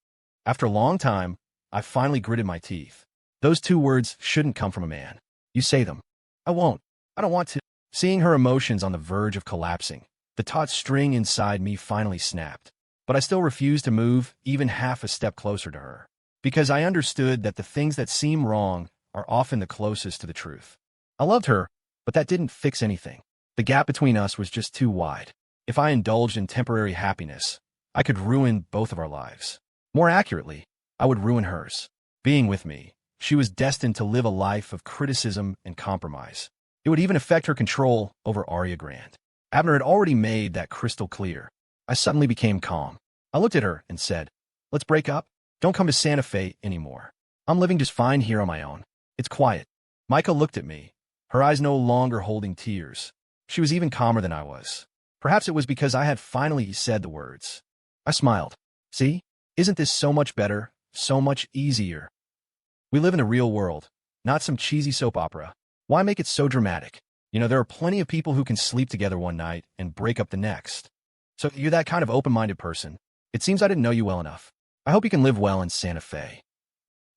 S1: After a long time, I finally gritted my teeth. Those two words shouldn't come from a man. You say them. I won't. I don't want to. Seeing her emotions on the verge of collapsing, the taut string inside me finally snapped. But I still refused to move even half a step closer to her, because I understood that the things that seem wrong are often the closest to the truth. I loved her, but that didn't fix anything. The gap between us was just too wide. If I indulged in temporary happiness, I could ruin both of our lives. More accurately, I would ruin hers. Being with me, she was destined to live a life of criticism and compromise. It would even affect her control over Aria Grant. Abner had already made that crystal clear. I suddenly became calm. I looked at her and said, let's break up. Don't come to Santa Fe anymore. I'm living just fine here on my own. It's quiet. Micah looked at me, her eyes no longer holding tears. She was even calmer than I was. Perhaps it was because I had finally said the words. I smiled. See? Isn't this so much better, so much easier? We live in the real world, not some cheesy soap opera. Why make it so dramatic? You know, there are plenty of people who can sleep together one night and break up the next. So you're that kind of open-minded person. It seems I didn't know you well enough. I hope you can live well in Santa Fe.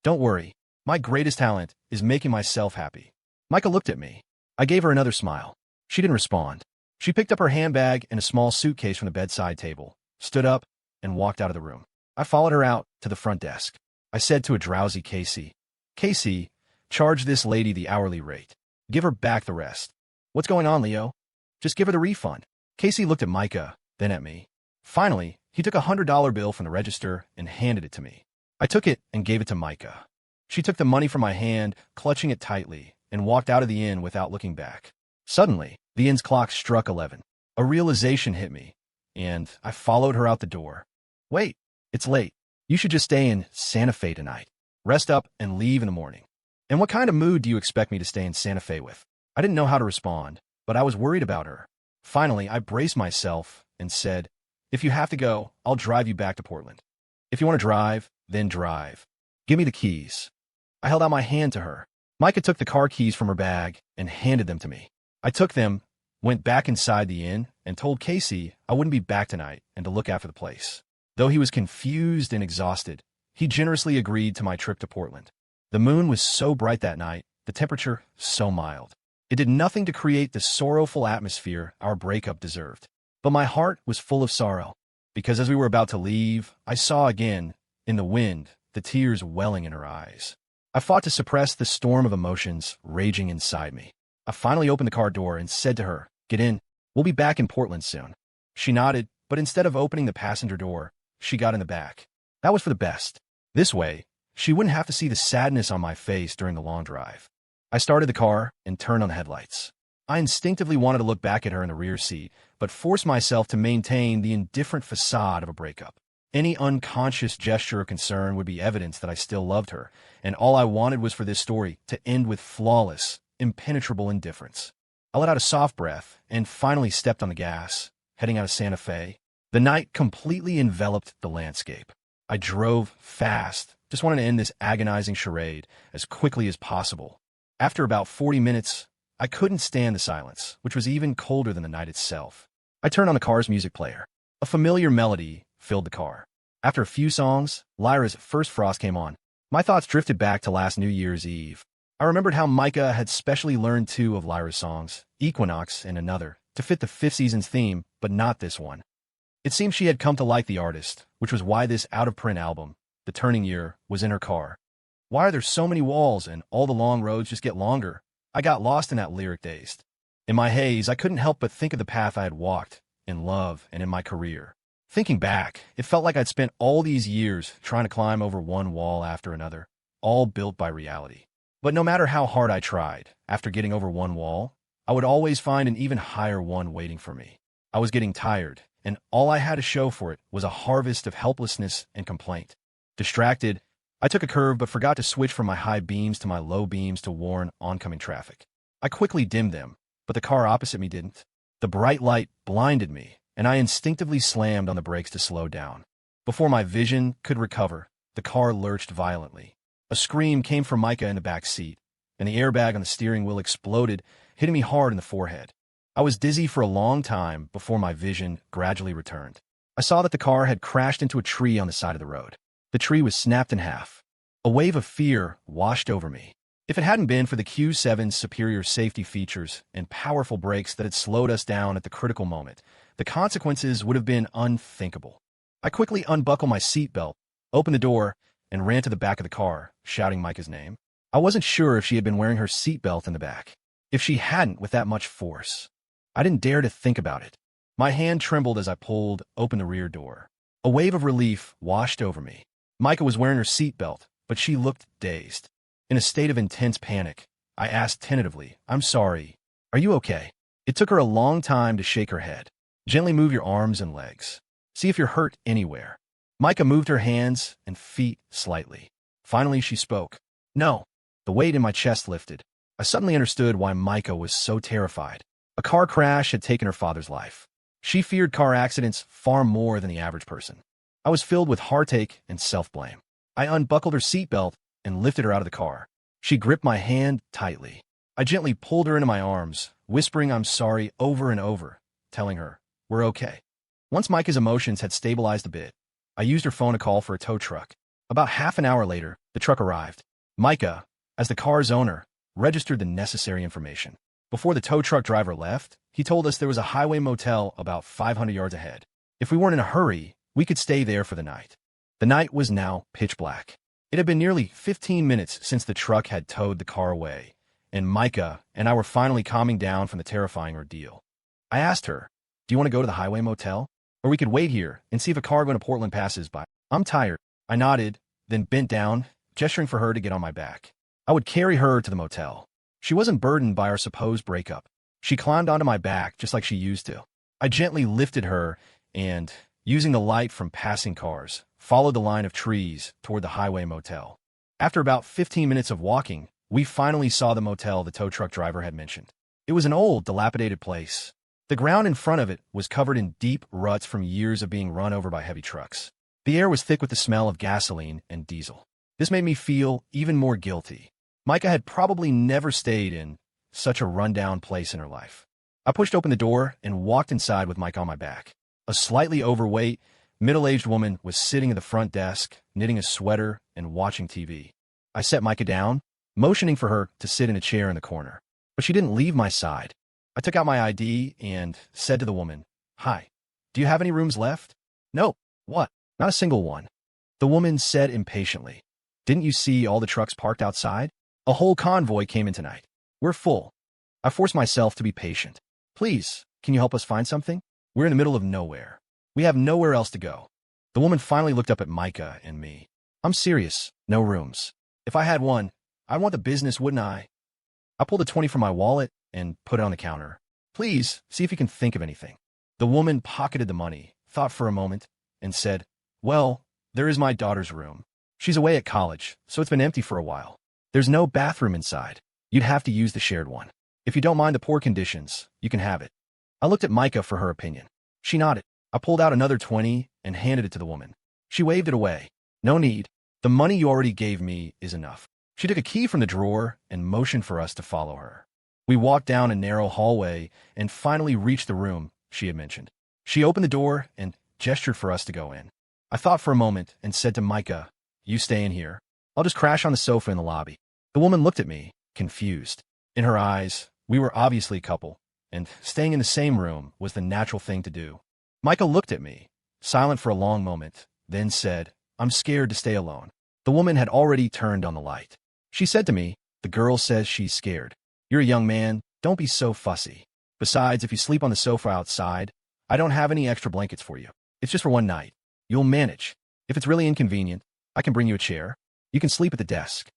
S1: Don't worry. My greatest talent is making myself happy. Micah looked at me. I gave her another smile. She didn't respond. She picked up her handbag and a small suitcase from the bedside table, stood up, and walked out of the room. I followed her out to the front desk. I said to a drowsy Casey, Casey, charge this lady the hourly rate. Give her back the rest. What's going on, Leo? Just give her the refund. Casey looked at Micah, then at me. Finally, he took a $100 bill from the register and handed it to me. I took it and gave it to Micah. She took the money from my hand, clutching it tightly, and walked out of the inn without looking back. Suddenly, the inn's clock struck 11. A realization hit me, and I followed her out the door. Wait, it's late. You should just stay in Santa Fe tonight. Rest up and leave in the morning. And what kind of mood do you expect me to stay in Santa Fe with? I didn't know how to respond, but I was worried about her. Finally, I braced myself and said, if you have to go, I'll drive you back to Portland. If you want to drive, then drive. Give me the keys. I held out my hand to her. Micah took the car keys from her bag and handed them to me. I took them, went back inside the inn, and told Casey I wouldn't be back tonight and to look after the place. Though he was confused and exhausted, he generously agreed to my trip to Portland. The moon was so bright that night, the temperature so mild. It did nothing to create the sorrowful atmosphere our breakup deserved. But my heart was full of sorrow, because as we were about to leave, I saw again, in the wind, the tears welling in her eyes. I fought to suppress the storm of emotions raging inside me. I finally opened the car door and said to her, get in, we'll be back in Portland soon. She nodded, but instead of opening the passenger door, she got in the back. That was for the best. This way, she wouldn't have to see the sadness on my face during the long drive. I started the car and turned on the headlights. I instinctively wanted to look back at her in the rear seat, but forced myself to maintain the indifferent facade of a breakup. Any unconscious gesture of concern would be evidence that I still loved her, and all I wanted was for this story to end with flawless, impenetrable indifference. I let out a soft breath and finally stepped on the gas, heading out of Santa Fe. The night completely enveloped the landscape. I drove fast, just wanted to end this agonizing charade as quickly as possible. After about 40 minutes, I couldn't stand the silence, which was even colder than the night itself. I turned on the car's music player. A familiar melody filled the car. After a few songs, Lyra's First Frost came on. My thoughts drifted back to last New Year's Eve. I remembered how Micah had specially learned two of Lyra's songs, Equinox and another, to fit the fifth season's theme, but not this one. It seemed she had come to like the artist, which was why this out-of-print album, The Turning Year, was in her car. Why are there so many walls and all the long roads just get longer? I got lost in that lyric dazed. In my haze, I couldn't help but think of the path I had walked, in love and in my career. Thinking back, it felt like I'd spent all these years trying to climb over one wall after another, all built by reality. But no matter how hard I tried, after getting over one wall, I would always find an even higher one waiting for me. I was getting tired, and all I had to show for it was a harvest of helplessness and complaint. Distracted, I took a curve but forgot to switch from my high beams to my low beams to warn oncoming traffic. I quickly dimmed them, but the car opposite me didn't. The bright light blinded me, and I instinctively slammed on the brakes to slow down. Before my vision could recover, the car lurched violently. A scream came from Micah in the back seat, and the airbag on the steering wheel exploded, hitting me hard in the forehead. I was dizzy for a long time before my vision gradually returned. I saw that the car had crashed into a tree on the side of the road. The tree was snapped in half. A wave of fear washed over me. If it hadn't been for the Q7's superior safety features and powerful brakes that had slowed us down at the critical moment, the consequences would have been unthinkable. I quickly unbuckled my seatbelt, opened the door, and ran to the back of the car, shouting Micah's name. I wasn't sure if she had been wearing her seatbelt in the back. If she hadn't with that much force. I didn't dare to think about it. My hand trembled as I pulled open the rear door. A wave of relief washed over me. Micah was wearing her seatbelt, but she looked dazed. In a state of intense panic, I asked tentatively, "I'm sorry. Are you okay?" It took her a long time to shake her head. "Gently move your arms and legs. See if you're hurt anywhere." Micah moved her hands and feet slightly. Finally, she spoke. "No." The weight in my chest lifted. I suddenly understood why Micah was so terrified. A car crash had taken her father's life. She feared car accidents far more than the average person. I was filled with heartache and self-blame. I unbuckled her seatbelt and lifted her out of the car. She gripped my hand tightly. I gently pulled her into my arms, whispering "I'm sorry" over and over, telling her, "We're okay." Once Micah's emotions had stabilized a bit, I used her phone to call for a tow truck. About half an hour later, the truck arrived. Micah, as the car's owner, registered the necessary information. Before the tow truck driver left, he told us there was a highway motel about 500 yards ahead. If we weren't in a hurry, we could stay there for the night. The night was now pitch black. It had been nearly 15 minutes since the truck had towed the car away, and Micah and I were finally calming down from the terrifying ordeal. I asked her, "Do you want to go to the highway motel? Or we could wait here and see if a car going to Portland passes by." "I'm tired." I nodded, then bent down, gesturing for her to get on my back. I would carry her to the motel. She wasn't burdened by our supposed breakup. She climbed onto my back just like she used to. I gently lifted her and, using the light from passing cars, followed the line of trees toward the highway motel. After about 15 minutes of walking, we finally saw the motel the tow truck driver had mentioned. It was an old, dilapidated place. The ground in front of it was covered in deep ruts from years of being run over by heavy trucks. The air was thick with the smell of gasoline and diesel. This made me feel even more guilty. Micah had probably never stayed in such a rundown place in her life. I pushed open the door and walked inside with Micah on my back. A slightly overweight, middle-aged woman was sitting at the front desk, knitting a sweater and watching TV. I set Micah down, motioning for her to sit in a chair in the corner. But she didn't leave my side. I took out my ID and said to the woman, "Hi, do you have any rooms left?" "No." "What?" "Not a single one." The woman said impatiently, "Didn't you see all the trucks parked outside? A whole convoy came in tonight. We're full." I forced myself to be patient. "Please, can you help us find something? We're in the middle of nowhere. We have nowhere else to go." The woman finally looked up at Micah and me. "I'm serious. No rooms. If I had one, I'd want the business, wouldn't I?" I pulled a 20 from my wallet and put it on the counter. "Please, see if you can think of anything." The woman pocketed the money, thought for a moment, and said, "Well, there is my daughter's room. She's away at college, so it's been empty for a while. There's no bathroom inside. You'd have to use the shared one. If you don't mind the poor conditions, you can have it." I looked at Micah for her opinion. She nodded. I pulled out another 20 and handed it to the woman. She waved it away. "No need. The money you already gave me is enough." She took a key from the drawer and motioned for us to follow her. We walked down a narrow hallway and finally reached the room she had mentioned. She opened the door and gestured for us to go in. I thought for a moment and said to Micah, "You stay in here. I'll just crash on the sofa in the lobby." The woman looked at me, confused. In her eyes, we were obviously a couple, and staying in the same room was the natural thing to do. Micah looked at me, silent for a long moment, then said, "I'm scared to stay alone." The woman had already turned on the light. She said to me, "The girl says she's scared. You're a young man, don't be so fussy. Besides, if you sleep on the sofa outside, I don't have any extra blankets for you. It's just for one night. You'll manage. If it's really inconvenient, I can bring you a chair. You can sleep at the desk."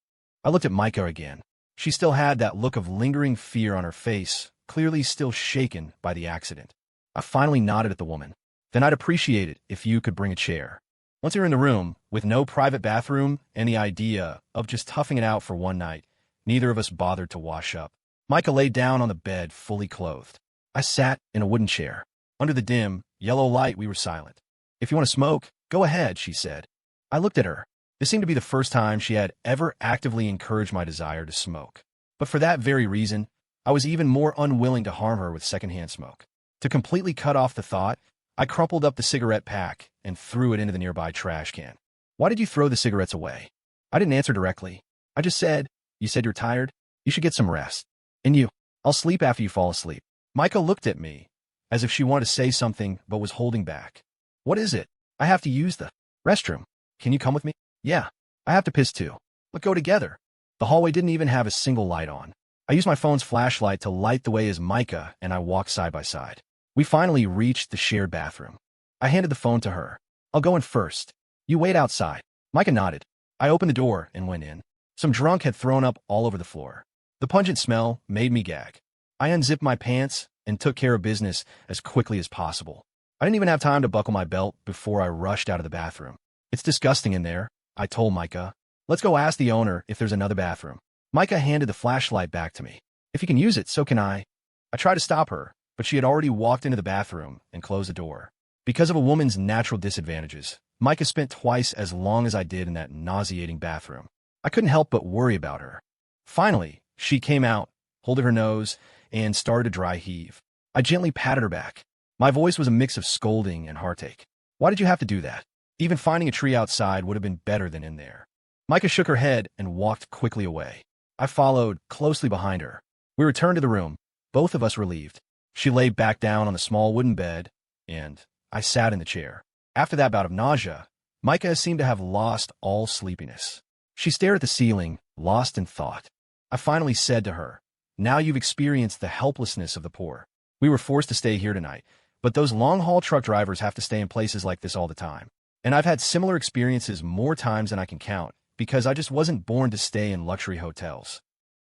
S1: I looked at Micah again. She still had that look of lingering fear on her face, clearly still shaken by the accident. I finally nodded at the woman. "Then I'd appreciate it if you could bring a chair." Once you're in the room, with no private bathroom and the idea of just toughing it out for one night, neither of us bothered to wash up. Micah lay down on the bed, fully clothed. I sat in a wooden chair. Under the dim, yellow light, we were silent. "If you want to smoke, go ahead," she said. I looked at her. This seemed to be the first time she had ever actively encouraged my desire to smoke. But for that very reason, I was even more unwilling to harm her with secondhand smoke. To completely cut off the thought, I crumpled up the cigarette pack and threw it into the nearby trash can. Why did you throw the cigarettes away? I didn't answer directly. I just said, you said you're tired? You should get some rest. And you, I'll sleep after you fall asleep. Micah looked at me, as if she wanted to say something but was holding back. What is it? I have to use the restroom. Can you come with me? Yeah. I have to piss too. Let's go together. The hallway didn't even have a single light on. I used my phone's flashlight to light the way as Micah and I walked side by side. We finally reached the shared bathroom. I handed the phone to her. I'll go in first. You wait outside. Micah nodded. I opened the door and went in. Some drunk had thrown up all over the floor. The pungent smell made me gag. I unzipped my pants and took care of business as quickly as possible. I didn't even have time to buckle my belt before I rushed out of the bathroom. It's disgusting in there, I told Micah. Let's go ask the owner if there's another bathroom. Micah handed the flashlight back to me. If you can use it, so can I. I tried to stop her, but she had already walked into the bathroom and closed the door. Because of a woman's natural disadvantages, Micah spent twice as long as I did in that nauseating bathroom. I couldn't help but worry about her. Finally, she came out, holding her nose, and started to dry heave. I gently patted her back. My voice was a mix of scolding and heartache. Why did you have to do that? Even finding a tree outside would have been better than in there. Micah shook her head and walked quickly away. I followed closely behind her. We returned to the room, both of us relieved. She lay back down on the small wooden bed, and I sat in the chair. After that bout of nausea, Micah seemed to have lost all sleepiness. She stared at the ceiling, lost in thought. I finally said to her, now you've experienced the helplessness of the poor. We were forced to stay here tonight, but those long-haul truck drivers have to stay in places like this all the time. And I've had similar experiences more times than I can count, because I just wasn't born to stay in luxury hotels.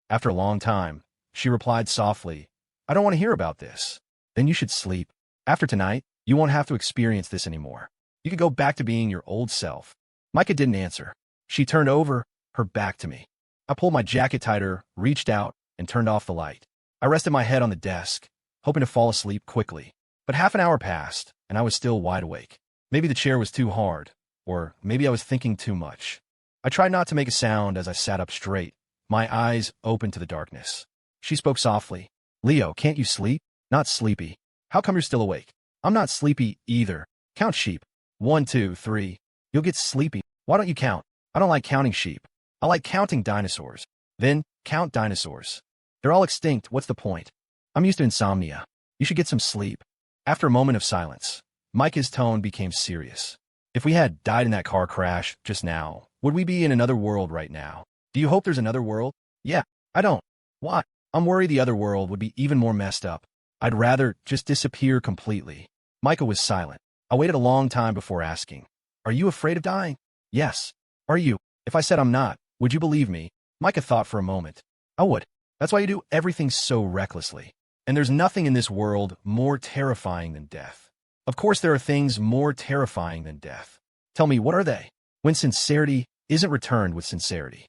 S1: After a long time, she replied softly, I don't want to hear about this. Then you should sleep. After tonight, you won't have to experience this anymore. You could go back to being your old self. Micah didn't answer. She turned over, her back to me. I pulled my jacket tighter, reached out, and turned off the light. I rested my head on the desk, hoping to fall asleep quickly. But half an hour passed, and I was still wide awake. Maybe the chair was too hard, or maybe I was thinking too much. I tried not to make a sound as I sat up straight, my eyes open to the darkness. She spoke softly. Leo, can't you sleep? Not sleepy. How come you're still awake? I'm not sleepy either. Count sheep. 1, 2, 3. You'll get sleepy. Why don't you count? I don't like counting sheep. I like counting dinosaurs. Then, count dinosaurs. They're all extinct. What's the point? I'm used to insomnia. You should get some sleep. After a moment of silence, Micah's tone became serious. If we had died in that car crash just now, would we be in another world right now? Do you hope there's another world? Yeah, I don't. Why? I'm worried the other world would be even more messed up. I'd rather just disappear completely. Micah was silent. I waited a long time before asking, are you afraid of dying? Yes. Are you? If I said I'm not, would you believe me? Micah thought for a moment. I would. That's why you do everything so recklessly. And there's nothing in this world more terrifying than death. Of course, there are things more terrifying than death. Tell me, what are they? When sincerity isn't returned with sincerity.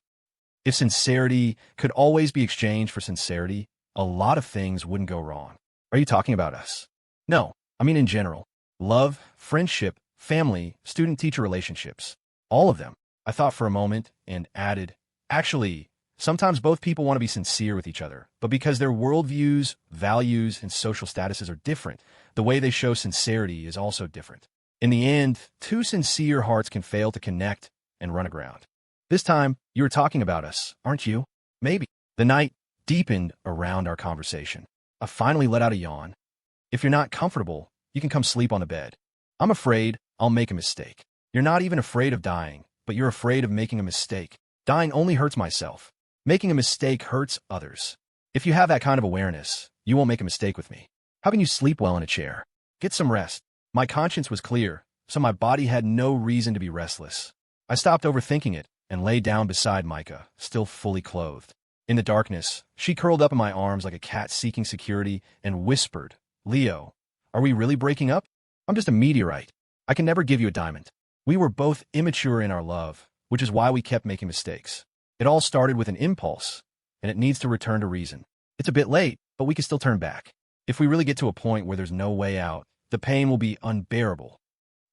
S1: If sincerity could always be exchanged for sincerity, a lot of things wouldn't go wrong. Are you talking about us? No, I mean in general. Love, friendship, family, student-teacher relationships. All of them. I thought for a moment and added, actually, sometimes both people want to be sincere with each other, but because their worldviews, values, and social statuses are different, the way they show sincerity is also different. In the end, two sincere hearts can fail to connect and run aground. This time, you were talking about us, aren't you? Maybe. The night deepened around our conversation. I finally let out a yawn. If you're not comfortable, you can come sleep on the bed. I'm afraid I'll make a mistake. You're not even afraid of dying, but you're afraid of making a mistake. Dying only hurts myself. Making a mistake hurts others. If you have that kind of awareness, you won't make a mistake with me. How can you sleep well in a chair? Get some rest. My conscience was clear, so my body had no reason to be restless. I stopped overthinking it and lay down beside Micah, still fully clothed. In the darkness, she curled up in my arms like a cat seeking security and whispered, Leo, are we really breaking up? I'm just a meteorite. I can never give you a diamond. We were both immature in our love, which is why we kept making mistakes. It all started with an impulse, and it needs to return to reason. It's a bit late, but we can still turn back. If we really get to a point where there's no way out, the pain will be unbearable.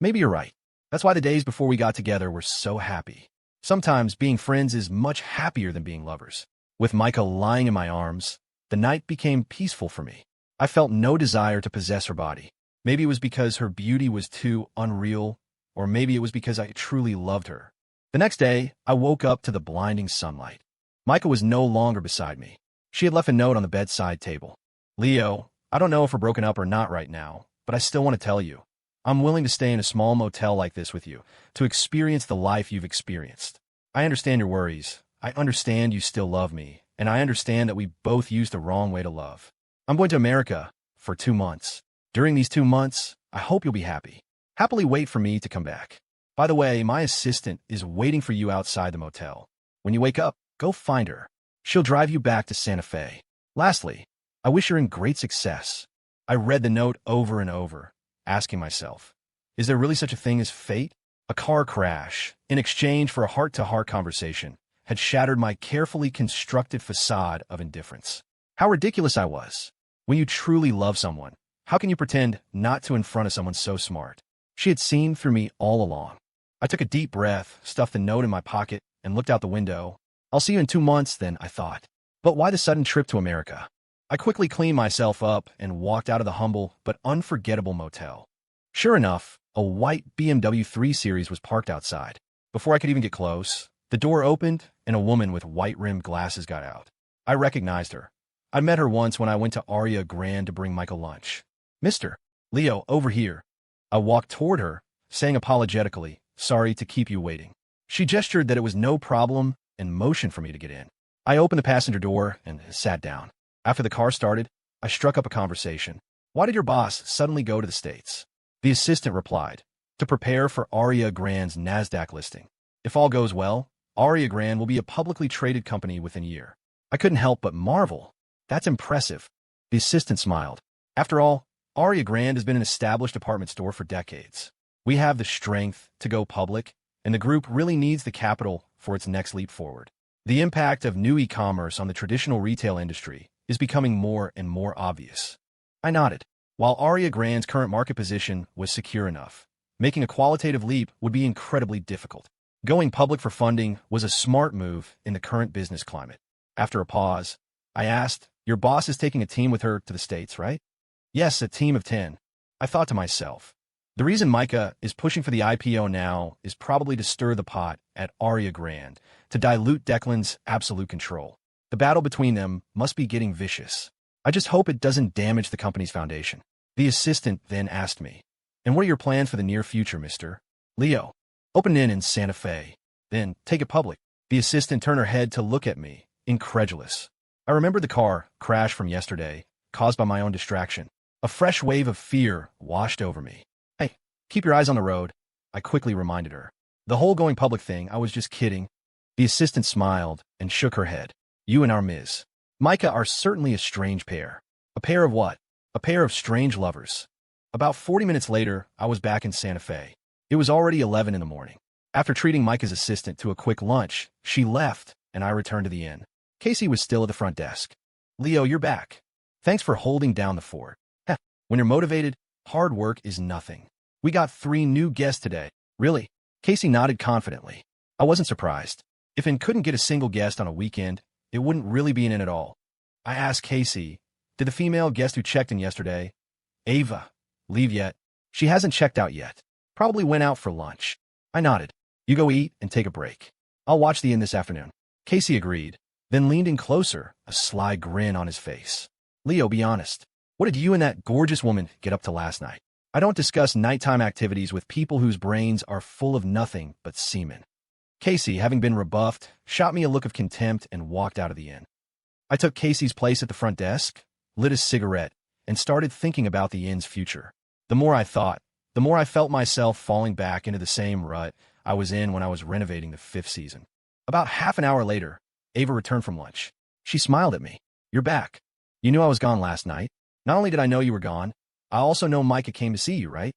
S1: Maybe you're right. That's why the days before we got together were so happy. Sometimes being friends is much happier than being lovers. With Micah lying in my arms, the night became peaceful for me. I felt no desire to possess her body. Maybe it was because her beauty was too unreal, or maybe it was because I truly loved her. The next day, I woke up to the blinding sunlight. Micah was no longer beside me. She had left a note on the bedside table. Leo, I don't know if we're broken up or not right now, but I still want to tell you. I'm willing to stay in a small motel like this with you, to experience the life you've experienced. I understand your worries. I understand you still love me, and I understand that we both used the wrong way to love. I'm going to America for 2 months. During these 2 months, I hope you'll be happy. Happily wait for me to come back. By the way, my assistant is waiting for you outside the motel. When you wake up, go find her. She'll drive you back to Santa Fe. Lastly, I wish her in great success. I read the note over and over, asking myself, is there really such a thing as fate? A car crash, in exchange for a heart-to-heart conversation, had shattered my carefully constructed facade of indifference. How ridiculous I was. When you truly love someone, how can you pretend not to in front of someone so smart? She had seen through me all along. I took a deep breath, stuffed the note in my pocket, and looked out the window. I'll see you in 2 months, then, I thought. But why the sudden trip to America? I quickly cleaned myself up and walked out of the humble but unforgettable motel. Sure enough, a white BMW 3 Series was parked outside. Before I could even get close, the door opened and a woman with white-rimmed glasses got out. I recognized her. I met her once when I went to Aria Grand to bring Michael lunch. Mr. Leo, over here. I walked toward her, saying apologetically, sorry to keep you waiting. She gestured that it was no problem and motioned for me to get in. I opened the passenger door and sat down. After the car started, I struck up a conversation. Why did your boss suddenly go to the States? The assistant replied, to prepare for Aria Grand's NASDAQ listing. If all goes well, Aria Grand will be a publicly traded company within a year. I couldn't help but marvel. That's impressive. The assistant smiled. After all, Aria Grand has been an established department store for decades. We have the strength to go public, and the group really needs the capital for its next leap forward. The impact of new e-commerce on the traditional retail industry is becoming more and more obvious. I nodded. While Aria Grand's current market position was secure enough, making a qualitative leap would be incredibly difficult. Going public for funding was a smart move in the current business climate. After a pause, I asked, your boss is taking a team with her to the States, right? Yes, a team of 10. I thought to myself, the reason Micah is pushing for the IPO now is probably to stir the pot at Aria Grand, to dilute Declan's absolute control. The battle between them must be getting vicious. I just hope it doesn't damage the company's foundation. The assistant then asked me, and what are your plans for the near future, Mr. Leo? Open in Santa Fe, then take it public. The assistant turned her head to look at me, incredulous. I remembered the car crash from yesterday, caused by my own distraction. A fresh wave of fear washed over me. Hey, keep your eyes on the road, I quickly reminded her. The whole going public thing, I was just kidding. The assistant smiled and shook her head. You and our Ms. Micah are certainly a strange pair. A pair of what? A pair of strange lovers. About 40 minutes later, I was back in Santa Fe. It was already 11 in the morning. After treating Micah's assistant to a quick lunch, she left, and I returned to the inn. Casey was still at the front desk. Leo, you're back. Thanks for holding down the fort. Heh, when you're motivated, hard work is nothing. We got 3 new guests today. Really? Casey nodded confidently. I wasn't surprised. If Inn couldn't get a single guest on a weekend, it wouldn't really be an inn at all. I asked Casey, did the female guest who checked in yesterday, Ava, leave yet? She hasn't checked out yet. Probably went out for lunch. I nodded. You go eat and take a break. I'll watch the inn this afternoon. Casey agreed, then leaned in closer, a sly grin on his face. Leo, be honest. What did you and that gorgeous woman get up to last night? I don't discuss nighttime activities with people whose brains are full of nothing but semen. Casey, having been rebuffed, shot me a look of contempt and walked out of the inn. I took Casey's place at the front desk, lit a cigarette, and started thinking about the inn's future. The more I thought, the more I felt myself falling back into the same rut I was in when I was renovating the 5th season. About half an hour later, Ava returned from lunch. She smiled at me. You're back. You knew I was gone last night. Not only did I know you were gone, I also know Micah came to see you, right?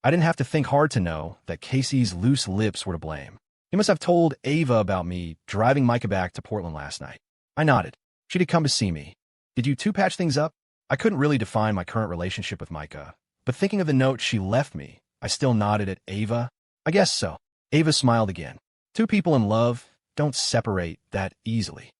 S1: I didn't have to think hard to know that Casey's loose lips were to blame. He must have told Ava about me driving Micah back to Portland last night. I nodded. She did come to see me. Did you two patch things up? I couldn't really define my current relationship with Micah, but thinking of the note she left me, I still nodded at Ava. I guess so. Ava smiled again. 2 people in love don't separate that easily.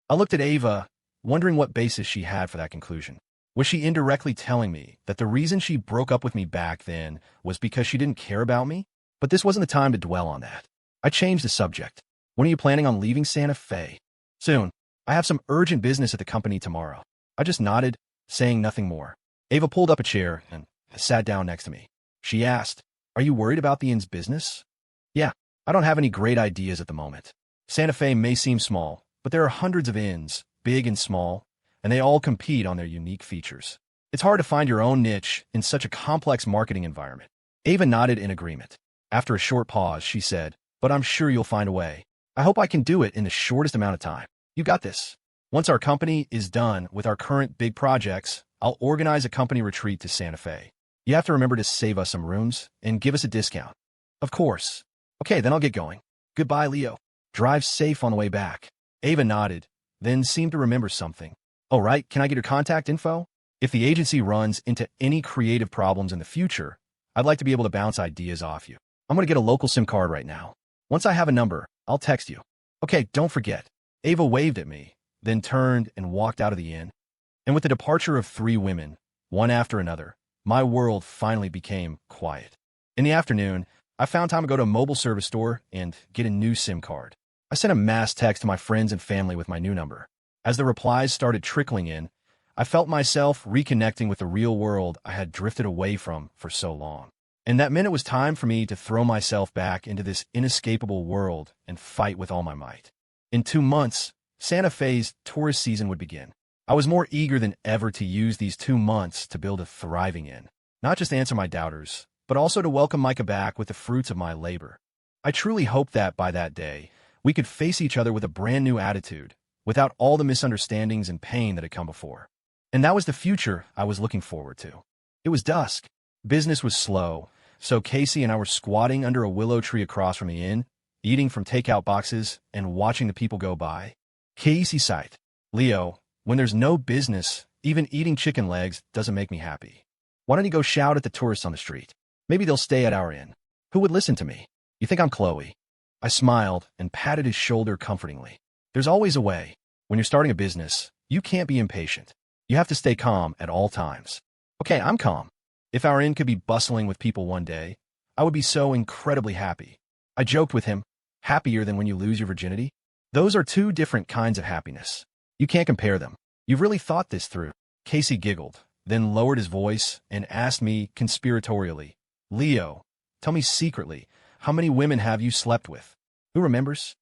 S1: I looked at Ava, wondering what basis she had for that conclusion. Was she indirectly telling me that the reason she broke up with me back then was because she didn't care about me? But this wasn't the time to dwell on that. I changed the subject. When are you planning on leaving Santa Fe? Soon. I have some urgent business at the company tomorrow. I just nodded, saying nothing more. Ava pulled up a chair and sat down next to me. She asked, "Are you worried about the inn's business?" "Yeah, I don't have any great ideas at the moment. Santa Fe may seem small, but there are hundreds of inns, big and small, and they all compete on their unique features. It's hard to find your own niche in such a complex marketing environment." Ava nodded in agreement. After a short pause, she said, "But I'm sure you'll find a way. I hope I can do it in the shortest amount of time. You got this. Once our company is done with our current big projects, I'll organize a company retreat to Santa Fe. You have to remember to save us some rooms and give us a discount." "Of course." "Okay, then I'll get going. Goodbye, Leo. Drive safe on the way back." Ava nodded, then seemed to remember something. "Oh, right, can I get your contact info? If the agency runs into any creative problems in the future, I'd like to be able to bounce ideas off you. I'm going to get a local SIM card right now. Once I have a number, I'll text you." "Okay, don't forget." Ava waved at me, then turned and walked out of the inn. And with the departure of 3 women, one after another, my world finally became quiet. In the afternoon, I found time to go to a mobile service store and get a new SIM card. I sent a mass text to my friends and family with my new number. As the replies started trickling in, I felt myself reconnecting with the real world I had drifted away from for so long. And that meant it was time for me to throw myself back into this inescapable world and fight with all my might. In 2 months, Santa Fe's tourist season would begin. I was more eager than ever to use these 2 months to build a thriving inn, not just to answer my doubters, but also to welcome Micah back with the fruits of my labor. I truly hoped that by that day, we could face each other with a brand new attitude, without all the misunderstandings and pain that had come before. And that was the future I was looking forward to. It was dusk. Business was slow, so Casey and I were squatting under a willow tree across from the inn, eating from takeout boxes and watching the people go by. Casey sighed. "Leo, when there's no business, even eating chicken legs doesn't make me happy. Why don't you go shout at the tourists on the street? Maybe they'll stay at our inn. Who would listen to me? You think I'm Chloe?" I smiled and patted his shoulder comfortingly. There's always a way. When you're starting a business, you can't be impatient. You have to stay calm at all times. "Okay, I'm calm. If our inn could be bustling with people one day, I would be so incredibly happy." I joked with him, "Happier than when you lose your virginity?" Those are 2 different kinds of happiness. You can't compare them. You've really thought this through. Casey giggled, then lowered his voice and asked me conspiratorially, "Leo, tell me secretly, how many women have you slept with? Who remembers?"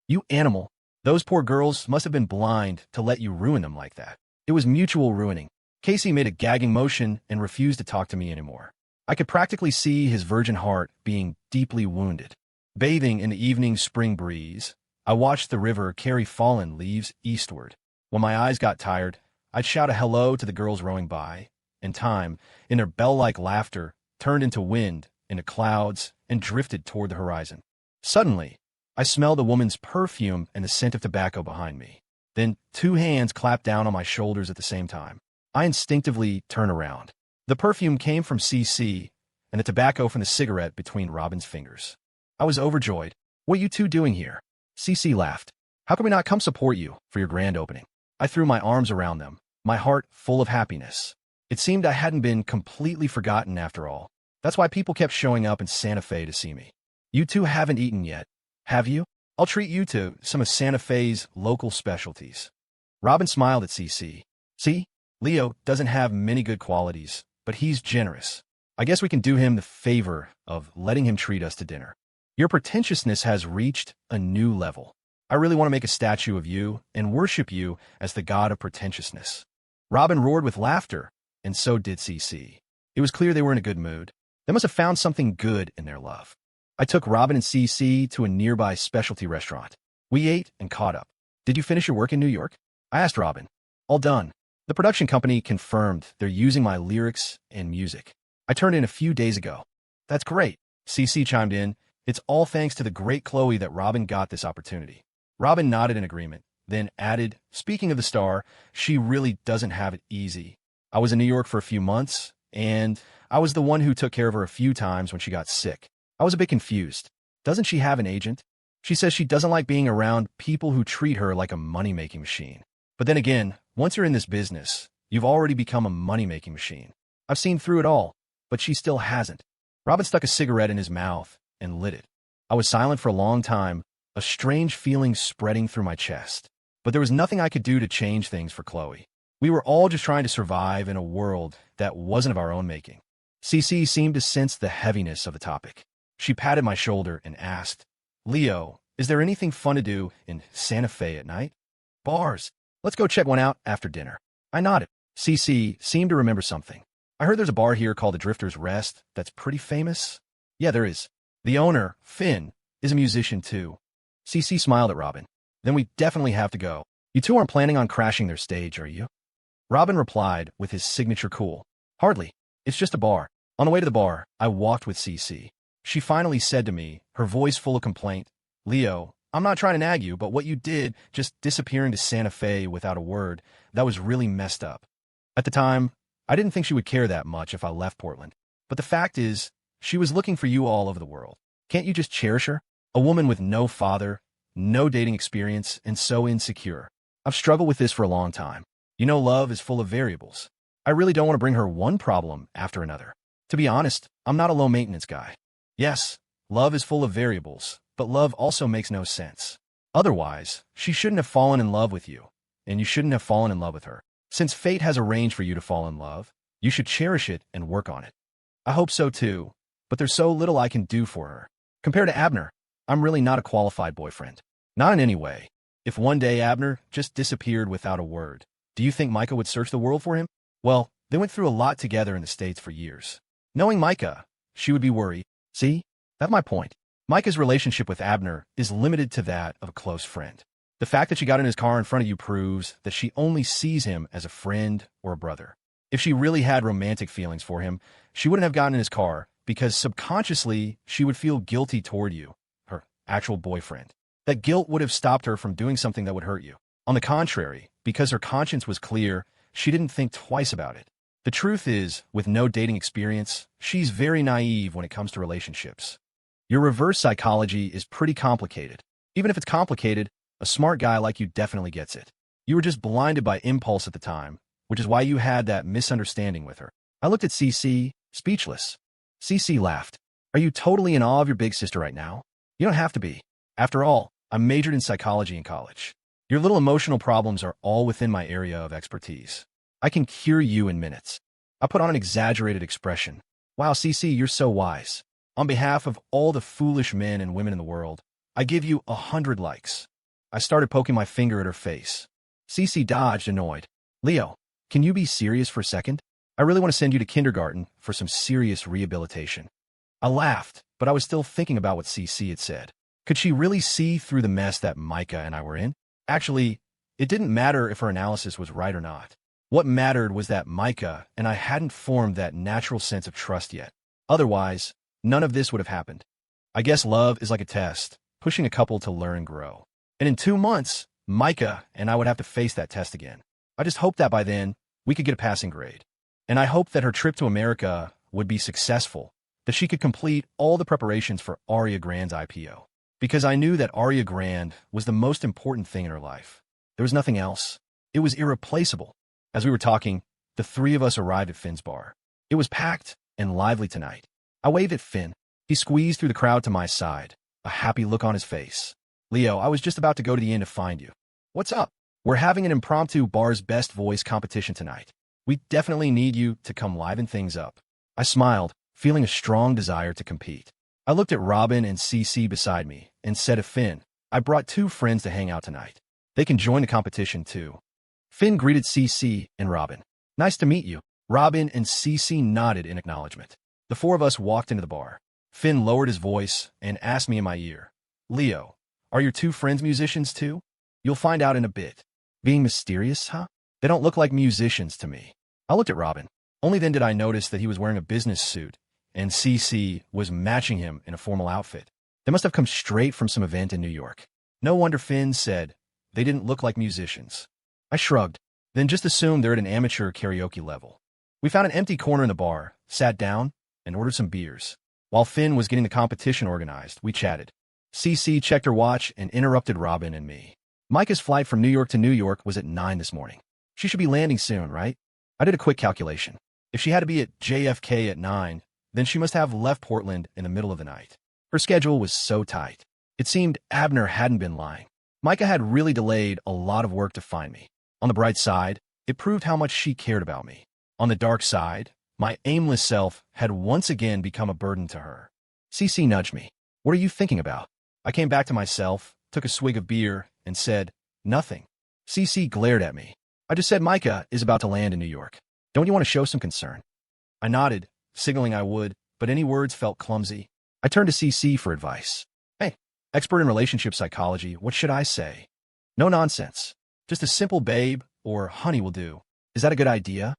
S1: "You animal. Those poor girls must have been blind to let you ruin them like that." It was mutual ruining. Casey made a gagging motion and refused to talk to me anymore. I could practically see his virgin heart being deeply wounded. Bathing in the evening spring breeze, I watched the river carry fallen leaves eastward. When my eyes got tired, I'd shout a hello to the girls rowing by, and time, in their bell-like laughter, turned into wind, into clouds, and drifted toward the horizon. Suddenly, I smelled a woman's perfume and the scent of tobacco behind me. Then 2 hands clapped down on my shoulders at the same time. I instinctively turned around. The perfume came from CC, and the tobacco from the cigarette between Robin's fingers. I was overjoyed. "What are you 2 doing here?" CC laughed. "How can we not come support you for your grand opening?" I threw my arms around them, my heart full of happiness. It seemed I hadn't been completely forgotten after all. That's why people kept showing up in Santa Fe to see me. "You 2 haven't eaten yet, have you? I'll treat you to some of Santa Fe's local specialties." Robin smiled at CC. "See, Leo doesn't have many good qualities, but he's generous. I guess we can do him the favor of letting him treat us to dinner. Your pretentiousness has reached a new level. I really want to make a statue of you and worship you as the god of pretentiousness." Robin roared with laughter, and so did CC. It was clear they were in a good mood. They must have found something good in their love. I took Robin and CC to a nearby specialty restaurant. We ate and caught up. "Did you finish your work in New York?" I asked Robin. "All done. The production company confirmed they're using my lyrics and music. I turned in a few days ago." "That's great," CC chimed in. "It's all thanks to the great Chloe that Robin got this opportunity." Robin nodded in agreement, then added, "Speaking of the star, she really doesn't have it easy. I was in New York for a few months, and I was the one who took care of her a few times when she got sick. I was a bit confused. Doesn't she have an agent?" She says she doesn't like being around people who treat her like a money-making machine. But then again, once you're in this business, you've already become a money-making machine. I've seen through it all, but she still hasn't. Robin stuck a cigarette in his mouth and lit it. I was silent for a long time, a strange feeling spreading through my chest. But there was nothing I could do to change things for Chloe. We were all just trying to survive in a world that wasn't of our own making. CC seemed to sense the heaviness of the topic. She patted my shoulder and asked, "Leo, is there anything fun to do in Santa Fe at night?" "Bars. Let's go check one out after dinner." I nodded. CC seemed to remember something. "I heard there's a bar here called the Drifter's Rest that's pretty famous." "Yeah, there is. The owner, Finn, is a musician too." CC smiled at Robin. "Then we definitely have to go. You two aren't planning on crashing their stage, are you?" Robin replied with his signature cool. "Hardly. It's just a bar." On the way to the bar, I walked with CC. She finally said to me, her voice full of complaint, "Leo, I'm not trying to nag you, but what you did, just disappearing to Santa Fe without a word, that was really messed up." At the time, I didn't think she would care that much if I left Portland. But the fact is, she was looking for you all over the world. Can't you just cherish her? A woman with no father, no dating experience, and so insecure. I've struggled with this for a long time. You know, love is full of variables. I really don't want to bring her one problem after another. To be honest, I'm not a low-maintenance guy. Yes, love is full of variables, but love also makes no sense. Otherwise, she shouldn't have fallen in love with you, and you shouldn't have fallen in love with her. Since fate has arranged for you to fall in love, you should cherish it and work on it. I hope so too, but there's so little I can do for her. Compared to Abner, I'm really not a qualified boyfriend. Not in any way. If one day Abner just disappeared without a word, do you think Micah would search the world for him? Well, they went through a lot together in the States for years. Knowing Micah, she would be worried. See? That's my point. Micah's relationship with Abner is limited to that of a close friend. The fact that she got in his car in front of you proves that she only sees him as a friend or a brother. If she really had romantic feelings for him, she wouldn't have gotten in his car because subconsciously she would feel guilty toward you, her actual boyfriend. That guilt would have stopped her from doing something that would hurt you. On the contrary, because her conscience was clear, she didn't think twice about it. The truth is, with no dating experience, she's very naive when it comes to relationships. Your reverse psychology is pretty complicated. Even if it's complicated, a smart guy like you definitely gets it. You were just blinded by impulse at the time, which is why you had that misunderstanding with her. I looked at CC, speechless. CC laughed. "Are you totally in awe of your big sister right now? You don't have to be. After all, I majored in psychology in college. Your little emotional problems are all within my area of expertise. I can cure you in minutes." I put on an exaggerated expression. "Wow, CC, you're so wise. On behalf of all the foolish men and women in the world, I give you 100 likes." I started poking my finger at her face. CC dodged, annoyed. "Leo, can you be serious for a second? I really want to send you to kindergarten for some serious rehabilitation." I laughed, but I was still thinking about what CC had said. Could she really see through the mess that Micah and I were in? Actually, it didn't matter if her analysis was right or not. What mattered was that Micah and I hadn't formed that natural sense of trust yet. Otherwise, none of this would have happened. I guess love is like a test, pushing a couple to learn and grow. And in 2 months, Micah and I would have to face that test again. I just hoped that by then, we could get a passing grade. And I hoped that her trip to America would be successful, that she could complete all the preparations for Aria Grande's IPO. Because I knew that Aria Grande was the most important thing in her life. There was nothing else. It was irreplaceable. As we were talking, the three of us arrived at Finn's bar. It was packed and lively tonight. I waved at Finn. He squeezed through the crowd to my side, a happy look on his face. "Leo, I was just about to go to the inn to find you." "What's up?" "We're having an impromptu bar's best voice competition tonight. We definitely need you to come liven things up." I smiled, feeling a strong desire to compete. I looked at Robin and CC beside me and said to Finn, "I brought 2 friends to hang out tonight. They can join the competition too." Finn greeted CC and Robin. "Nice to meet you." Robin and CC nodded in acknowledgement. The 4 of us walked into the bar. Finn lowered his voice and asked me in my ear, "Leo, are your 2 friends musicians too?" "You'll find out in a bit." Being mysterious, huh? They don't look like musicians to me. I looked at Robin. Only then did I notice that he was wearing a business suit, and CC was matching him in a formal outfit. They must have come straight from some event in New York. No wonder Finn said they didn't look like musicians. I shrugged, then just assumed they're at an amateur karaoke level. We found an empty corner in the bar, sat down, and ordered some beers. While Finn was getting the competition organized, we chatted. CC checked her watch and interrupted Robin and me. Micah's flight from New York to New York was at 9 this morning. She should be landing soon, right? I did a quick calculation. If she had to be at JFK at 9, then she must have left Portland in the middle of the night. Her schedule was so tight. It seemed Abner hadn't been lying. Micah had really delayed a lot of work to find me. On the bright side, it proved how much she cared about me. On the dark side, my aimless self had once again become a burden to her. CC nudged me. What are you thinking about? I came back to myself, took a swig of beer, and said, nothing. CC glared at me. I just said Micah is about to land in New York. Don't you want to show some concern? I nodded, signaling I would, but any words felt clumsy. I turned to CC for advice. Hey, expert in relationship psychology, what should I say? No nonsense. Just a simple babe or honey will do. Is that a good idea?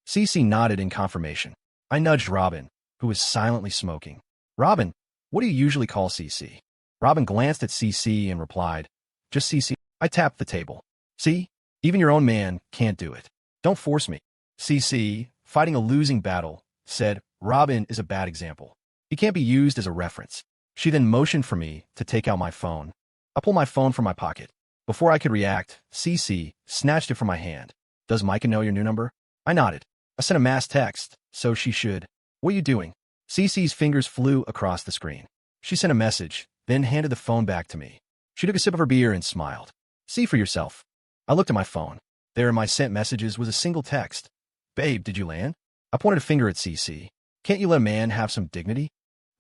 S1: CC nodded in confirmation. I nudged Robin, who was silently smoking. Robin, what do you usually call CC? Robin glanced at CC and replied, just CC. I tapped the table. See? Even your own man can't do it. Don't force me. CC, fighting a losing battle, said, Robin is a bad example. He can't be used as a reference. She then motioned for me to take out my phone. I pulled my phone from my pocket. Before I could react, CC snatched it from my hand. Does Micah know your new number? I nodded. I sent a mass text, so she should. What are you doing? CC's fingers flew across the screen. She sent a message, then handed the phone back to me. She took a sip of her beer and smiled. See for yourself. I looked at my phone. There in my sent messages was a single text. Babe, did you land? I pointed a finger at CC. Can't you let a man have some dignity?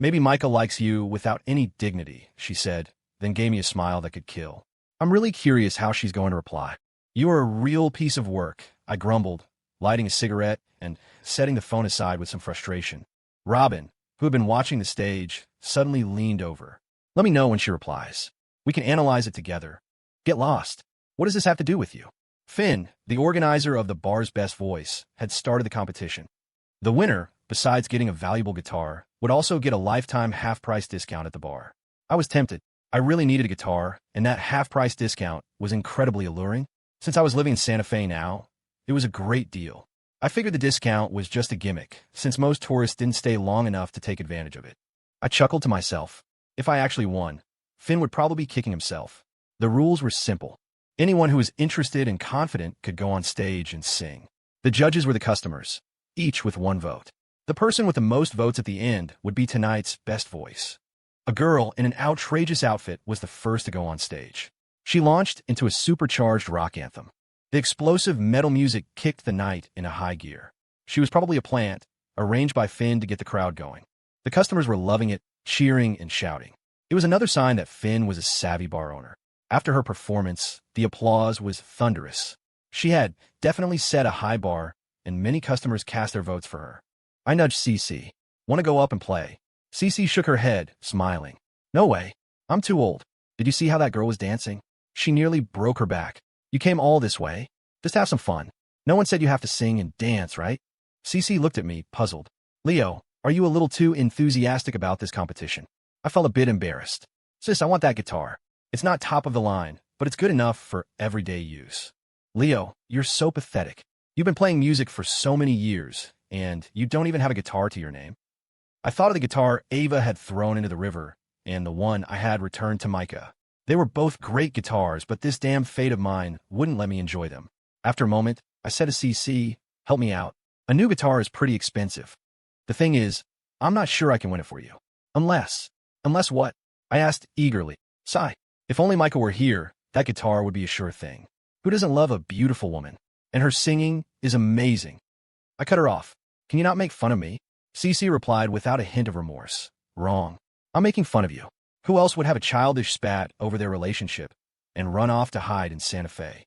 S1: Maybe Micah likes you without any dignity, she said, then gave me a smile that could kill. I'm really curious how she's going to reply. You are a real piece of work, I grumbled, lighting a cigarette and setting the phone aside with some frustration. Robin, who had been watching the stage, suddenly leaned over. Let me know when she replies. We can analyze it together. Get lost. What does this have to do with you? Finn, the organizer of the bar's best voice, had started the competition. The winner, besides getting a valuable guitar, would also get a lifetime half-price discount at the bar. I was tempted. I really needed a guitar, and that half-price discount was incredibly alluring. Since I was living in Santa Fe now, it was a great deal. I figured the discount was just a gimmick, since most tourists didn't stay long enough to take advantage of it. I chuckled to myself. If I actually won, Finn would probably be kicking himself. The rules were simple. Anyone who was interested and confident could go on stage and sing. The judges were the customers, each with one vote. The person with the most votes at the end would be tonight's best voice. A girl in an outrageous outfit was the first to go on stage. She launched into a supercharged rock anthem. The explosive metal music kicked the night in a high gear. She was probably a plant, arranged by Finn to get the crowd going. The customers were loving it, cheering and shouting. It was another sign that Finn was a savvy bar owner. After her performance, the applause was thunderous. She had definitely set a high bar, and many customers cast their votes for her. I nudged CC. Want to go up and play? CC shook her head, smiling. No way. I'm too old. Did you see how that girl was dancing? She nearly broke her back. You came all this way? Just have some fun. No one said you have to sing and dance, right? CC looked at me, puzzled. Leo, are you a little too enthusiastic about this competition? I felt a bit embarrassed. Sis, I want that guitar. It's not top of the line, but it's good enough for everyday use. Leo, you're so pathetic. You've been playing music for so many years, and you don't even have a guitar to your name. I thought of the guitar Ava had thrown into the river, and the one I had returned to Micah. They were both great guitars, but this damn fate of mine wouldn't let me enjoy them. After a moment, I said to CC, help me out. A new guitar is pretty expensive. The thing is, I'm not sure I can win it for you. Unless what? I asked eagerly. Sigh. If only Micah were here, that guitar would be a sure thing. Who doesn't love a beautiful woman? And her singing is amazing. I cut her off. Can you not make fun of me? CC replied without a hint of remorse. Wrong. I'm making fun of you. Who else would have a childish spat over their relationship and run off to hide in Santa Fe?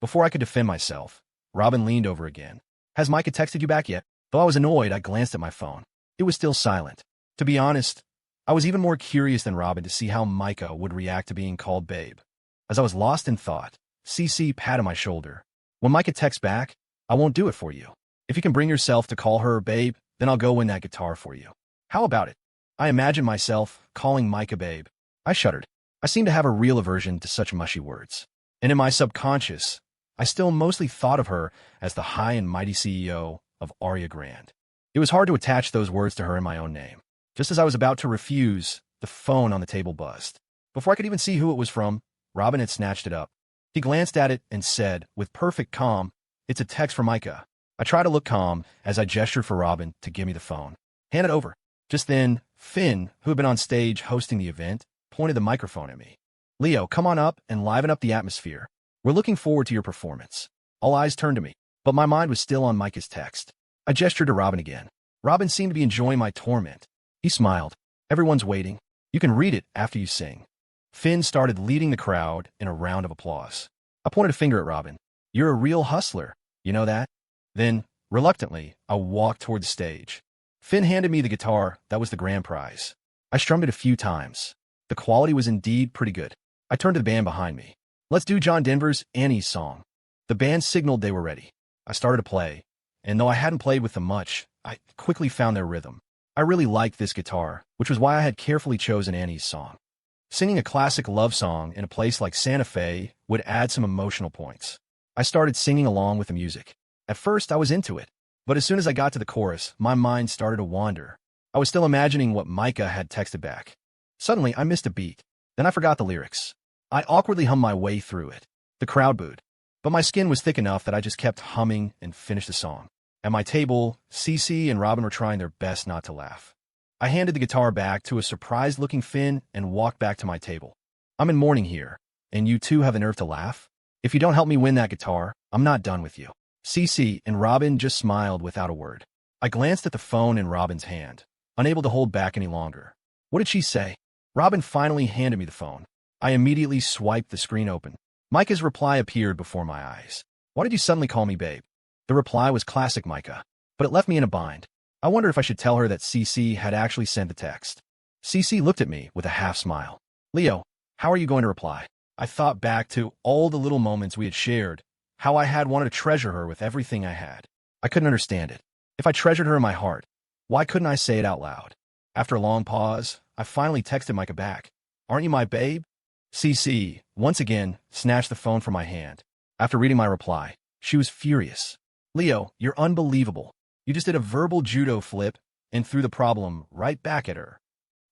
S1: Before I could defend myself, Robin leaned over again. Has Micah texted you back yet? Though I was annoyed, I glanced at my phone. It was still silent. To be honest, I was even more curious than Robin to see how Micah would react to being called babe. As I was lost in thought, CC patted my shoulder. When Micah texts back, I won't do it for you. If you can bring yourself to call her babe, then I'll go win that guitar for you. How about it? I imagined myself calling Micah babe. I shuddered. I seemed to have a real aversion to such mushy words. And in my subconscious, I still mostly thought of her as the high and mighty CEO of Aria Grand. It was hard to attach those words to her in my own name. Just as I was about to refuse, the phone on the table buzzed. Before I could even see who it was from, Robin had snatched it up. He glanced at it and said, with perfect calm, "It's a text from Micah." I tried to look calm as I gestured for Robin to give me the phone. "Hand it over." Just then, Finn, who had been on stage hosting the event, pointed the microphone at me. "Leo, come on up and liven up the atmosphere. We're looking forward to your performance." All eyes turned to me, but my mind was still on Micah's text. I gestured to Robin again. Robin seemed to be enjoying my torment. He smiled. "Everyone's waiting. You can read it after you sing." Finn started leading the crowd in a round of applause. I pointed a finger at Robin. "You're a real hustler. You know that?" Then, reluctantly, I walked toward the stage. Finn handed me the guitar that was the grand prize. I strummed it a few times. The quality was indeed pretty good. I turned to the band behind me. "Let's do John Denver's Annie's Song." The band signaled they were ready. I started to play, and though I hadn't played with them much, I quickly found their rhythm. I really liked this guitar, which was why I had carefully chosen Annie's Song. Singing a classic love song in a place like Santa Fe would add some emotional points. I started singing along with the music. At first, I was into it, but as soon as I got to the chorus, my mind started to wander. I was still imagining what Micah had texted back. Suddenly, I missed a beat. Then I forgot the lyrics. I awkwardly hummed my way through it. The crowd booed, but my skin was thick enough that I just kept humming and finished the song. At my table, Cece and Robin were trying their best not to laugh. I handed the guitar back to a surprised-looking Finn and walked back to my table. "I'm in mourning here, and you two have the nerve to laugh? If you don't help me win that guitar, I'm not done with you." Cece and Robin just smiled without a word. I glanced at the phone in Robin's hand, unable to hold back any longer. What did she say? Robin finally handed me the phone. I immediately swiped the screen open. Micah's reply appeared before my eyes. "Why did you suddenly call me babe?" The reply was classic Micah, but it left me in a bind. I wondered if I should tell her that Cece had actually sent the text. Cece looked at me with a half-smile. "Leo, how are you going to reply?" I thought back to all the little moments we had shared, how I had wanted to treasure her with everything I had. I couldn't understand it. If I treasured her in my heart, why couldn't I say it out loud? After a long pause, I finally texted Micah back. "Aren't you my babe?" Cece, once again, snatched the phone from my hand. After reading my reply, she was furious. "Leo, you're unbelievable. You just did a verbal judo flip and threw the problem right back at her."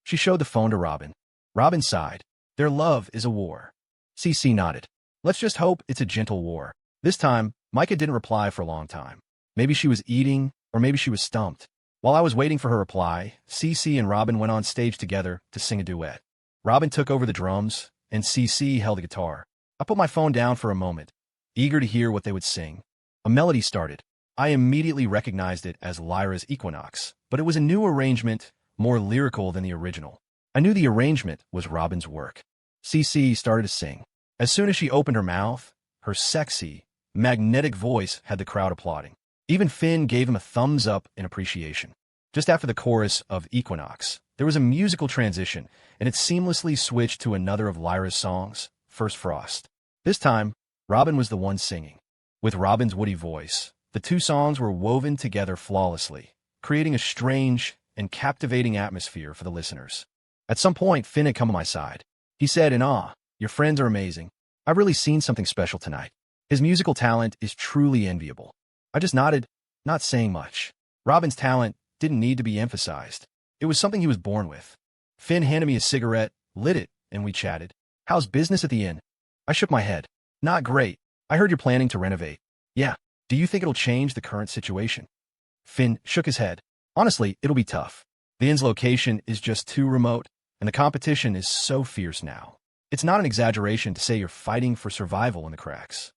S1: She showed the phone to Robin. Robin sighed. "Their love is a war." Cece nodded. "Let's just hope it's a gentle war." This time, Micah didn't reply for a long time. Maybe she was eating, or maybe she was stumped. While I was waiting for her reply, Cece and Robin went on stage together to sing a duet. Robin took over the drums, and Cece held the guitar. I put my phone down for a moment, eager to hear what they would sing. A melody started. I immediately recognized it as Lyra's Equinox, but it was a new arrangement, more lyrical than the original. I knew the arrangement was Robin's work. Cece started to sing. As soon as she opened her mouth, her sexy, magnetic voice had the crowd applauding. Even Finn gave him a thumbs up in appreciation. Just after the chorus of Equinox, there was a musical transition, and it seamlessly switched to another of Lyra's songs, First Frost. This time, Robin was the one singing. With Robin's woody voice, the two songs were woven together flawlessly, creating a strange and captivating atmosphere for the listeners. At some point, Finn had come to my side. He said in awe, "Your friends are amazing. I've really seen something special tonight. His musical talent is truly enviable." I just nodded, not saying much. Robin's talent didn't need to be emphasized. It was something he was born with. Finn handed me a cigarette, lit it, and we chatted. "How's business at the inn?" I shook my head. "Not great. I heard you're planning to renovate." "Yeah. Do you think it'll change the current situation?" Finn shook his head. "Honestly, it'll be tough. The inn's location is just too remote, and the competition is so fierce now. It's not an exaggeration to say you're fighting for survival in the cracks."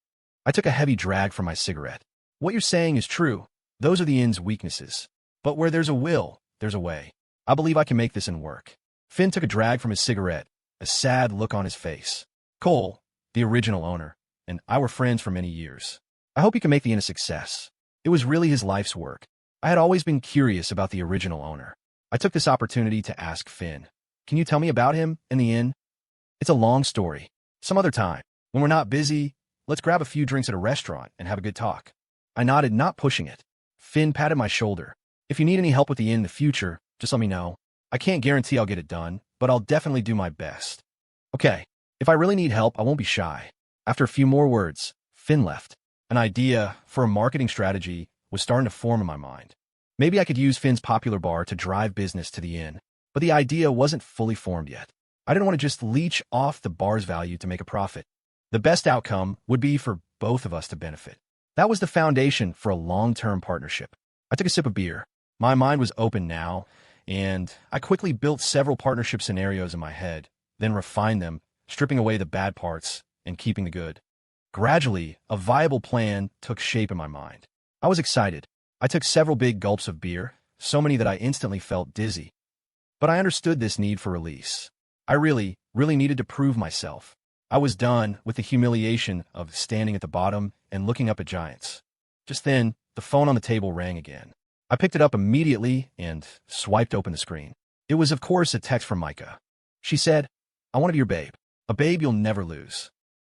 S1: I took a heavy drag from my cigarette. "What you're saying is true. Those are the inn's weaknesses. But where there's a will, there's a way. I believe I can make this inn work." Finn took a drag from his cigarette, a sad look on his face. "Cole, the original owner, and I were friends for many years. I hope you can make the inn a success. It was really his life's work. I had always been curious about the original owner." I took this opportunity to ask Finn, "Can you tell me about him and the inn?" "It's a long story. Some other time. When we're not busy, let's grab a few drinks at a restaurant and have a good talk." I nodded, not pushing it. Finn patted my shoulder. "If you need any help with the inn in the future, just let me know. I can't guarantee I'll get it done, but I'll definitely do my best." "Okay. If I really need help, I won't be shy." After a few more words, Finn left. An idea for a marketing strategy was starting to form in my mind. Maybe I could use Finn's popular bar to drive business to the inn, but the idea wasn't fully formed yet. I didn't want to just leech off the bar's value to make a profit. The best outcome would be for both of us to benefit. That was the foundation for a long-term partnership. I took a sip of beer. My mind was open now, and I quickly built several partnership scenarios in my head, then refined them, stripping away the bad parts and keeping the good. Gradually, a viable plan took shape in my mind. I was excited. I took several big gulps of beer, so many that I instantly felt dizzy. But I understood this need for release. I really needed to prove myself. I was done with the humiliation of standing at the bottom and looking up at giants. Just then, the phone on the table rang again. I picked it up immediately and swiped open the screen. It was, of course, a text from Micah. She said, "I want to be your babe. A babe you'll never lose."